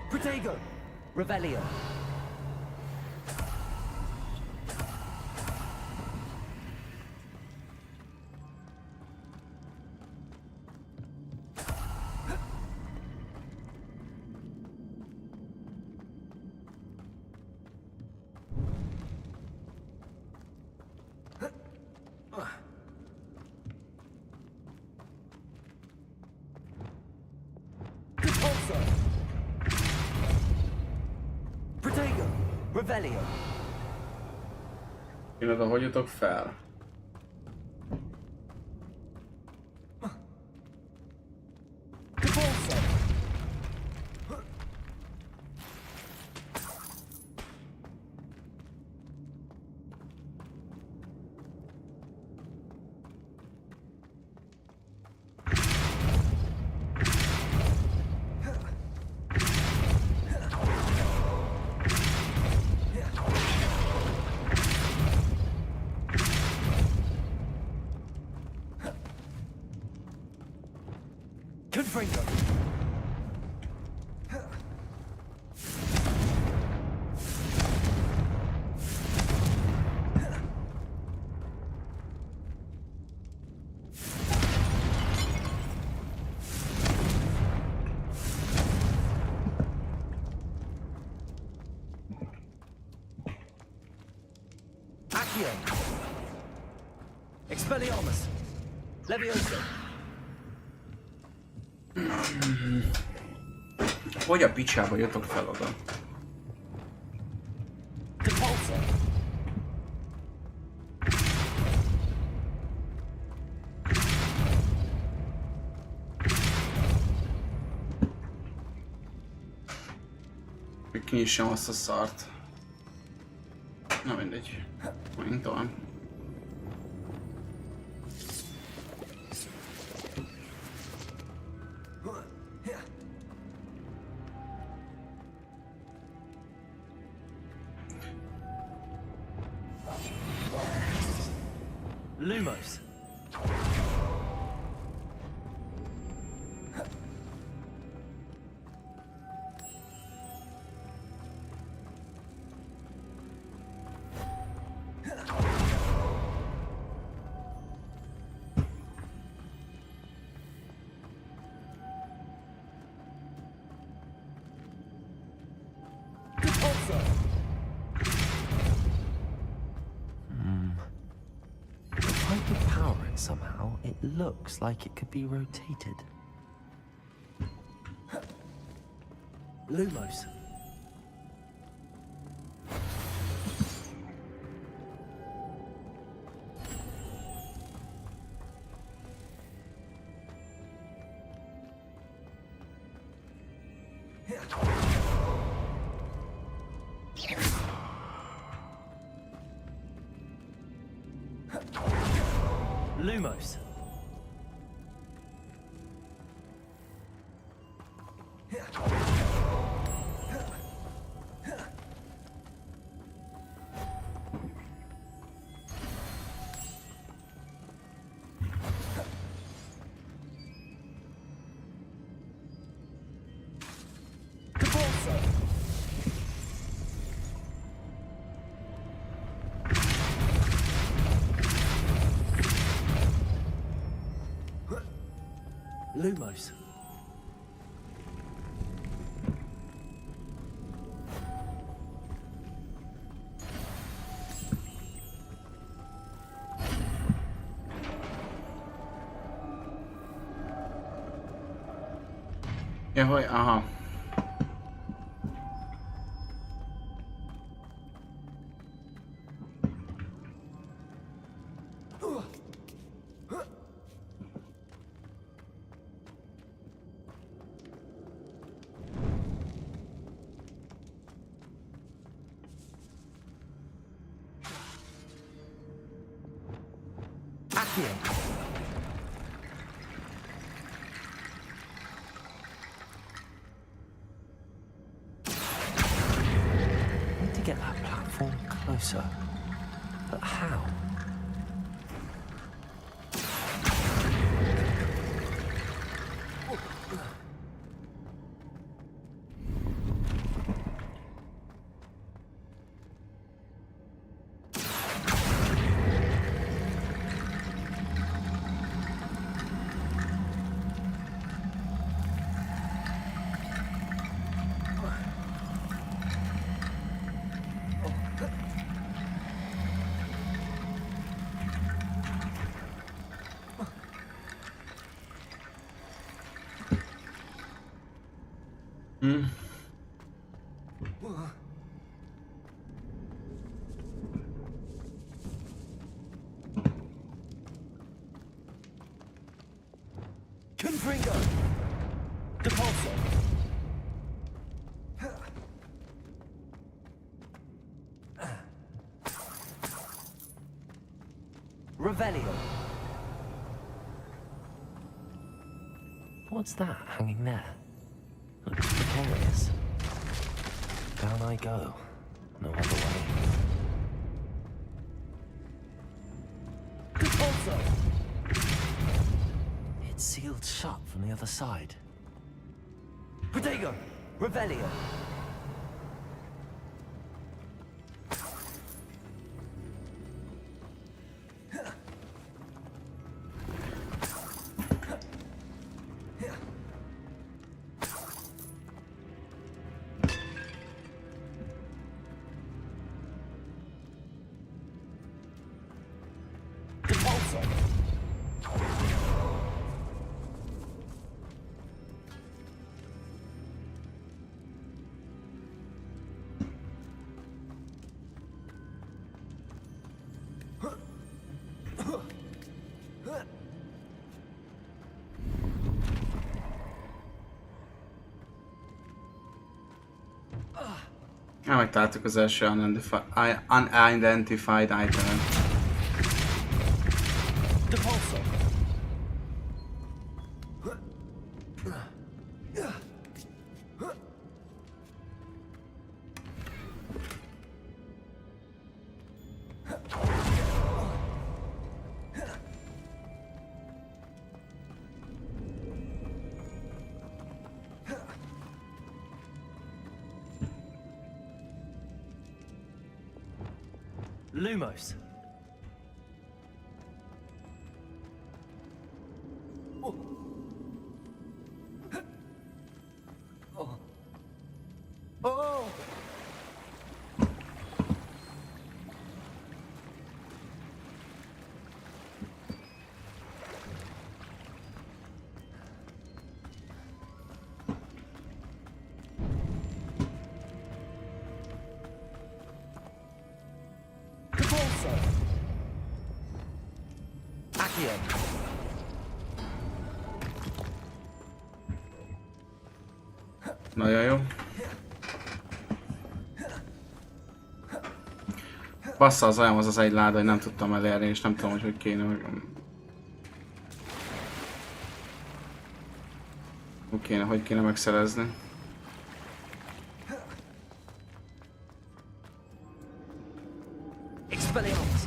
Protego! Revelio! Protego! Revelio! Illetve hogy jutok fel? Confringo! Accio! Expelliarmus! Levioso! Hogy a picsába jöttök fel oda? Még kinyissam azt a szart. Na mindegy. Menjünk tovább. Lumos. somehow, it looks like it could be rotated. Lumos. Lumos. Lumos. Ja, hoj, aha. I need to get that platform closer. But how? Confringo. Depulso. Revelio. What's that hanging there? Looks precarious. Down I go. No other way. Depulso. It's sealed shut from the other side. Protego. Revelio. Megtaláltuk az első unidentified item-et. Lumos. Accio. Nagyon jó. Bassza az olyan az egy láda, hogy nem tudtam elérni, és nem tudom, hogy kéne meg... Hogy kéne megszerezni. Expelliarmus.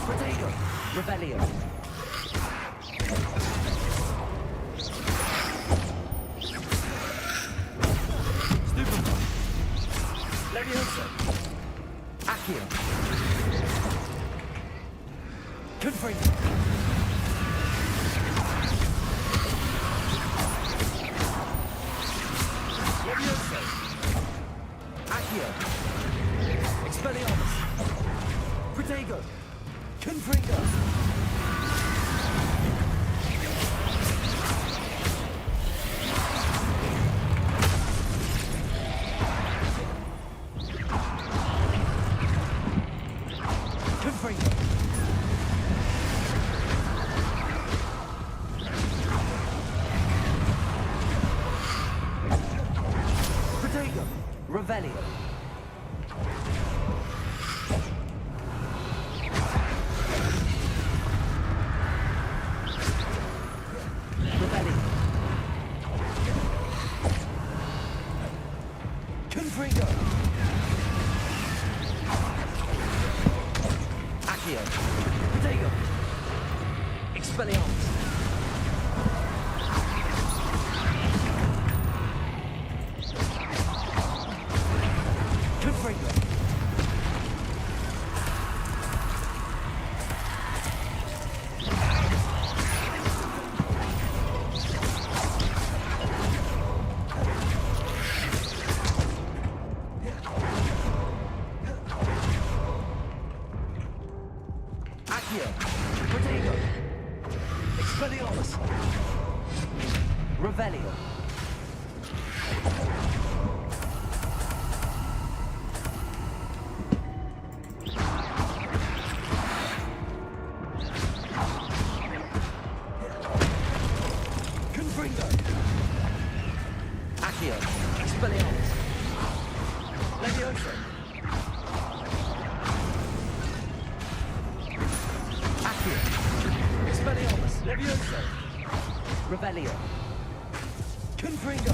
Protego. Revelio. Stupefy. Leviosa. Accio. Confringo. Leviosa. Accio. Expelliarmus. Protego. Confringo. Confringo. Protego. Revelio. Revelio. Confringo. Accio. Protego. Expelliarmus. Confringo. Accio. Protego. Expelliarmus. Revelio. Confringo. Accio. Expelliarmus. Leviosa. Accio. Expelliarmus. Leviosa. Revelio. Confringo.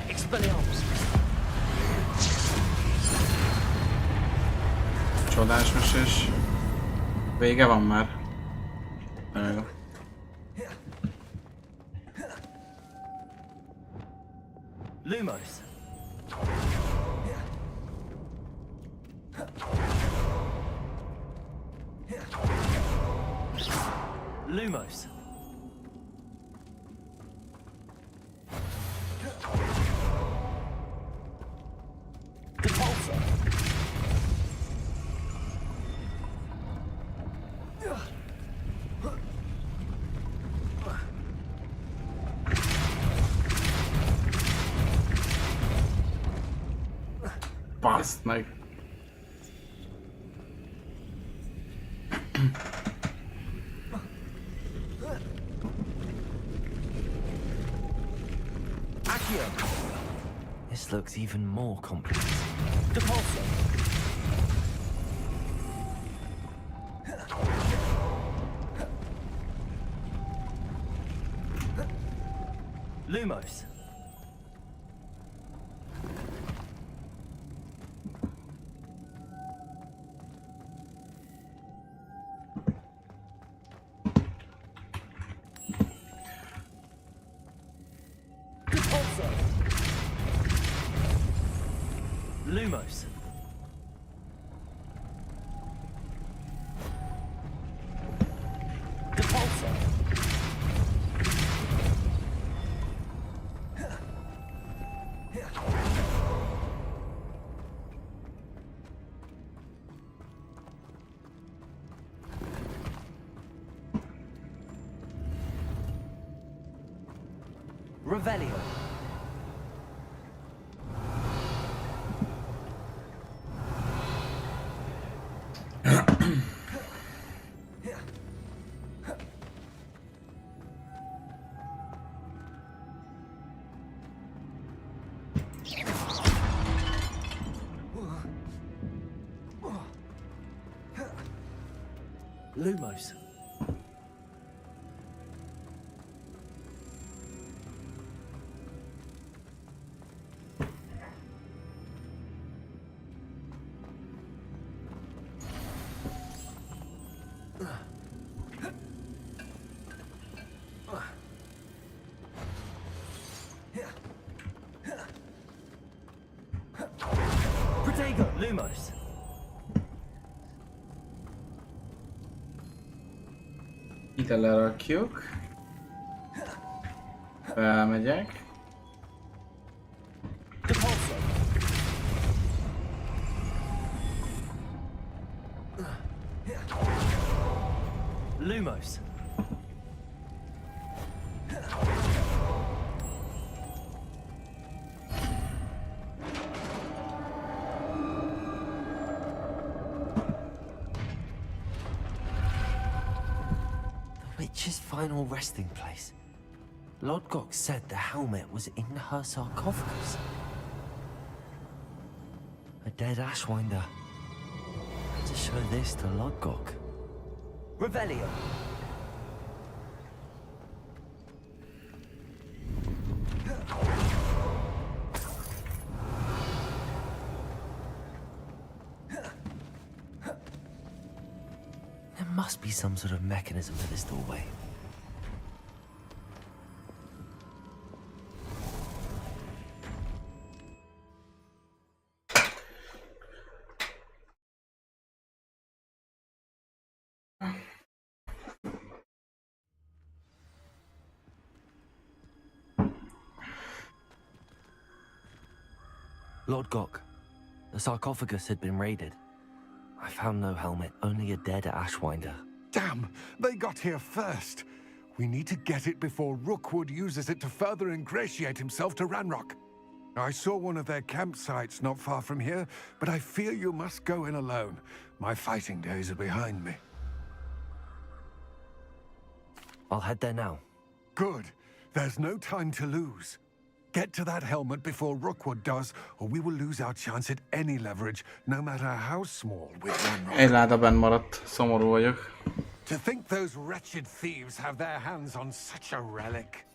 Expelliarmus. Csodás mesés. Vége van már. Nagyon jó. Lumos. Lumos. Depulsor. Baszt meg. Accio. This looks even more complex. Depulsor. Lumos. Depulsor. Lumos. Depulsor. Revelio. Lumos. Protego, Lumos. Ide lerakjuk. Felmegyek. Lumos. The witch's final resting place. Lodgok said the helmet was in her sarcophagus. A dead Ashwinder. To show this to Lodgok. Revelio. There must be some sort of mechanism to this doorway. Lord Gok, the sarcophagus had been raided. I found no helmet, only a dead Ashwinder. Damn! They got here first. We need to get it before Rookwood uses it to further ingratiate himself to Ranrock. I saw one of their campsites not far from here, but I fear you must go in alone. My fighting days are behind me. I'll head there now. Good. There's no time to lose. Get to that helmet before Rookwood does, or we will lose our chance at any leverage, no matter how small, with Ranrock. Egy láda benn maradt, szomorú vagyok. To think those wretched thieves have their hands on such a relic.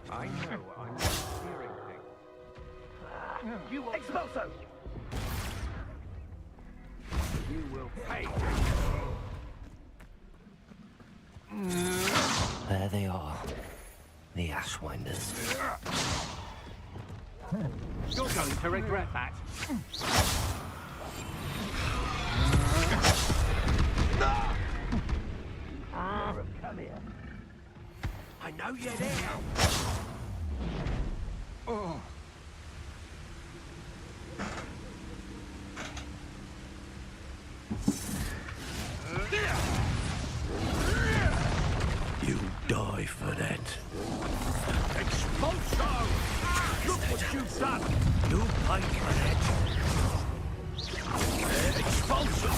I know I'm hearing things. You will Expulso! You will pay. There they are. The Ashwinders. You're going to regret that. Come here. I know you're there. Oh. You die for that. Expulso! Look what you've done! You paid for that. Expulso!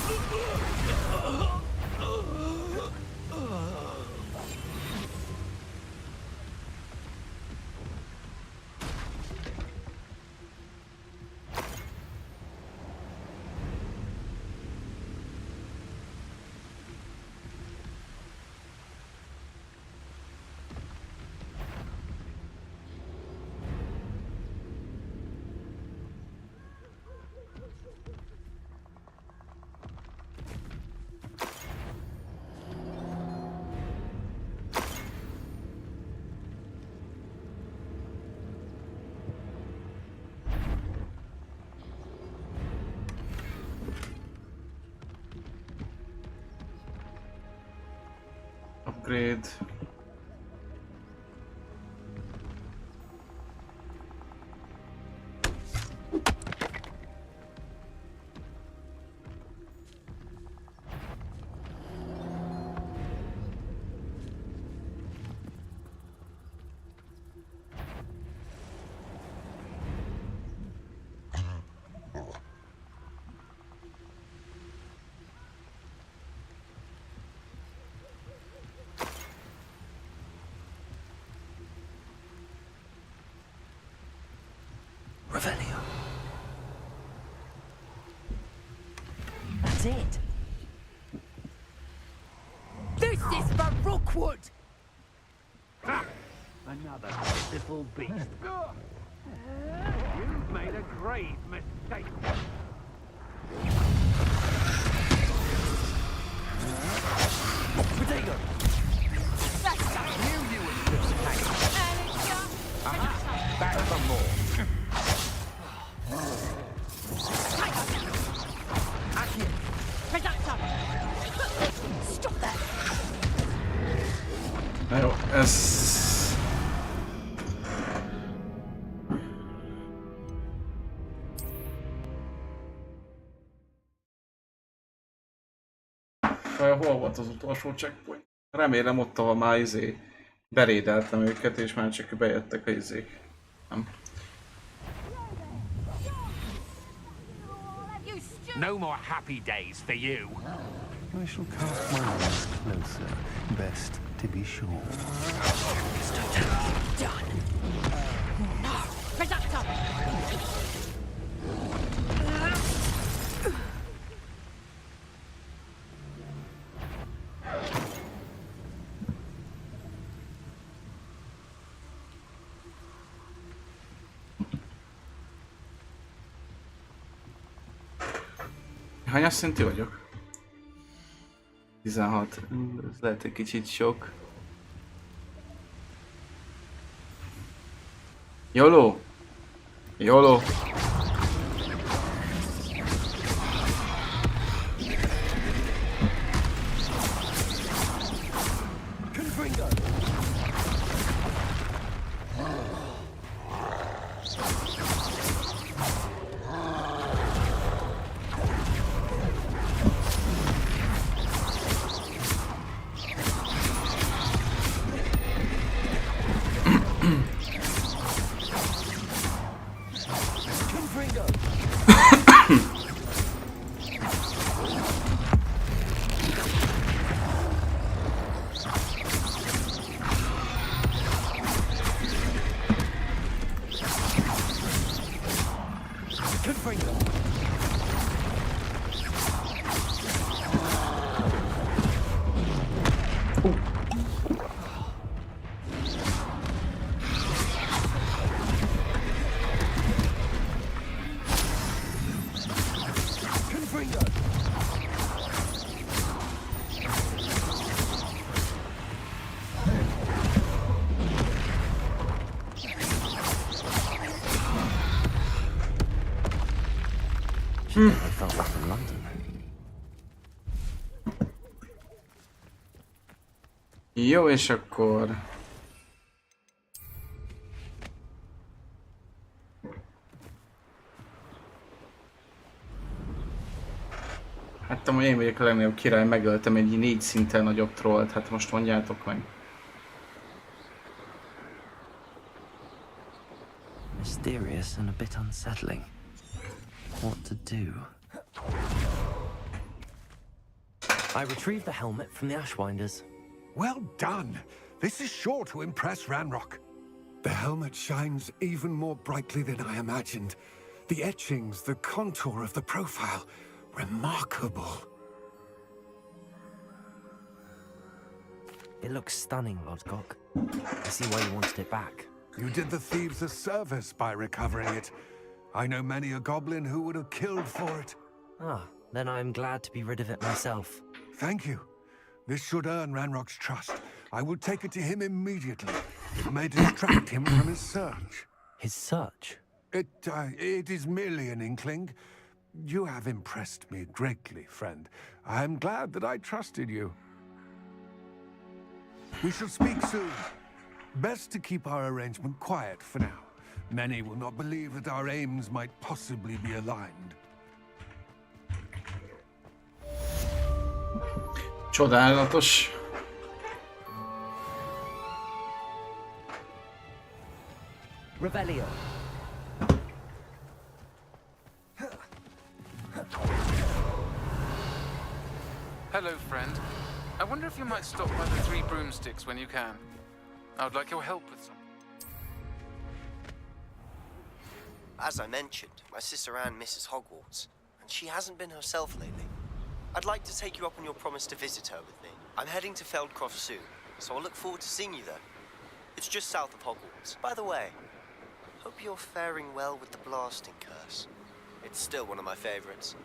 Upgrade. is it? This is for Rookwood! Another pitiful beast. You've made a grave mistake. Potato! I knew you would still hang. Aha! Back some more. Stop that! Na jó, ez... Hol volt az utolsó checkpoint? Remélem ott, ahol már berédeltem őket, és már csak bejöttek a izék. Nem. No more happy days for you. I shall cast my eyes closer. Best to be sure. Done. No! Reducto! Hányas szintű vagyok? 16. Ez lehet egy kicsit sok. YOLO! YOLO! I felt that in London. Jó, és akkor... Hát amúgy én vagyok a legnagyobb király, megöltem egy 4 szinten nagyobb trollt, hát most mondjátok meg. Mysterious and a bit unsettling. What to do? I retrieved the helmet from the Ashwinders. Well done. This is sure to impress Ranrock. The helmet shines even more brightly than I imagined. The etchings, the contour of the profile, remarkable. It looks stunning, Lodgok. I see why you wanted it back. You did the thieves a service by recovering it. I know many a goblin who would have killed for it. Ah, then I'm glad to be rid of it myself. Thank you. This should earn Ranrock's trust. I will take it to him immediately. It may distract him from his search. His search? It is merely an inkling. You have impressed me greatly, friend. I am glad that I trusted you. We shall speak soon. Best to keep our arrangement quiet for now. Many will not believe that our aims might possibly be aligned. Csodálatos. Revelio. Hello, friend. I wonder if you might stop by the Three Broomsticks when you can. I would like your help with something. As I mentioned, my sister Anne misses Hogwarts, and she hasn't been herself lately. I'd like to take you up on your promise to visit her with me. I'm heading to Feldcroft soon, so I'll look forward to seeing you there. It's just south of Hogwarts. By the way, hope you're faring well with the blasting curse. It's still one of my favorites.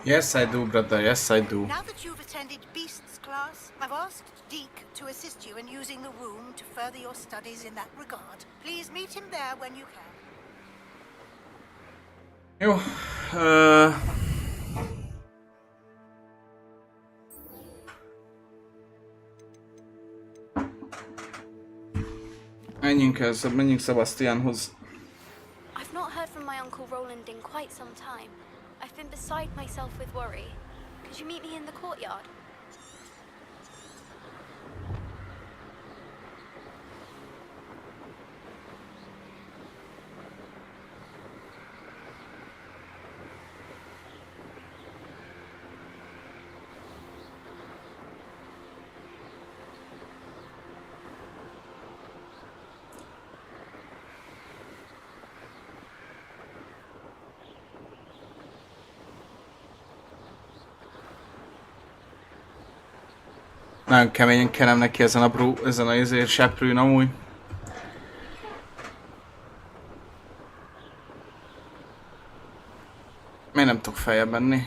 Yes, I do, brother. Yes, I do. Now that you've attended Beasts class, I've asked Deke to assist you in using the room to further your studies in that regard. Please meet him there when you can. Jó. Menjünk Sebastianhoz. I've not heard from my Uncle Roland in quite some time. I've been beside myself with worry. Could you meet me in the courtyard? Nagyon keményen kerem neki ezen a seprűn amúgy. Miért nem tudok feljebb menni?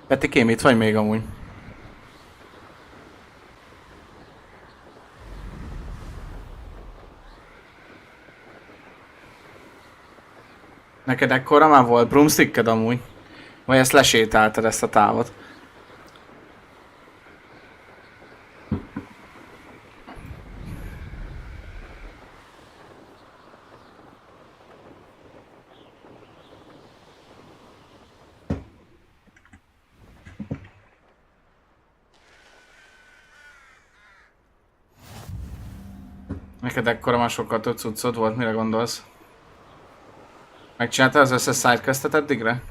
Petikém, itt vagy még amúgy? Neked ekkora már volt broomsticked amúgy? Vagy ezt lesétáltad ezt a távot? Neked ekkora már sokkal több cuccod volt, mire gondolsz? Megcsináltál az összes sidequestet eddigre?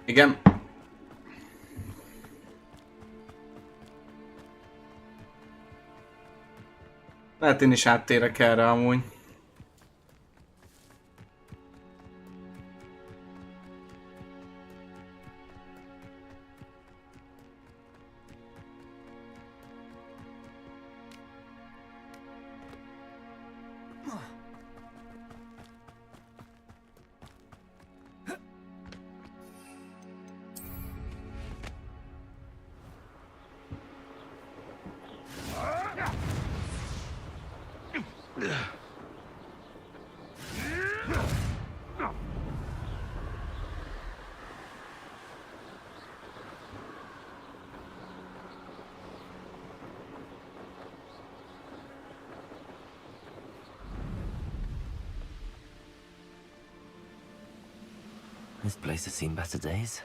Igen. Lehet én is áttérek erre amúgy. This place has seen better days.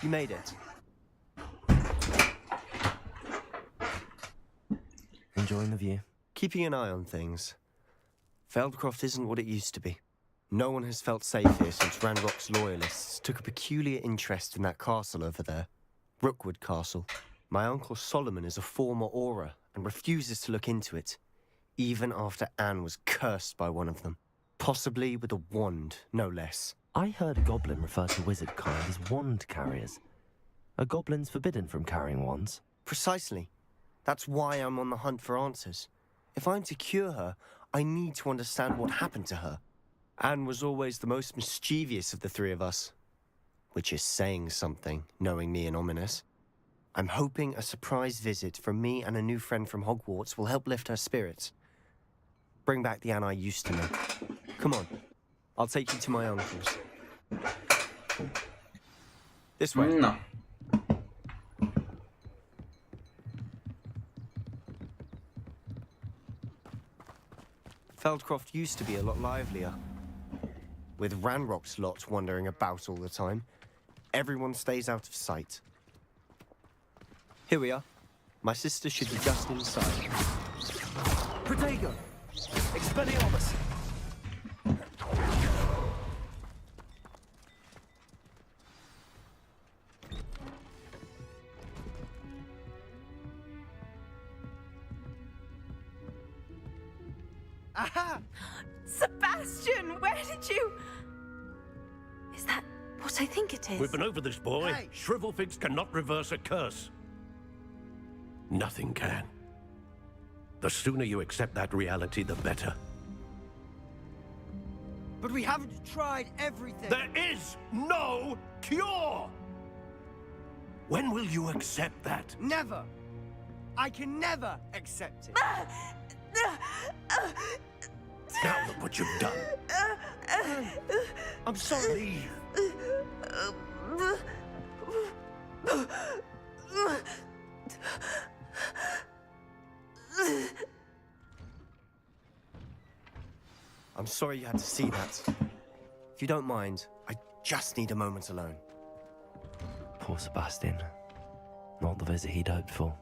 You made it. Enjoying the view? Keeping an eye on things. Feldcroft isn't what it used to be. No one has felt safe here since Ranrock's loyalists took a peculiar interest in that castle over there. Rookwood Castle. My uncle Solomon is a former Auror and refuses to look into it, even after Anne was cursed by one of them. Possibly with a wand, no less. I heard a goblin refer to wizard kind as wand carriers. Are goblins forbidden from carrying wands? Precisely. That's why I'm on the hunt for answers. If I'm to cure her, I need to understand what happened to her. Anne was always the most mischievous of the three of us. Which is saying something, knowing me and Ominous. I'm hoping a surprise visit from me and a new friend from Hogwarts will help lift her spirits. Bring back the Anne I used to know. Come on, I'll take you to my uncle's. This way. No. Feldcroft used to be a lot livelier. With Ranrock's lot wandering about all the time, everyone stays out of sight. Here we are. My sister should be just inside. Protego! Expelliarmus! Aha! Sebastian, where did you... Is that what I think it is? We've been over this, boy. Hey. Shrivelfigs cannot reverse a curse. Nothing can. The sooner you accept that reality, the better. But we haven't tried everything. There is no cure! When will you accept that? Never! I can never accept it. Now look what you've done. I'm sorry. I'm sorry you had to see that. If you don't mind, I just need a moment alone. Poor Sebastian. Not the visit he'd hoped for.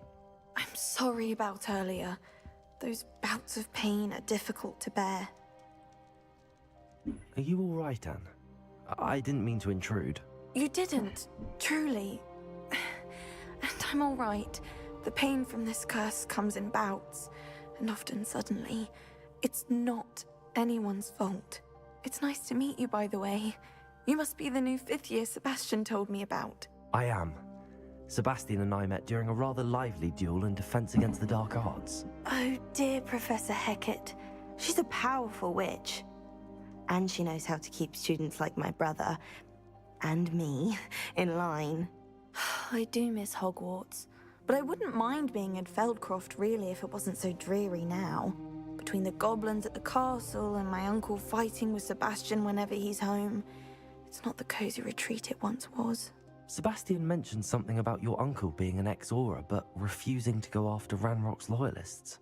I'm sorry about earlier. Those bouts of pain are difficult to bear. Are you all right, Anne? I didn't mean to intrude. You didn't, truly. And I'm all right. The pain from this curse comes in bouts, and often suddenly. It's not anyone's fault. It's nice to meet you, by the way. You must be the new 5th year Sebastian told me about. I am. Sebastian and I met during a rather lively duel in Defense Against the Dark Arts. Oh, dear Professor Hecat. She's a powerful witch. And she knows how to keep students like my brother, and me, in line. I do miss Hogwarts, but I wouldn't mind being in Feldcroft, really, if it wasn't so dreary now. Between the goblins at the castle and my uncle fighting with Sebastian whenever he's home, it's not the cozy retreat it once was. Sebastian mentioned something about your uncle being an ex-Auror, but refusing to go after Ranrock's loyalists.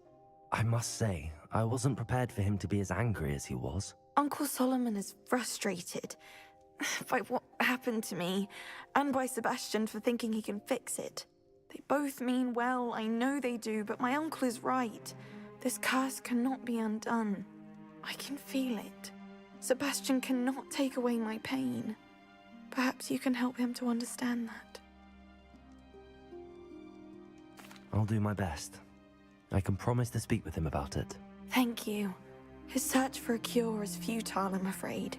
I must say, I wasn't prepared for him to be as angry as he was. Uncle Solomon is frustrated by what happened to me, and by Sebastian for thinking he can fix it. They both mean well, I know they do, but my uncle is right. This curse cannot be undone. I can feel it. Sebastian cannot take away my pain. Perhaps you can help him to understand that. I'll do my best. I can promise to speak with him about it. Thank you. His search for a cure is futile, I'm afraid.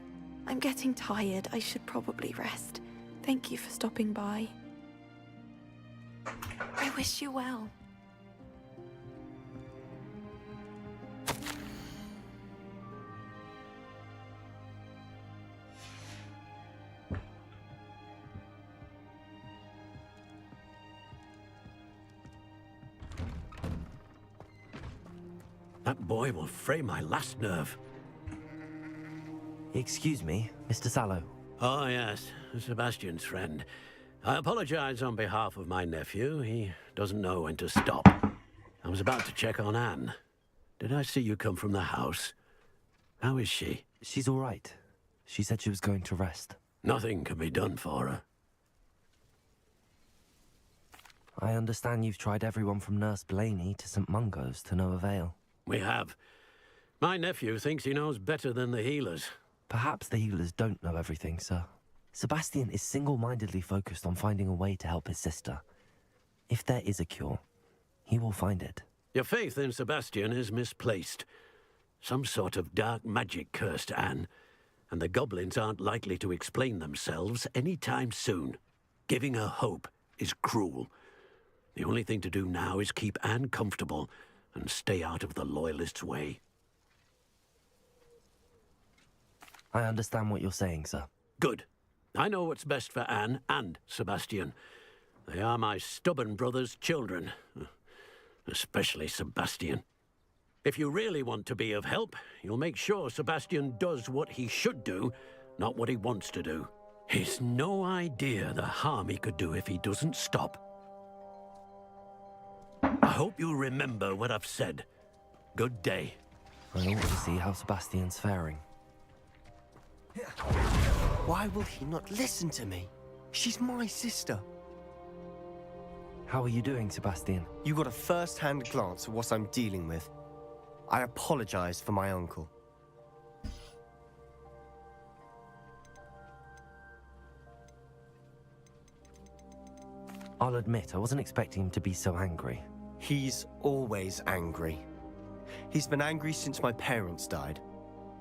I'm getting tired. I should probably rest. Thank you for stopping by. I wish you well. That boy will fray my last nerve. Excuse me, Mr. Sallow. Oh, yes, Sebastian's friend. I apologize on behalf of my nephew. He doesn't know when to stop. I was about to check on Anne. Did I see you come from the house? How is she? She's all right. She said she was going to rest. Nothing can be done for her. I understand you've tried everyone from Nurse Blaney to St. Mungo's to no avail. We have. My nephew thinks he knows better than the healers. Perhaps the healers don't know everything, sir. Sebastian is single-mindedly focused on finding a way to help his sister. If there is a cure, he will find it. Your faith in Sebastian is misplaced. Some sort of dark magic cursed Anne, and the goblins aren't likely to explain themselves anytime soon. Giving her hope is cruel. The only thing to do now is keep Anne comfortable and stay out of the Loyalists' way. I understand what you're saying, sir. Good. I know what's best for Anne and Sebastian. They are my stubborn brother's children. Especially Sebastian. If you really want to be of help, you'll make sure Sebastian does what he should do, not what he wants to do. He's no idea the harm he could do if he doesn't stop. I hope you remember what I've said. Good day. I ought to see how Sebastian's faring. Why will he not listen to me? She's my sister. How are you doing, Sebastian? You got a first-hand glance at what I'm dealing with. I apologize for my uncle. I'll admit, I wasn't expecting him to be so angry. He's always angry. He's been angry since my parents died.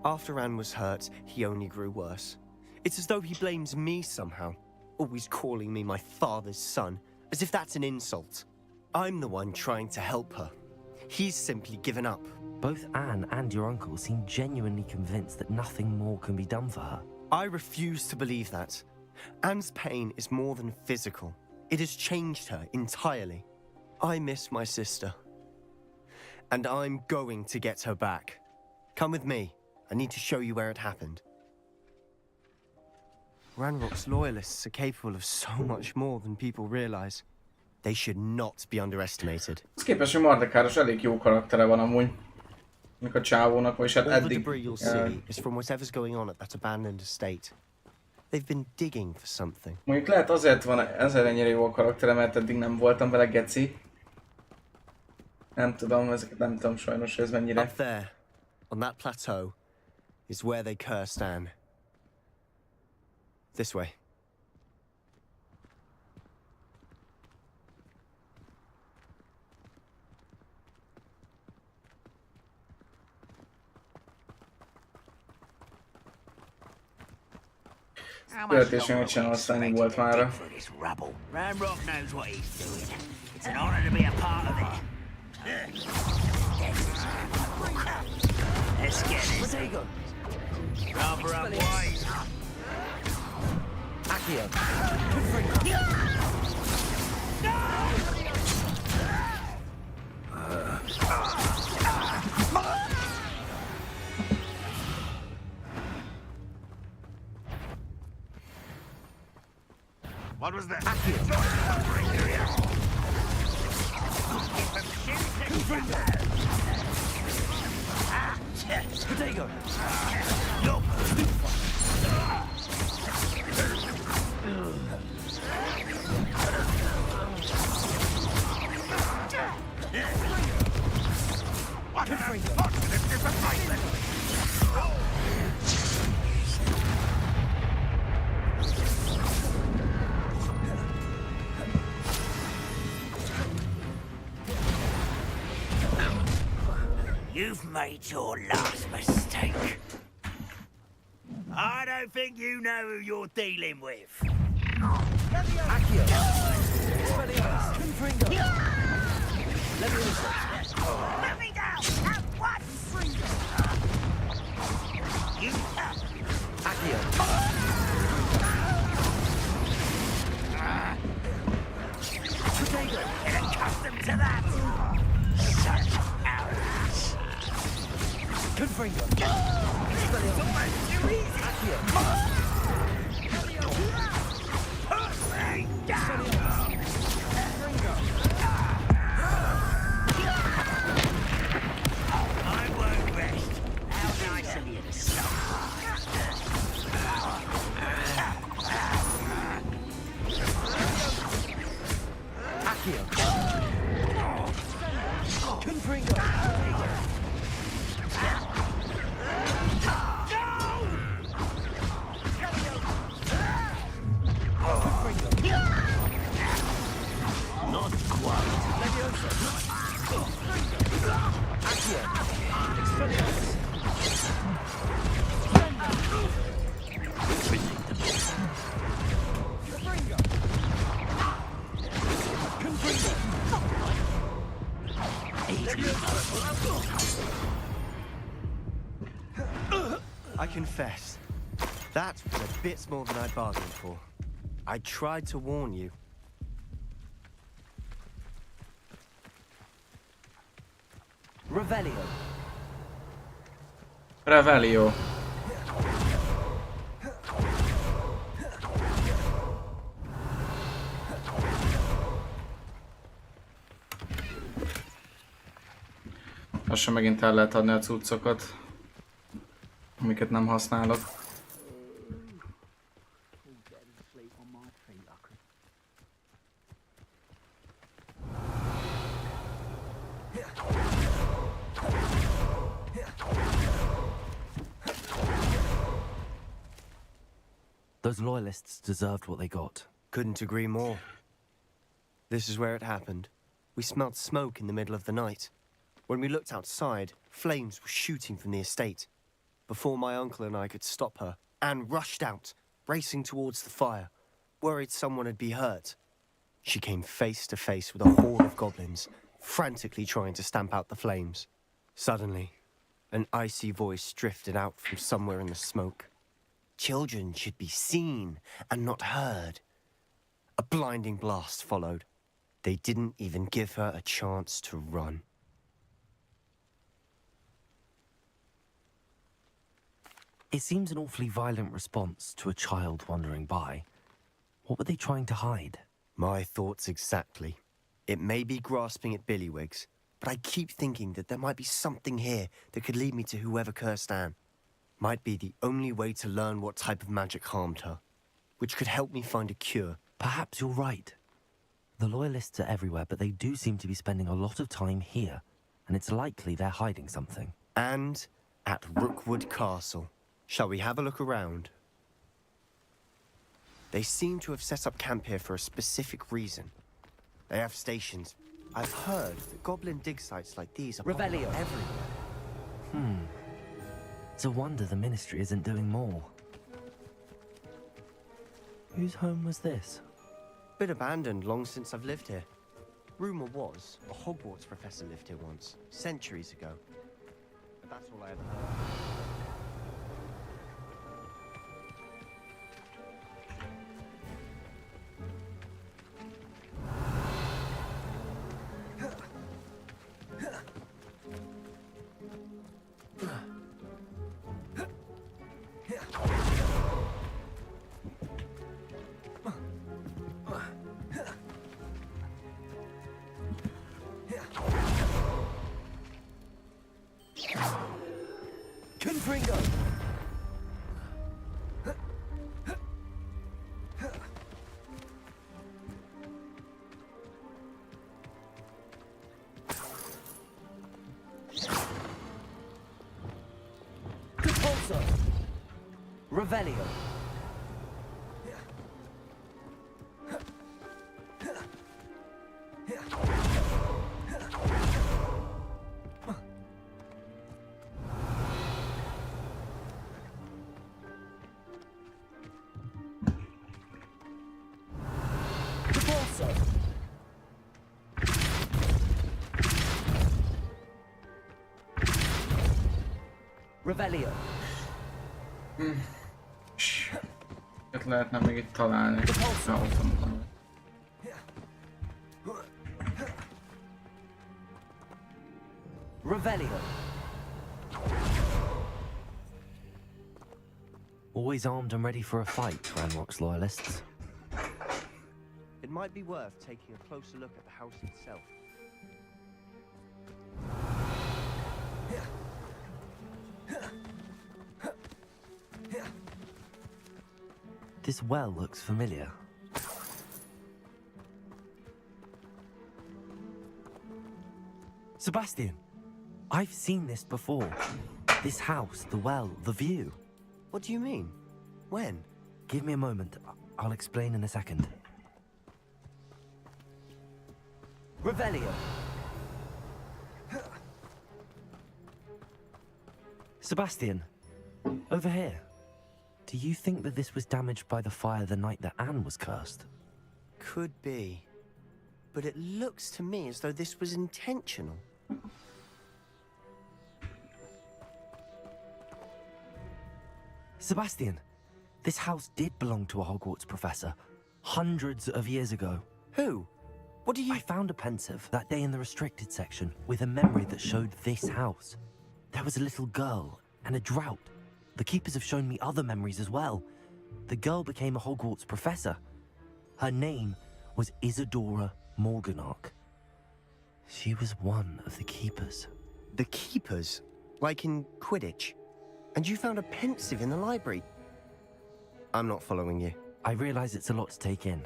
After Anne was hurt, he only grew worse. It's as though he blames me somehow, always calling me my father's son, as if that's an insult. I'm the one trying to help her. He's simply given up. Both Anne and your uncle seem genuinely convinced that nothing more can be done for her. I refuse to believe that. Anne's pain is more than physical. It has changed her entirely. I miss my sister. And I'm going to get her back. Come with me. I need to show you where it happened. Ranrock's Loyalists are capable of so much more than people realize. They should not be underestimated. Ez képest, hogy Mardekáros elég jó karaktere van amúgy. Mikor a csávónak, vagyis hát All the eddig... debris you'll see is from whatever's going on at that abandoned estate. They've been digging for something. Mondjuk lehet azért van ezzel ennyire jó a karaktere, mert eddig nem voltam vele geci. Nem tudom, ezeket nem tudom sajnos, ez mennyire... Up there, on that plateau, is where they cursed Anne. This way. Születésünk csinálni volt mára. Ranrock knows what he's doing. It's an honor to be a part of it. Let's get it. Rather unwise. Accio. What was that? Potato. You've made your last mistake. I don't think you know who you're dealing with. Accio. Let me down! At once! You Accio. Potato. get accustomed to that! Such arrogance! Confringo. It's almost too easy! Put me down! I won't rest. How nice of you to stop. Accio. confess, that was a bit more than I bargained for. I tried to warn you. Revelio. Revelio. Lassan megint el lehet adni a cuccokat, amiket nem használok. Those loyalists deserved what they got. Couldn't agree more. This is where it happened. We smelled smoke in the middle of the night. When we looked outside, flames were shooting from the estate. Before my uncle and I could stop her, Anne rushed out, racing towards the fire, worried someone had been hurt. She came face to face with a horde of goblins, frantically trying to stamp out the flames. Suddenly, an icy voice drifted out from somewhere in the smoke. Children should be seen and not heard. A blinding blast followed. They didn't even give her a chance to run. It seems an awfully violent response to a child wandering by. What were they trying to hide? My thoughts exactly. It may be grasping at Billywigs, but I keep thinking that there might be something here that could lead me to whoever cursed Anne. Might be the only way to learn what type of magic harmed her, which could help me find a cure. Perhaps you're right. The loyalists are everywhere, but they do seem to be spending a lot of time here, and it's likely they're hiding something. And at Rookwood Castle. Shall we have a look around? They seem to have set up camp here for a specific reason. They have stations. I've heard that goblin dig sites like these are Revelio. everywhere. It's a wonder the Ministry isn't doing more. Whose home was this? Been abandoned long since I've lived here. Rumor was a Hogwarts professor lived here once, centuries ago. But that's all I ever heard. Confringo! Repulsor. Revelio. Revelio. Őket lehetne még itt találni. Ja, ott van. Revelio. Always armed and ready for a fight, Ranrock's loyalists. It might be worth taking a closer look at the house itself. This well looks familiar. Sebastian, I've seen this before. This house, the well, the view. What do you mean? When? Give me a moment. I'll explain in a second. Revelio. Sebastian, over here. Do you think that this was damaged by the fire the night that Anne was cursed? Could be. But it looks to me as though this was intentional. Sebastian, this house did belong to a Hogwarts professor hundreds of years ago. Who? What do you... I found a pensive that day in the restricted section with a memory that showed this house. There was a little girl and a drought. The keepers have shown me other memories as well. The girl became a Hogwarts professor. Her name was Isadora Morganach. She was one of the keepers. The keepers? Like in Quidditch? And you found a pensive in the library? I'm not following you. I realize it's a lot to take in.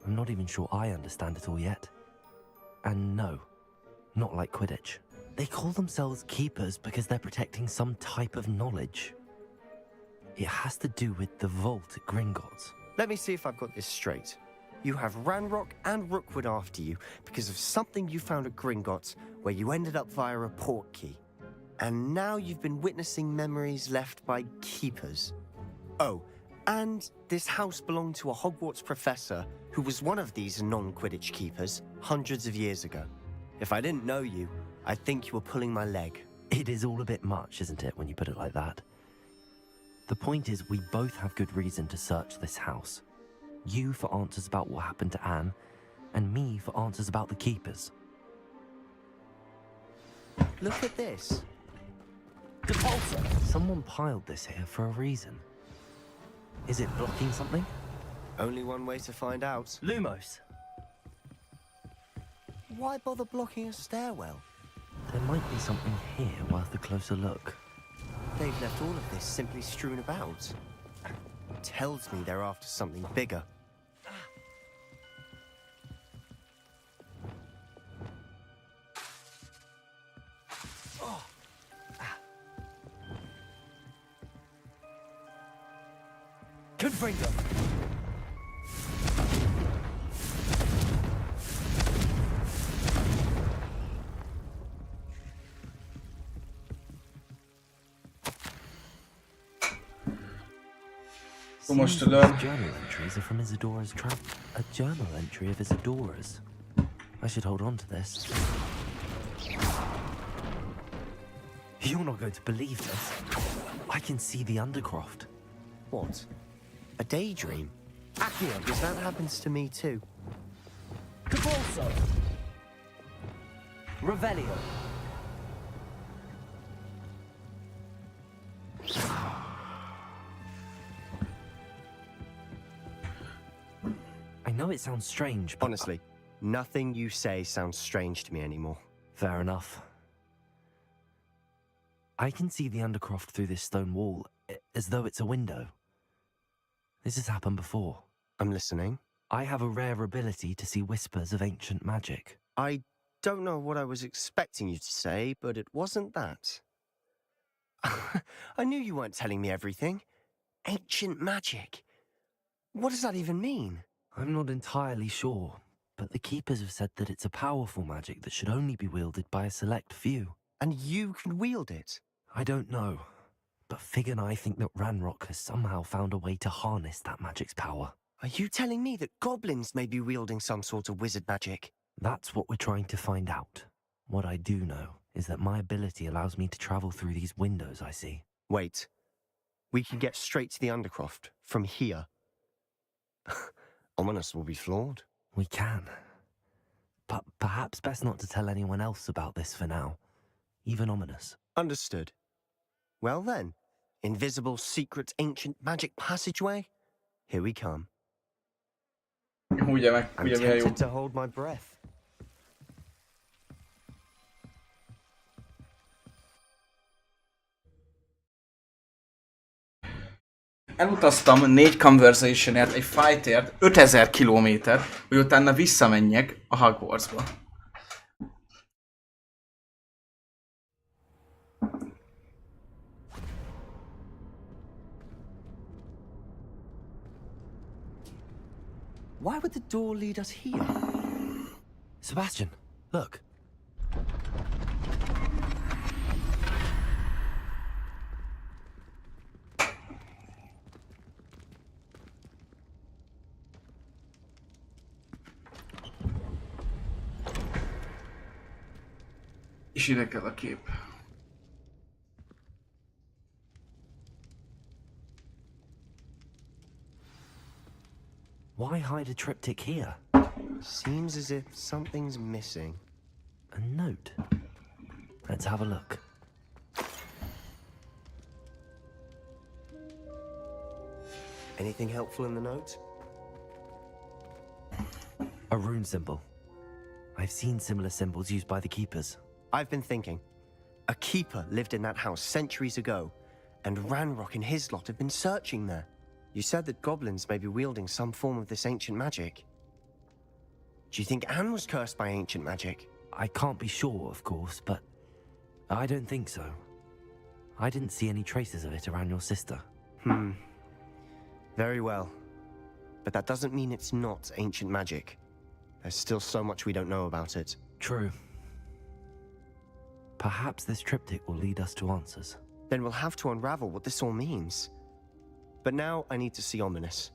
I'm not even sure I understand it all yet. And no, not like Quidditch. They call themselves keepers because they're protecting some type of knowledge. It has to do with the vault at Gringotts. Let me see if I've got this straight. You have Ranrock and Rookwood after you because of something you found at Gringotts where you ended up via a port key. And now you've been witnessing memories left by keepers. Oh, and this house belonged to a Hogwarts professor who was one of these non-Quidditch keepers hundreds of years ago. If I didn't know you, I'd think you were pulling my leg. It is all a bit much, isn't it, when you put it like that? The point is, we both have good reason to search this house. You for answers about what happened to Anne, and me for answers about the keepers. Look at this. Depulsor! Someone piled this here for a reason. Is it blocking something? Only one way to find out. Lumos! Why bother blocking a stairwell? There might be something here worth a closer look. They've left all of this simply strewn about. Tells me they're after something bigger. Confringo! Most to learn. Journal entries are from Isadora's trap. A journal entry of Isadora's. I should hold on to this. You're not going to believe this. I can see the Undercroft. What? A daydream? Accio, because that happens to me too. Depulso! Revelio! I know it sounds strange, but... Honestly, nothing you say sounds strange to me anymore. Fair enough. I can see the Undercroft through this stone wall, as though it's a window. This has happened before. I'm listening. I have a rare ability to see whispers of ancient magic. I don't know what I was expecting you to say, but it wasn't that. I knew you weren't telling me everything. Ancient magic. What does that even mean? I'm not entirely sure, but the Keepers have said that it's a powerful magic that should only be wielded by a select few. And you can wield it? I don't know, but Fig and I think that Ranrock has somehow found a way to harness that magic's power. Are you telling me that goblins may be wielding some sort of wizard magic? That's what we're trying to find out. What I do know is that my ability allows me to travel through these windows I see. Wait. We can get straight to the Undercroft from here. Ominous will be flawed. We can. But perhaps best not to tell anyone else about this for now. Even Ominous. Understood. Well then, invisible, secret, ancient magic passageway? Here we come. I'm tempted to hold my breath. Elutaztam 4 conversationért, egy fightért 5000 kilométer, hogy utána visszamenjek a Hogwartsba. Why would the door lead us here? Sebastian, look. És ide kell a kép. Why hide a triptych here? Seems as if something's missing. A note. Let's have a look. Anything helpful in the note? A rune symbol. I've seen similar symbols used by the keepers. I've been thinking. A keeper lived in that house centuries ago, and Ranrock and his lot have been searching there. You said that goblins may be wielding some form of this ancient magic. Do you think Anne was cursed by ancient magic? I can't be sure, of course, but I don't think so. I didn't see any traces of it around your sister. Very well. But that doesn't mean it's not ancient magic. There's still so much we don't know about it. True. Perhaps this triptych will lead us to answers. Then we'll have to unravel what this all means. But now I need to see Ominous.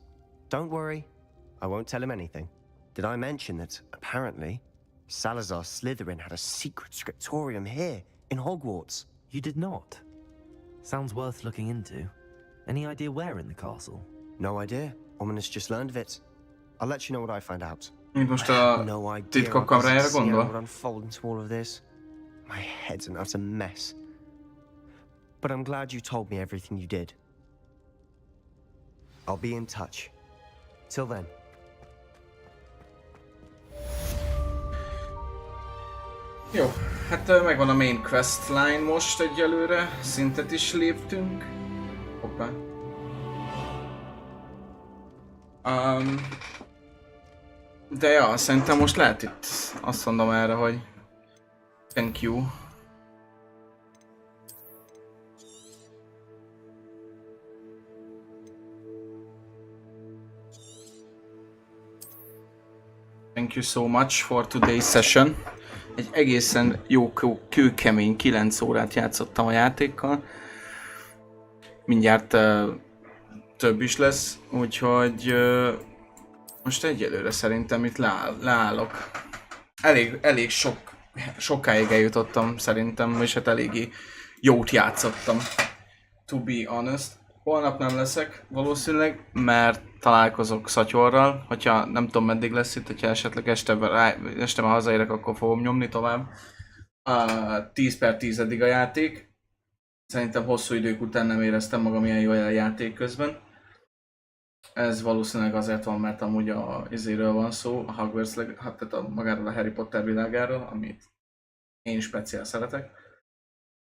Don't worry, I won't tell him anything. Did I mention that, apparently, Salazar Slytherin had a secret scriptorium here, in Hogwarts? You did not? Sounds worth looking into. Any idea where in the castle? No idea. Ominous just learned of it. I'll let you know what I find out. Itt most a titkok kamrájára gondol? What unfold into all of this. My head's an utter mess. But I'm glad you told me everything you did. I'll be in touch. Till then. Jó, hát megvan a main quest line most egyelőre. Szintet is léptünk. Hoppá. De ja, szerintem most lehet itt azt mondom erre, hogy thank you. Thank you so much for today's session. Egy egészen jó, kőkemény 9 órát játszottam a játékkal. Mindjárt több is lesz, úgyhogy most egyelőre szerintem itt leállok. Elég sokáig eljutottam szerintem, és hát eléggé jót játszottam. To be honest. Holnap nem leszek valószínűleg, mert találkozok Szatyorral. Hogyha nem tudom meddig lesz itt, hogyha esetleg este már hazaérek, akkor fogom nyomni tovább. 10/10 a játék. Szerintem hosszú idők után nem éreztem magam ilyen jól a játék közben. Ez valószínűleg azért van, mert amúgy izéről van szó, a Hogwarts Legacy, tehát magáról a Harry Potter világáról, amit én speciál szeretek.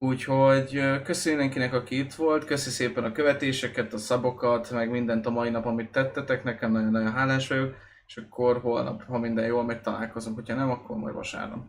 Úgyhogy köszi mindenkinek, aki itt volt, köszi szépen a követéseket, a szabokat, meg mindent a mai nap, amit tettetek, nekem nagyon-nagyon hálás vagyok, és akkor holnap, ha minden jól megy, találkozunk, hogyha nem, akkor majd vasárnap.